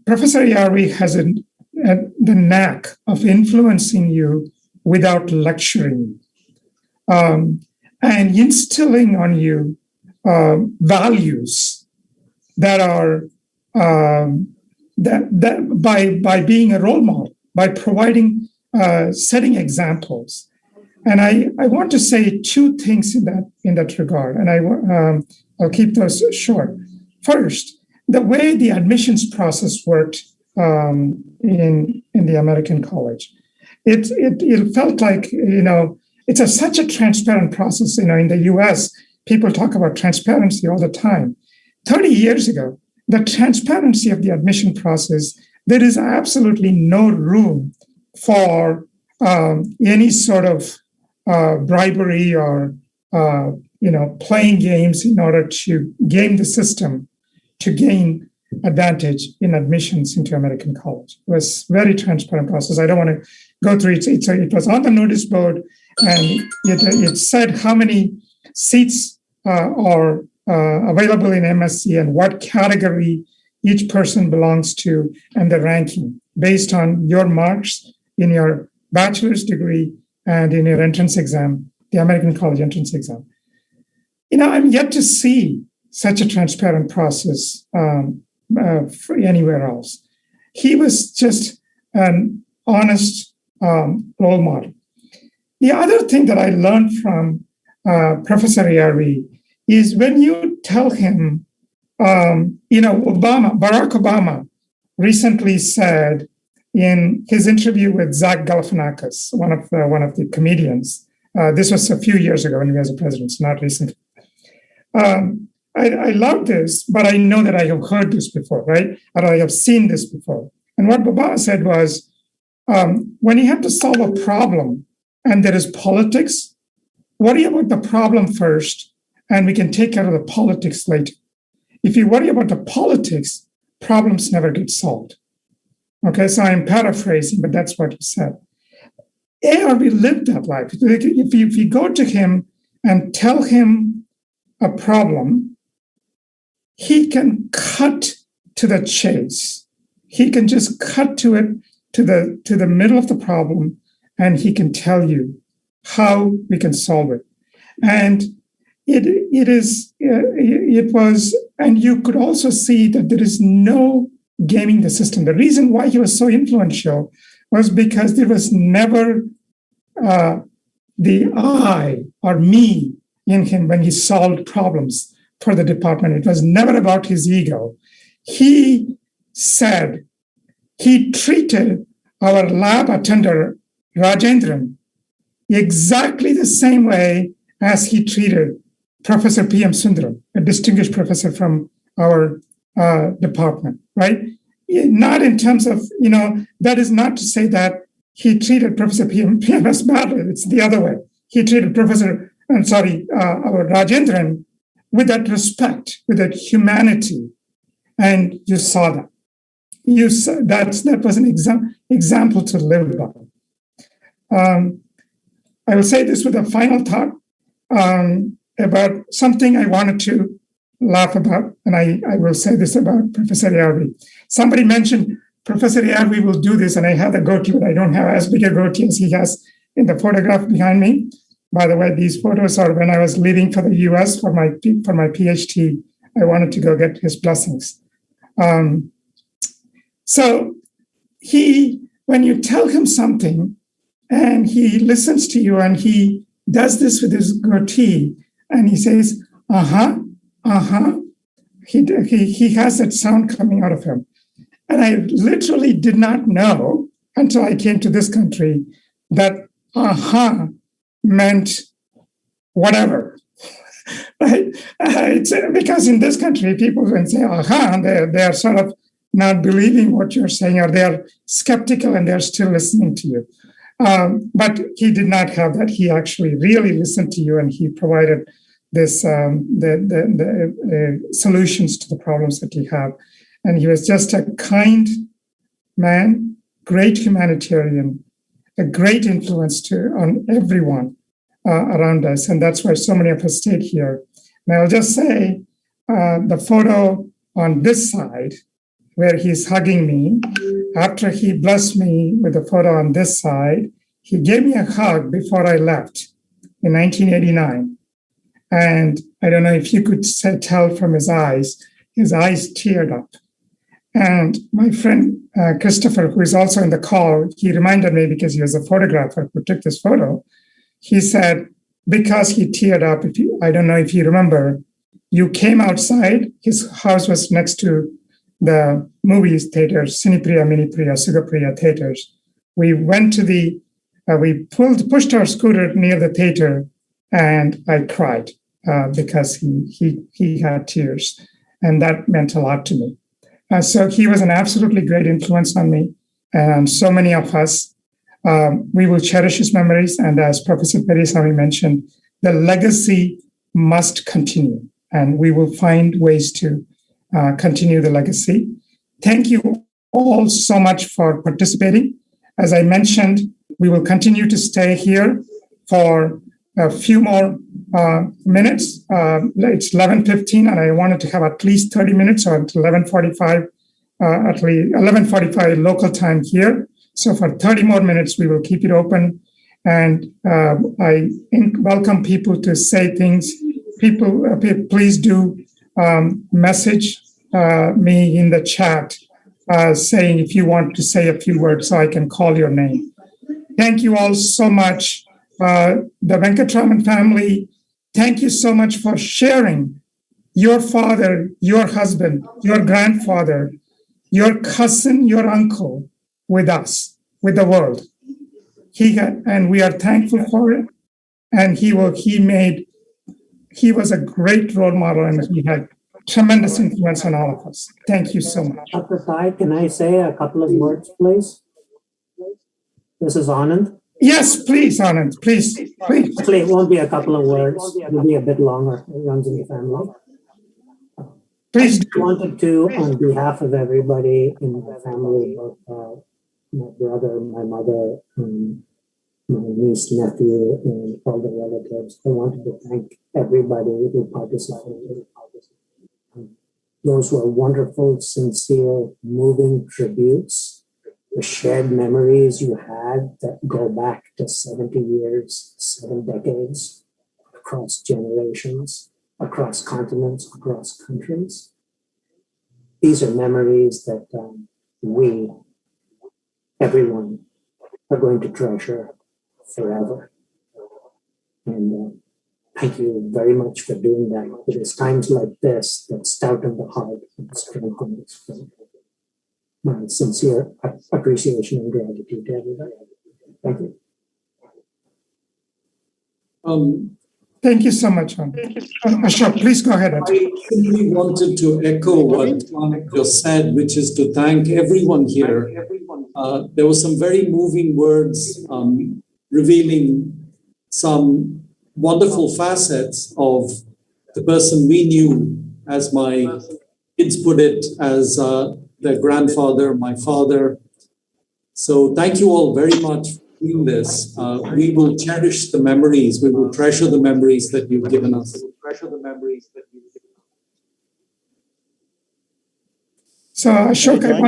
Professor ARV has the knack of influencing you without lecturing. and instilling on you values that are by being a role model, by providing setting examples. And I want to say two things in that regard, and I'll keep those short. First, the way the admissions process worked in the American college, it felt like, it's such a transparent process. In the U.S., people talk about transparency all the time. 30 years ago, the transparency of the admission process, there is absolutely no room for any sort of bribery or playing games in order to game the system to gain advantage in admissions into American college. It was a very transparent process. I don't want to go through it. It was on the notice board, and it said how many seats are available in MSc and what category each person belongs to, and the ranking based on your marks in your bachelor's degree and in your entrance exam, the American college entrance exam. I'm yet to see such a transparent process anywhere else. He was just an honest role model. The other thing that I learned from Professor ARV is when you tell him, Barack Obama recently said in his interview with Zach Galifianakis, one of the comedians, this was a few years ago when he was a president, not recently. I love this, but I know that I have heard this before, right? Or I have seen this before. And what Obama said was, when you have to solve a problem and there is politics, worry about the problem first, and we can take care of the politics later. If you worry about the politics, problems never get solved. Okay, so I'm paraphrasing, but that's what he said. ARV lived that life. If you go to him and tell him a problem, he can cut to the chase. He can just cut to it, to the middle of the problem, and he can tell you how we can solve it. And it was, and you could also see that there is no gaming the system. The reason why he was so influential was because there was never the I or me in him when he solved problems for the department. It was never about his ego. He said he treated our lab attendant, Rajendran, exactly the same way as he treated Professor P.M. Sundaram, a distinguished professor from our department, right? Not in terms of, that is not to say that he treated Professor P.M.S. badly. It's the other way. He treated our Rajendran with that respect, with that humanity. And you saw that. That was an example to live by. I will say this with a final thought about something I wanted to laugh about, and I will say this about Professor ARV. Somebody mentioned Professor ARV will do this, and I have a goatee, but I don't have as big a goatee as he has in the photograph behind me. By the way, these photos are when I was leaving for the US for my PhD. I wanted to go get his blessings. So when you tell him something and he listens to you and he does this with his goatee and he says, he has that sound coming out of him. And I literally did not know until I came to this country that meant whatever. Right? Because in this country, people when say they are sort of not believing what you're saying, or they are skeptical and they're still listening to you. But he did not have that. He actually really listened to you, and he provided this the solutions to the problems that you have. And he was just a kind man, great humanitarian, a great influence on everyone around us. And that's why so many of us stayed here. And I'll just say the photo on this side, where he's hugging me, after he blessed me with the photo on this side, he gave me a hug before I left in 1989. And I don't know if you could tell from his eyes teared up. And my friend Christopher, who is also in the call, he reminded me, because he was a photographer who took this photo. He said, because he teared up, I don't know if you remember, you came outside. His house was next to the movie theaters, Cinepriya, Minipriya, Sugapriya theaters. We went to we pushed our scooter near the theater, and I cried because he had tears, and that meant a lot to me. So he was an absolutely great influence on me, and so many of us. We will cherish his memories, and as Professor Perisami mentioned, the legacy must continue, and we will find ways to continue the legacy. Thank you all so much for participating. As I mentioned, we will continue to stay here for a few more minutes. It's 11:15, and I wanted to have at least 30 minutes, or until 11:45, at least 11:45 local time here. So for 30 more minutes, we will keep it open. And I welcome people to say things. People, please do message me in the chat saying if you want to say a few words so I can call your name. Thank you all so much. The Venkatraman family, thank you so much for sharing your father, your husband, your grandfather, your cousin, your uncle with us, with the world. And we are thankful for it. And he was a great role model, and he had tremendous influence on all of us. Thank you so much. Dr. Sai, can I say a couple of words, please? This is Anand. Yes, please, Anand, please. Actually, it won't be a couple of words. It'll be a bit longer. It runs in the family. Please. I wanted to, on behalf of everybody in the family, both my brother, my mother, my niece, nephew, and all the relatives, I wanted to thank everybody who participated. Those were wonderful, sincere, moving tributes. The shared memories you had that go back to 70 years, 7 decades, across generations, across continents, across countries. These are memories that everyone, are going to treasure forever. And thank you very much for doing that. It is times like this that stouten the heart and strengthen the spirit. My sincere appreciation and gratitude to everybody. Thank you. Thank you so much, Ashok. Please go ahead. I simply wanted to echo what Anand just said, which is to thank everyone here. There were some very moving words revealing some wonderful facets of the person we knew, as my kids put it, as their grandfather, my father. So thank you all very much for doing this. We will cherish the memories. We will treasure the memories that you've given us. So Ashok, I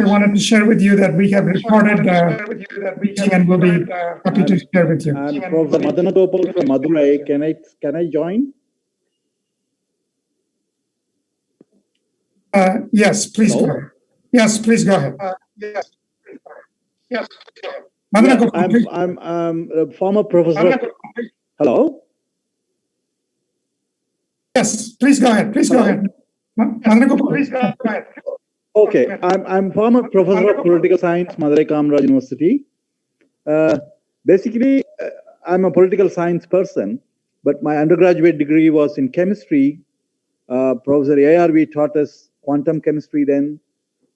wanted to share with you that we have recorded meeting, and we'll be happy to share with you. I'm Prof. Madanagopal from Madurai. Can I join? Yes, please go ahead. Yes, please go ahead. I'm a former professor. Hello? Yes, please go ahead. Please go ahead. Please go ahead. Okay, I'm former professor of political science, Madurai Kamaraj University. Basically, I'm a political science person, but my undergraduate degree was in chemistry. Professor ARV taught us quantum chemistry then.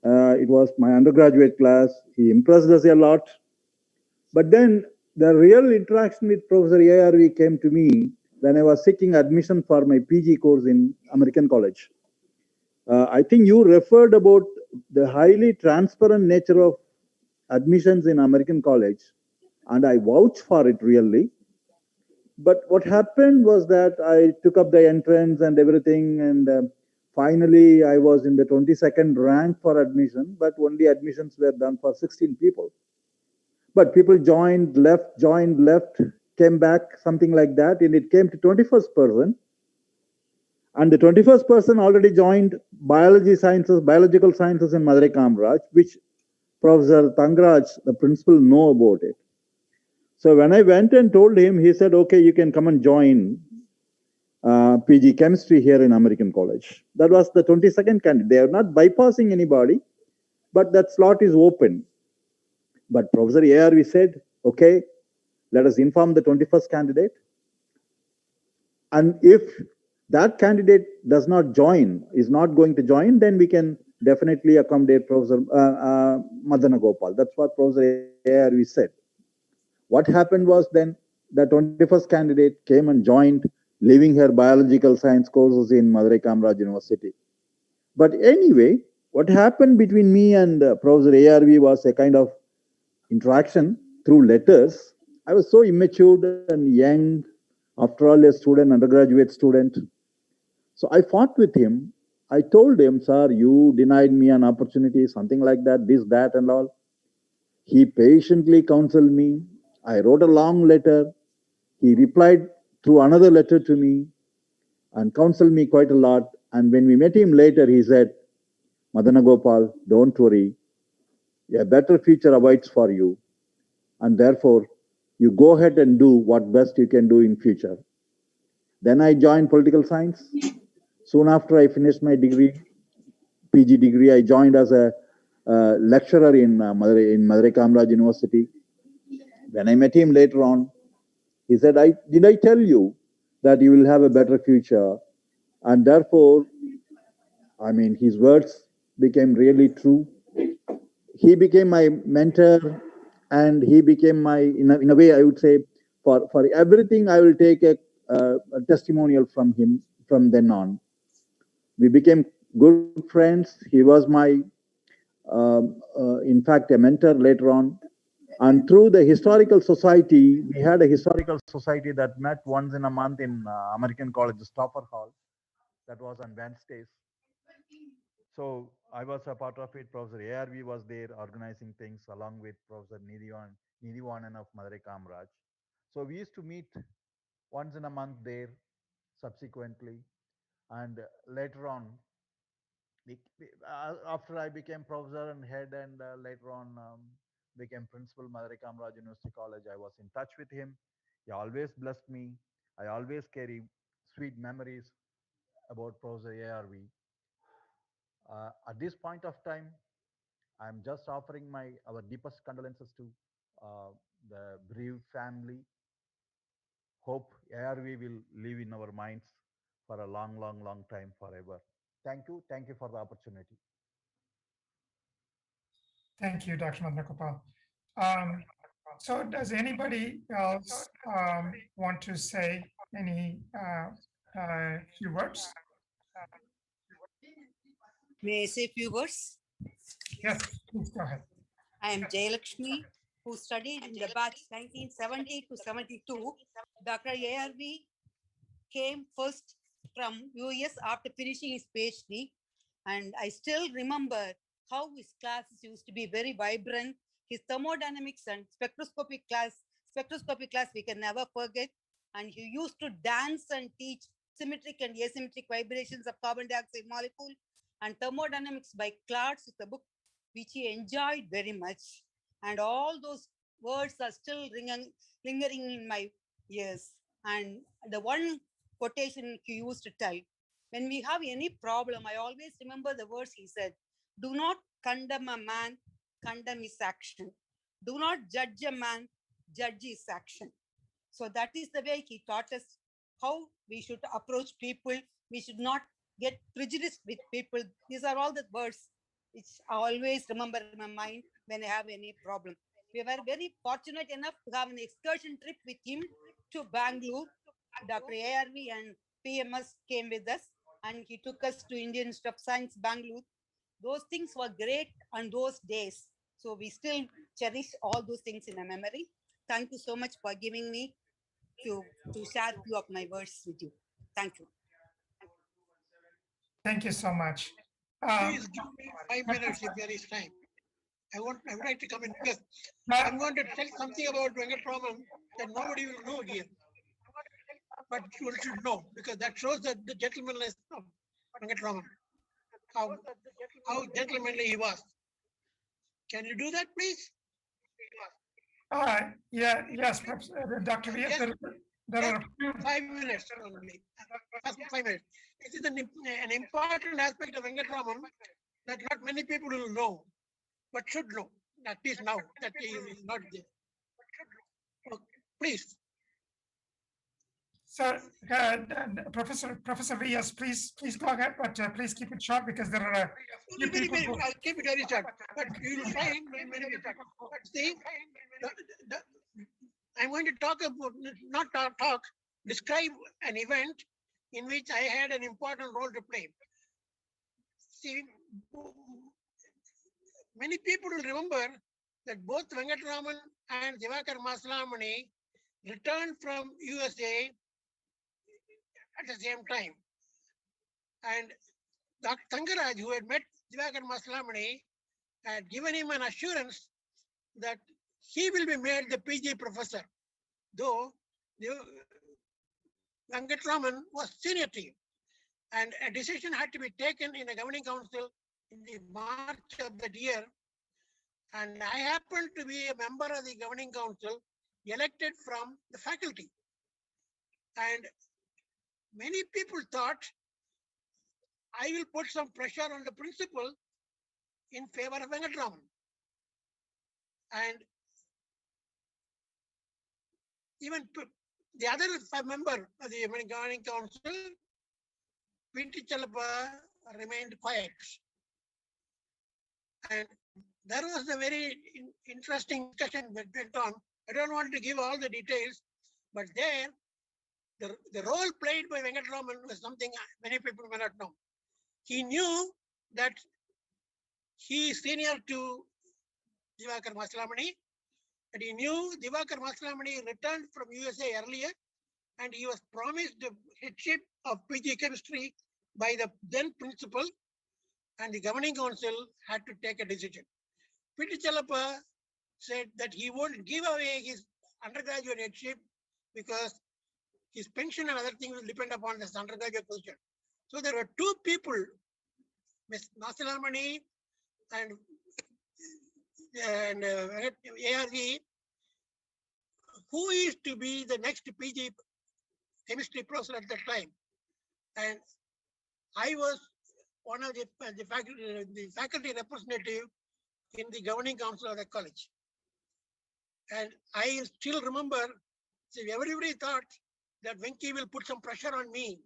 It was my undergraduate class. He impressed us a lot. But then the real interaction with Professor ARV came to me when I was seeking admission for my PG course in American College. I think you referred about the highly transparent nature of admissions in American College, and I vouch for it really. But what happened was that I took up the entrance and everything, and finally I was in the 22nd rank for admission, but only admissions were done for 16 people. But people joined, left, came back, something like that, and it came to 21st person. And the 21st person already joined biological sciences in Madurai Kamraj, which Professor Tangraj, the principal, know about it. So when I went and told him, he said, okay, you can come and join PG chemistry here in American College. That was the 22nd candidate. They are not bypassing anybody, but that slot is open. But Professor ARV said, okay, let us inform the 21st candidate. And if that candidate does not join, is not going to join, then we can definitely accommodate Professor Madana Gopal. That's what Professor ARV said. What happened was then the 21st candidate came and joined, leaving her biological science courses in Madurai Kamraj University. But anyway, what happened between me and Professor ARV was a kind of interaction through letters. I was so immature and young, after all, a student, undergraduate student. So I fought with him. I told him, sir, you denied me an opportunity, something like that, this, that, and all. He patiently counseled me. I wrote a long letter. He replied through another letter to me and counseled me quite a lot. And when we met him later, he said, Madana Gopal, don't worry. A better future awaits for you. And therefore, you go ahead and do what best you can do in future. Then I joined political science. Soon after I finished my degree, PG degree, I joined as a lecturer in Madurai Kamraj University. When I met him later on, he said, did I tell you that you will have a better future? And therefore, I mean, his words became really true. He became my mentor, and he became my, in a way, I would say, for everything, I will take a testimonial from him from then on. We became good friends. He was my, in fact, a mentor later on. And through the historical society, we had a historical society that met once in a month in American College, Stopper Hall. That was on Wednesdays. So I was a part of it. Professor ARV was there organizing things along with Professor Nidhivanan of Madurai Kamraj. So we used to meet once in a month there subsequently. And later on, after I became professor and head, and later on became principal Madurai Kamraj University College, I was in touch with him. He always blessed me. I always carry sweet memories about Professor ARV. At this point of time, I'm just offering our deepest condolences to the bereaved family. Hope ARV will live in our minds for a long, long, long time, forever. Thank you. Thank you for the opportunity. Thank you, Dr. Madana Gopal. So does anybody else want to say any few words? May I say a few words? Yes, please go ahead. I am Jayalakshmi, who studied in the batch 1970 to 72. Dr. ARV came first from US after finishing his PhD, and I still remember how his classes used to be very vibrant. His thermodynamics and spectroscopy class we can never forget. And he used to dance and teach symmetric and asymmetric vibrations of carbon dioxide molecule and thermodynamics by Clarks is a book which he enjoyed very much. And all those words are still lingering in my ears. And the one quotation he used to tell, when we have any problem, I always remember the words he said, do not condemn a man, condemn his action. Do not judge a man, judge his action. So that is the way he taught us how we should approach people. We should not get prejudiced with people. These are all the words which I always remember in my mind when I have any problem. We were very fortunate enough to have an excursion trip with him to Bangalore. Dr. ARV and PMS came with us, and he took us to Indian Institute of Science, Bangalore. Those things were great on those days. So we still cherish all those things in our memory. Thank you so much for giving me to share a few of my words with you. Thank you. Thank you so much. Please give me 5 minutes if there is time. I would like to come in because I'm going to tell something about Venkatraman that nobody will know here. But you should know because that shows that the gentlemanliness of Venkatraman, how gentlemanly he was. Can you do that, please? Yes, Dr. V. Yes. There are 5 minutes only. 5 minutes. This is an important aspect of Venkatraman that not many people will know, but should know. At least now that he is not there. Okay, please. So, Professor V, yes, please go ahead, but please keep it short because there are a few people. I'll keep it very short, but you will find many people. But see, I'm going to talk about, not talk, describe an event in which I had an important role to play. See, many people will remember that both Venkatraman and Divakar Maslamani returned from USA at the same time. And Dr. Tangaraj, who had met Divakar Maslamani, had given him an assurance that he will be made the PG professor, though Venkatraman was senior to him. And a decision had to be taken in the governing council in the March of that year. And I happened to be a member of the governing council elected from the faculty. And many people thought I will put some pressure on the principal in favor of Venkatraman. And even the other member of the governing council, P.T. Chalapa, remained quiet. And there was a very interesting discussion that went on. I don't want to give all the details, but there, the role played by Venkatraman was something many people may not know. He knew that he is senior to Divakar Maslamani, and he knew Divakar Maslamani returned from USA earlier, and he was promised the headship of PG chemistry by the then principal, and the governing council had to take a decision. P.T. Chalapa said that he won't give away his undergraduate headship because his pension and other things will depend upon this undergraduate position. So there were two people, Ms. Maslamani and ARV, who is to be the next PG chemistry professor at that time. And I was one of the faculty representative in the governing council of the college. And I still remember, so everybody thought that Venki will put some pressure on me.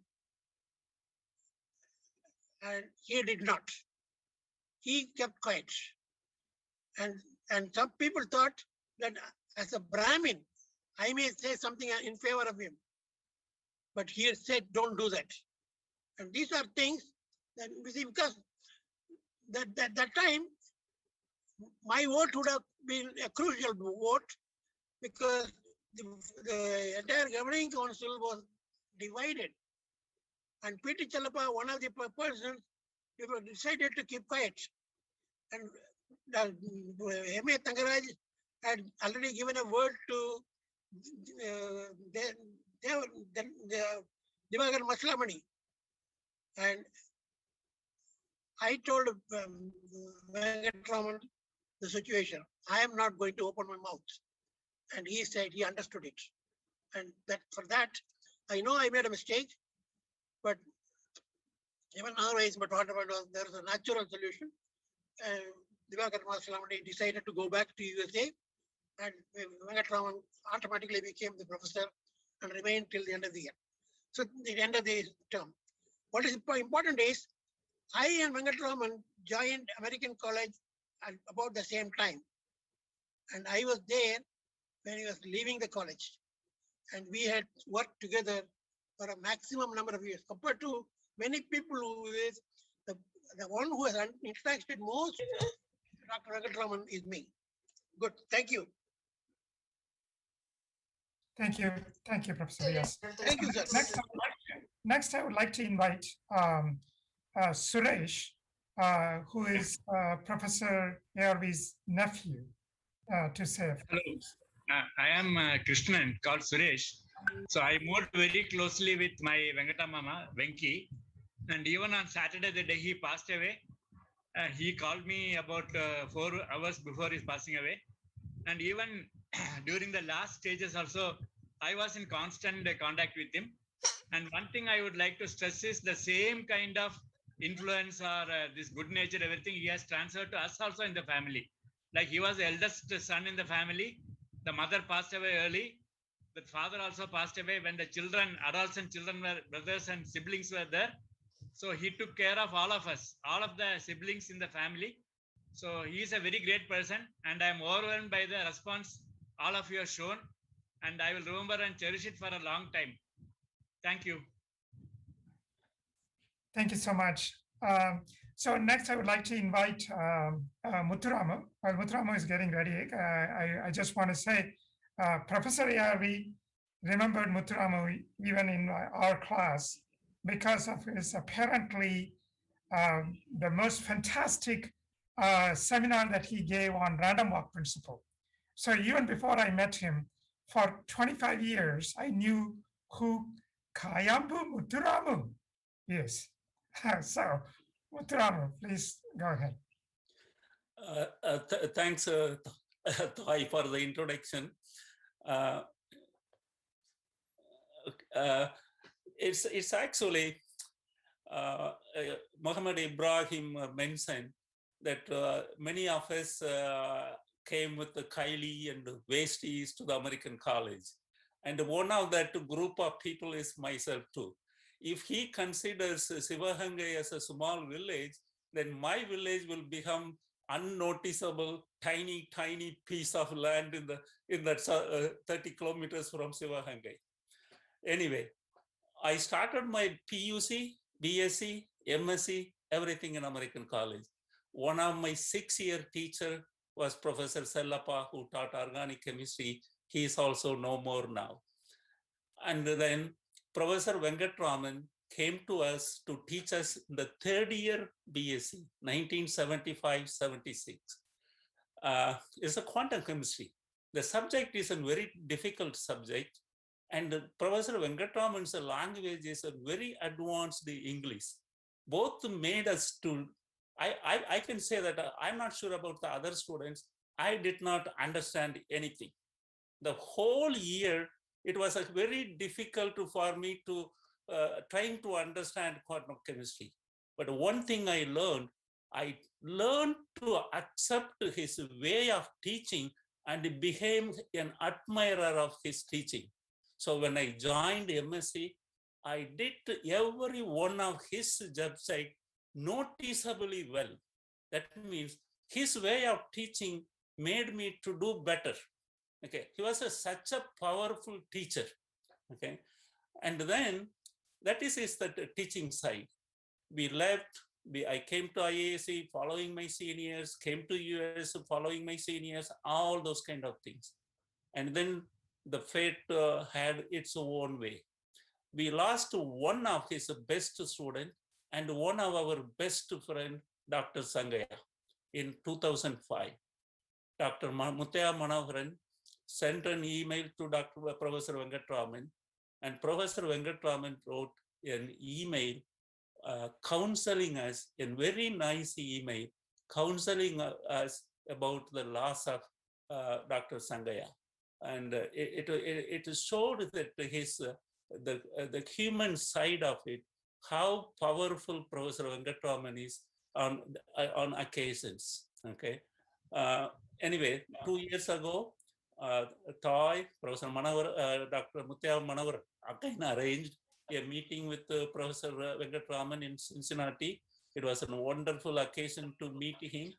And he did not. He kept quiet. And some people thought that as a Brahmin, I may say something in favor of him. But he said, don't do that. And these are things that, because that time, my vote would have been a crucial vote because the entire governing council was divided. And P.T. Chalapa, one of the persons, decided to keep quiet. And M.A. Tangaraj had already given a word to Divakar Maslamani. And I told Venkatraman the situation. I am not going to open my mouth. And he said he understood it. And that for that, I know I made a mistake, but even otherwise, but whatever, there is a natural solution. Divakar Maslamani decided to go back to USA, and Venkatraman automatically became the professor and remained till the end of the year. So the end of the term. What is important is, I and Venkatraman joined American College at about the same time. And I was there when he was leaving the college. And we had worked together for a maximum number of years. Compared to many people who is, the one who has interacted most with Dr. Venkatraman is me. Good, thank you. Thank you, Professor Rios. Thank you, sir. Next, I would like to invite Suresh who is Professor ARV's nephew, to say a few Hello, words. I am Krishnan, called Suresh. So I moved very closely with my Venkata Mama, Venki. And even on Saturday, the day he passed away, he called me about 4 hours before his passing away. And even during the last stages also, I was in constant contact with him. And one thing I would like to stress is the same kind of influence or this good nature, everything he has transferred to us also in the family. Like he was the eldest son in the family. The mother passed away early. The father also passed away when the children, adolescent children were brothers and siblings were there. So he took care of all of us, all of the siblings in the family. So he is a very great person, and I am overwhelmed by the response all of you have shown, and I will remember and cherish it for a long time. Thank you. Thank you so much. So next, I would like to invite Muthuramu. While Muthuramu is getting ready, I just want to say, Professor ARV remembered Muthuramu even in our class because of his apparently the most fantastic seminar that he gave on random walk principle. So even before I met him, for 25 years, I knew who Kayambu Muthuramu is. So, Muthuramu, please go ahead. Thanks, Thai, for the introduction. It's actually Muhammad Ibrahim mentioned that many of us came with the Kylie and Wasties to the American college. And one of that group of people is myself too. If he considers Sivahangai as a small village, then my village will become unnoticeable, tiny piece of land in that 30 kilometers from Sivahangai. Anyway, I started my PUC, BSc, MSc, everything in American college. One of my 6-year teacher was Professor Sellappa, who taught organic chemistry. He is also no more now. And then Professor Venkatraman came to us to teach us in the 3rd year BSc, 1975-76. It's a quantum chemistry. The subject is a very difficult subject, and Professor Venkatraman's language is a very advanced English. Both made us to, I can say that I'm not sure about the other students. I did not understand anything. The whole year, it was very difficult for me to trying to understand quantum chemistry. But one thing I learned to accept his way of teaching and became an admirer of his teaching. So when I joined MSc, I did every one of his subjects noticeably well. That means his way of teaching made me to do better. Okay, he was such a powerful teacher. Okay, and then that is the teaching side. We left. I came to IAC following my seniors. Came to US following my seniors. All those kind of things, and then the fate had its own way. We lost one of his best students and one of our best friend, Dr. Sangaya, in 2005. Dr. Muthaya Manoharan sent an email to Professor Venkatraman, and Professor Venkatraman wrote an email counseling us, a very nice email, counseling us about the loss of Dr. Sangaya. And it showed that the human side of it, how powerful Professor Venkatraman is on occasions. Okay. Anyway, 2 years ago, Toy, Professor Manavar, Dr. Muthaya Manavar again arranged a meeting with Professor Venkatraman in Cincinnati. It was a wonderful occasion to meet him.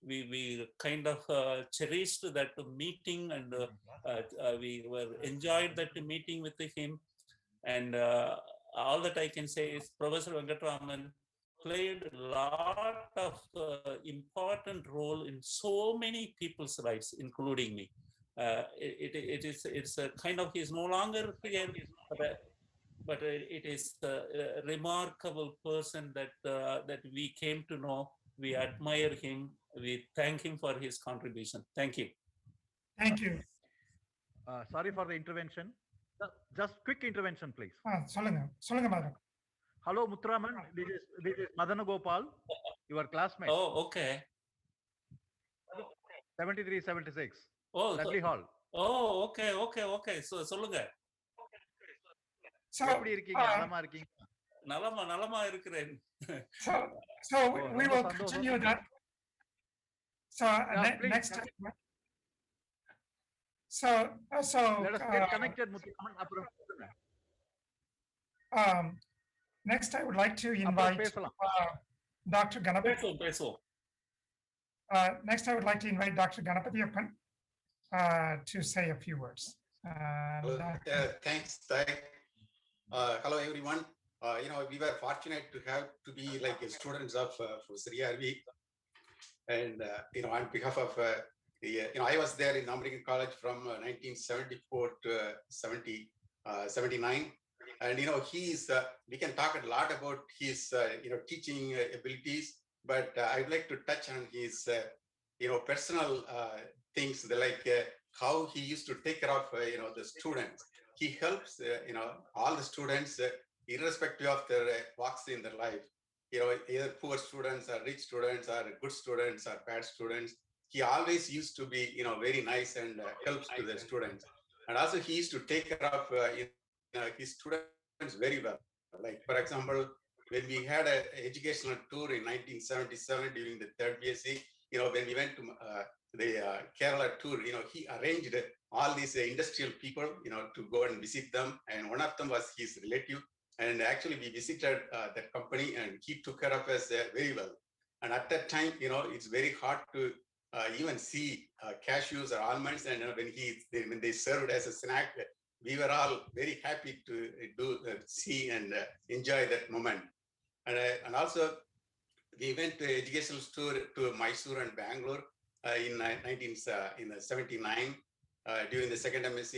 We kind of cherished that meeting, and we enjoyed that meeting with him. And all that I can say is Professor Venkatraman played a lot of important role in so many people's lives, including me. It's a kind of, he's no longer here, but it is a remarkable person that we came to know We admire him. We thank him for his contribution. Thank you. Thank you. Sorry for the intervention. Just quick intervention, please. Solunga madam. Hello, Muthuraman. This is Madana Gopal, your classmate. Oh, okay. 7376. Oh, Dudley Hall. Oh, okay. So, சொல்லுங்க. எப்படி இருக்கீங்க? நலமா இருக்கீங்க? நலமா இருக்கிறேன். So we will continue that. So next time. So let us get connected, Muthuraman. Next, I would like to invite Dr. Ganapathy. Next, I would like to invite Dr. Ganapathy to say a few words. Thanks, Ty. Hello, everyone. We were fortunate to be like students of Professor ARV, and on behalf of I was there in American College from 1974 to 79. And we can talk a lot about his teaching abilities, but I'd like to touch on his personal things, like how he used to take care of the students. He helps all the students irrespective of their walks in their life. Either poor students or rich students or good students or bad students. He always used to be very nice and helps to the students. And also he used to take care of his students very well. Like, for example, when we had an educational tour in 1977 during the third BSc, when we went to the Kerala tour, he arranged all these industrial people, to go and visit them. And one of them was his relative. And actually we visited that company and he took care of us very well. And at that time, it's very hard to even see cashews or almonds. And when they served as a snack, we were all very happy to see and enjoy that moment. And also, we went to educational tour to Mysore and Bangalore in 1979 during the second MSc.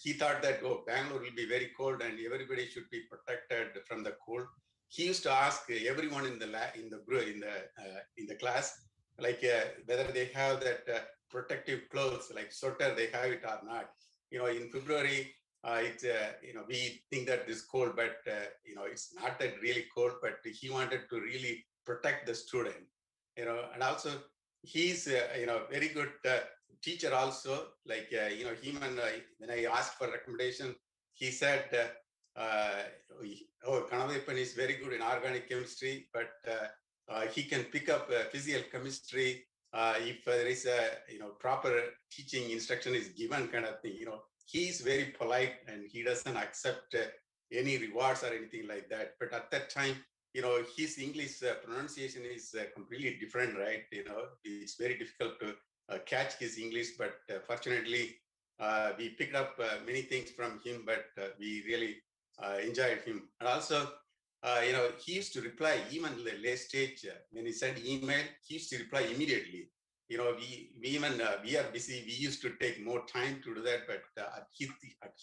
He thought that Bangalore will be very cold and everybody should be protected from the cold. He used to ask everyone in the class, like whether they have that protective clothes, like sweater, they have it or not. In February, we think that this cold, but it's not that really cold. But he wanted to really protect the student. And also he's very good teacher. Also, like him and when I asked for recommendation, he said, Kanavapan is very good in organic chemistry, but he can pick up physical chemistry if there is a proper teaching instruction is given, kind of thing. He is very polite and he doesn't accept any rewards or anything like that. But at that time, his English pronunciation is completely different, right? It's very difficult to catch his English, but fortunately we picked up many things from him, but we really enjoyed him. And also, he used to reply even late stage when he sent email. He used to reply immediately. We are busy. We used to take more time to do that, but at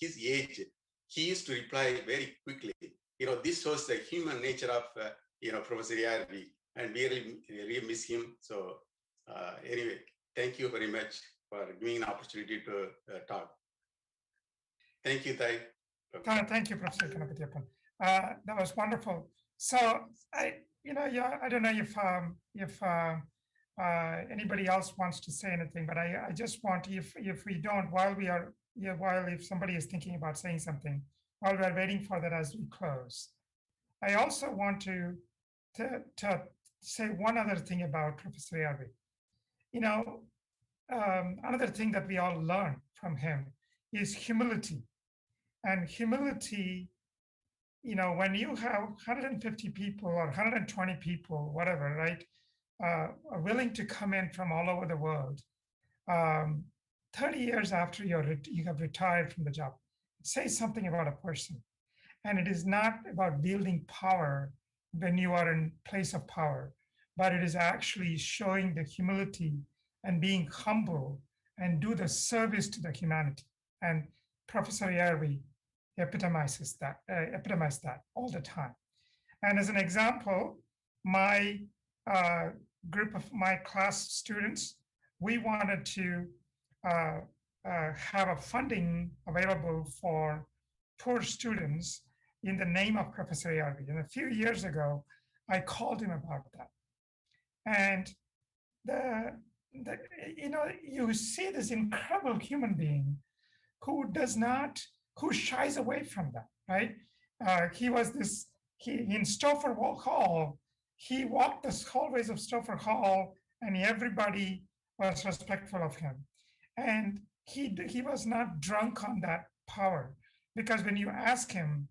his age, he used to reply very quickly. This shows the human nature of Professor ARV, and we really miss him. So anyway, thank you very much for giving an opportunity to talk. Thank you, Thai. Thank you, Professor Ganapathy. That was wonderful. So I don't know if anybody else wants to say anything, but I just want, if we don't, if somebody is thinking about saying something, while we're waiting for that as we close, I also want to say one other thing about Professor ARV. Another thing that we all learn from him is humility. And humility, when you have 150 people or 120 people, whatever, right, are willing to come in from all over the world, 30 years after you have retired from the job, say something about a person. And it is not about wielding power when you are in place of power, but it is actually showing the humility and being humble and do the service to the humanity. And Professor ARV epitomized that all the time. And as an example, my group of my class students, we wanted to have a funding available for poor students in the name of Professor ARV. And a few years ago, I called him about that. And you see this incredible human being who shies away from that, right? In Stauffer Hall, he walked the hallways of Stauffer Hall and everybody was respectful of him. And he was not drunk on that power, because when you ask him,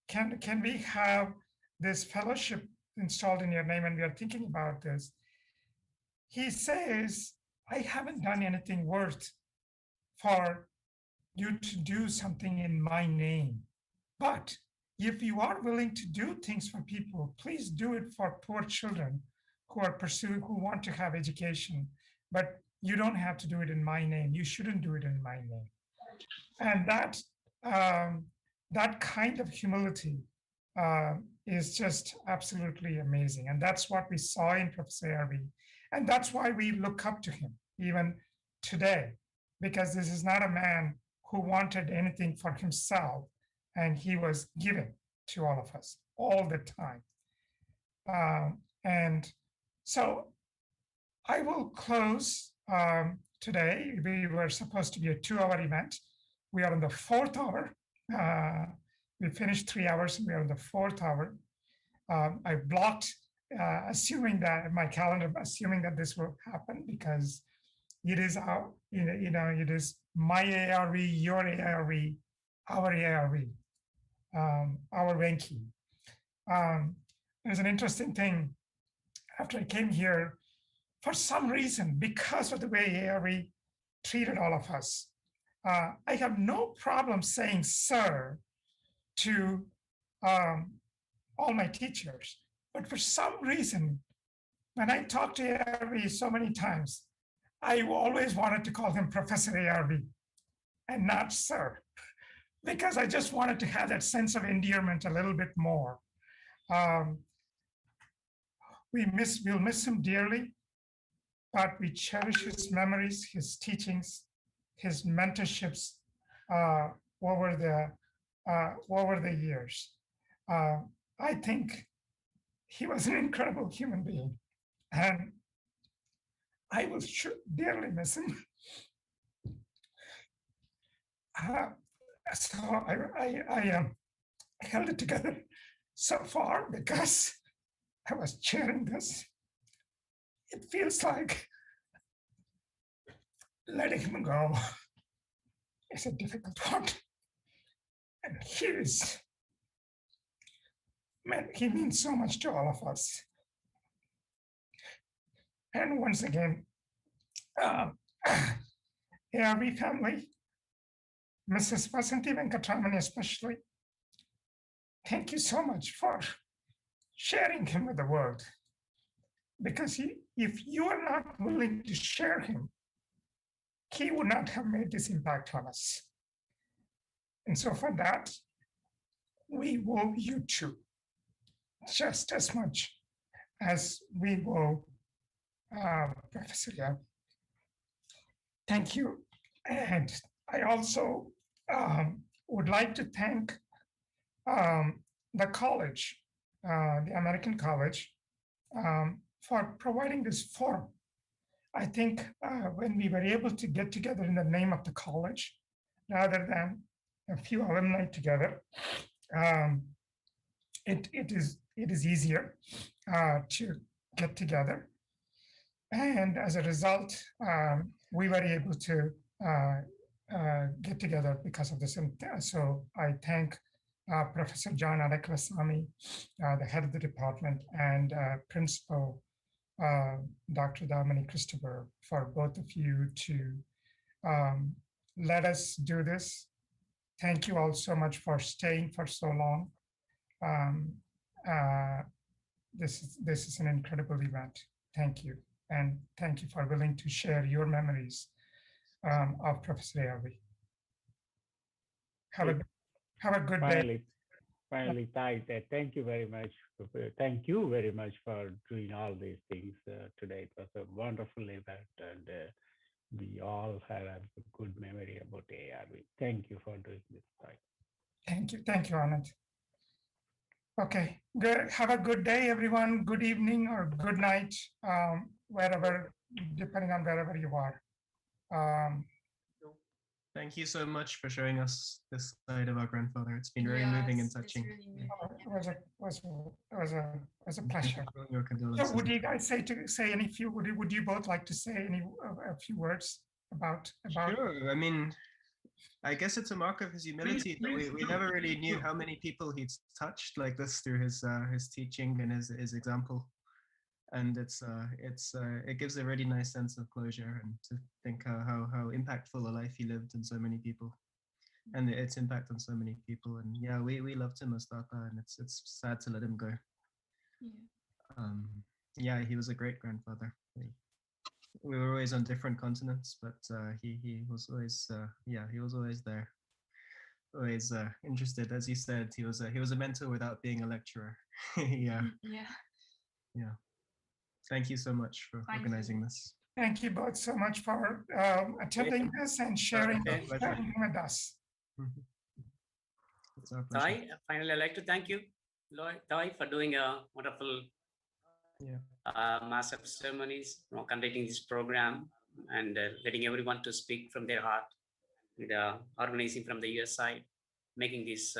can we have this fellowship installed in your name, and we are thinking about this, he says, I haven't done anything worth for you to do something in my name. But if you are willing to do things for people, please do it for poor children who want to have education. But you don't have to do it in my name. You shouldn't do it in my name. And that kind of humility is just absolutely amazing. And that's what we saw in Professor ARV. And that's why we look up to him even today, because this is not a man who wanted anything for himself, and he was giving to all of us all the time. And so I will close today. We were supposed to be a 2-hour event. We are in the 4th hour. We finished 3 hours, and we are in the 4th hour. I blocked, assuming that this will happen, because it is it is my ARV, your ARV, our ARV, our Venki. There's an interesting thing. After I came here, for some reason, because of the way ARV treated all of us, I have no problem saying sir to all my teachers. But for some reason, when I talked to ARV so many times, I always wanted to call him Professor ARV and not sir, because I just wanted to have that sense of endearment a little bit more. We'll miss him dearly, but we cherish his memories, his teachings, his mentorships over the years. I think he was an incredible human being, and I will dearly miss him. So I held it together so far because I was chairing this. It feels like letting him go is a difficult one. And he means so much to all of us. And once again, ARV family, Mrs. Vasanthi Venkatramani especially, thank you so much for sharing him with the world. Because if you are not willing to share him, he would not have made this impact on us. And so for that, we owe you too, just as much as we owe Professor Yap. Thank you. And I also would like to thank the college, the American College, for providing this forum. I think when we were able to get together in the name of the college, rather than a few alumni together, it is easier to get together. And as a result, we were able to get together because of this. And so I thank Professor John Adeklasamy, the head of the department, and Principal Dr. Damini Christopher, for both of you to let us do this. Thank you all so much for staying for so long. This is an incredible event. Thank you. And thank you for willing to share your memories of Professor ARV. Have a good day. Finally, Thai said, thank you very much. Thank you very much for doing all these things today. It was a wonderful event, and we all had a good memory about ARV. Thank you for doing this, Thai. Thank you, Anand. Okay, good. Have a good day, everyone. Good evening or good night, wherever, depending on wherever you are. Thank you so much for showing us this side of our grandfather. It's been very moving and touching. It was a pleasure. Your So condolences. would you guys say any few? Would you both like to say a few words about? Sure. I mean, I guess it's a mark of his humility that we never really knew how many people he'd touched like this through his teaching and his example. And it gives a really nice sense of closure, and to think how impactful a life he lived in so many people, and its impact on so many people. And yeah, we loved him as Tata, and it's sad to let him go. Yeah, he was a great grandfather. We were always on different continents, but he was always he was always there, always interested. As he said, he was a mentor without being a lecturer. Yeah. Thank you so much for organizing this. Thank you both so much for attending this and sharing with us. Thai, finally, I'd like to thank you, Thai, for doing a wonderful mass of ceremonies, conducting this program, and letting everyone to speak from their heart, and organizing from the US side, making this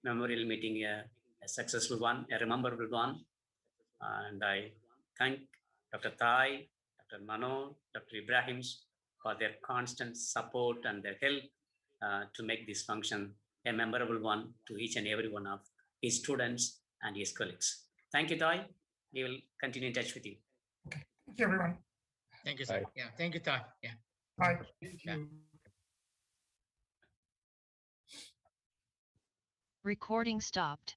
memorial meeting a successful one, a memorable one. And I thank Dr. Thai, Dr. Mano, Dr. Ibrahims for their constant support and their help to make this function a memorable one to each and every one of his students and his colleagues. Thank you, Thai. We will continue in touch with you. Okay. Thank you, everyone. Thank you, sir. Yeah. Thank you, Thai. Yeah. Bye. Yeah. Recording stopped.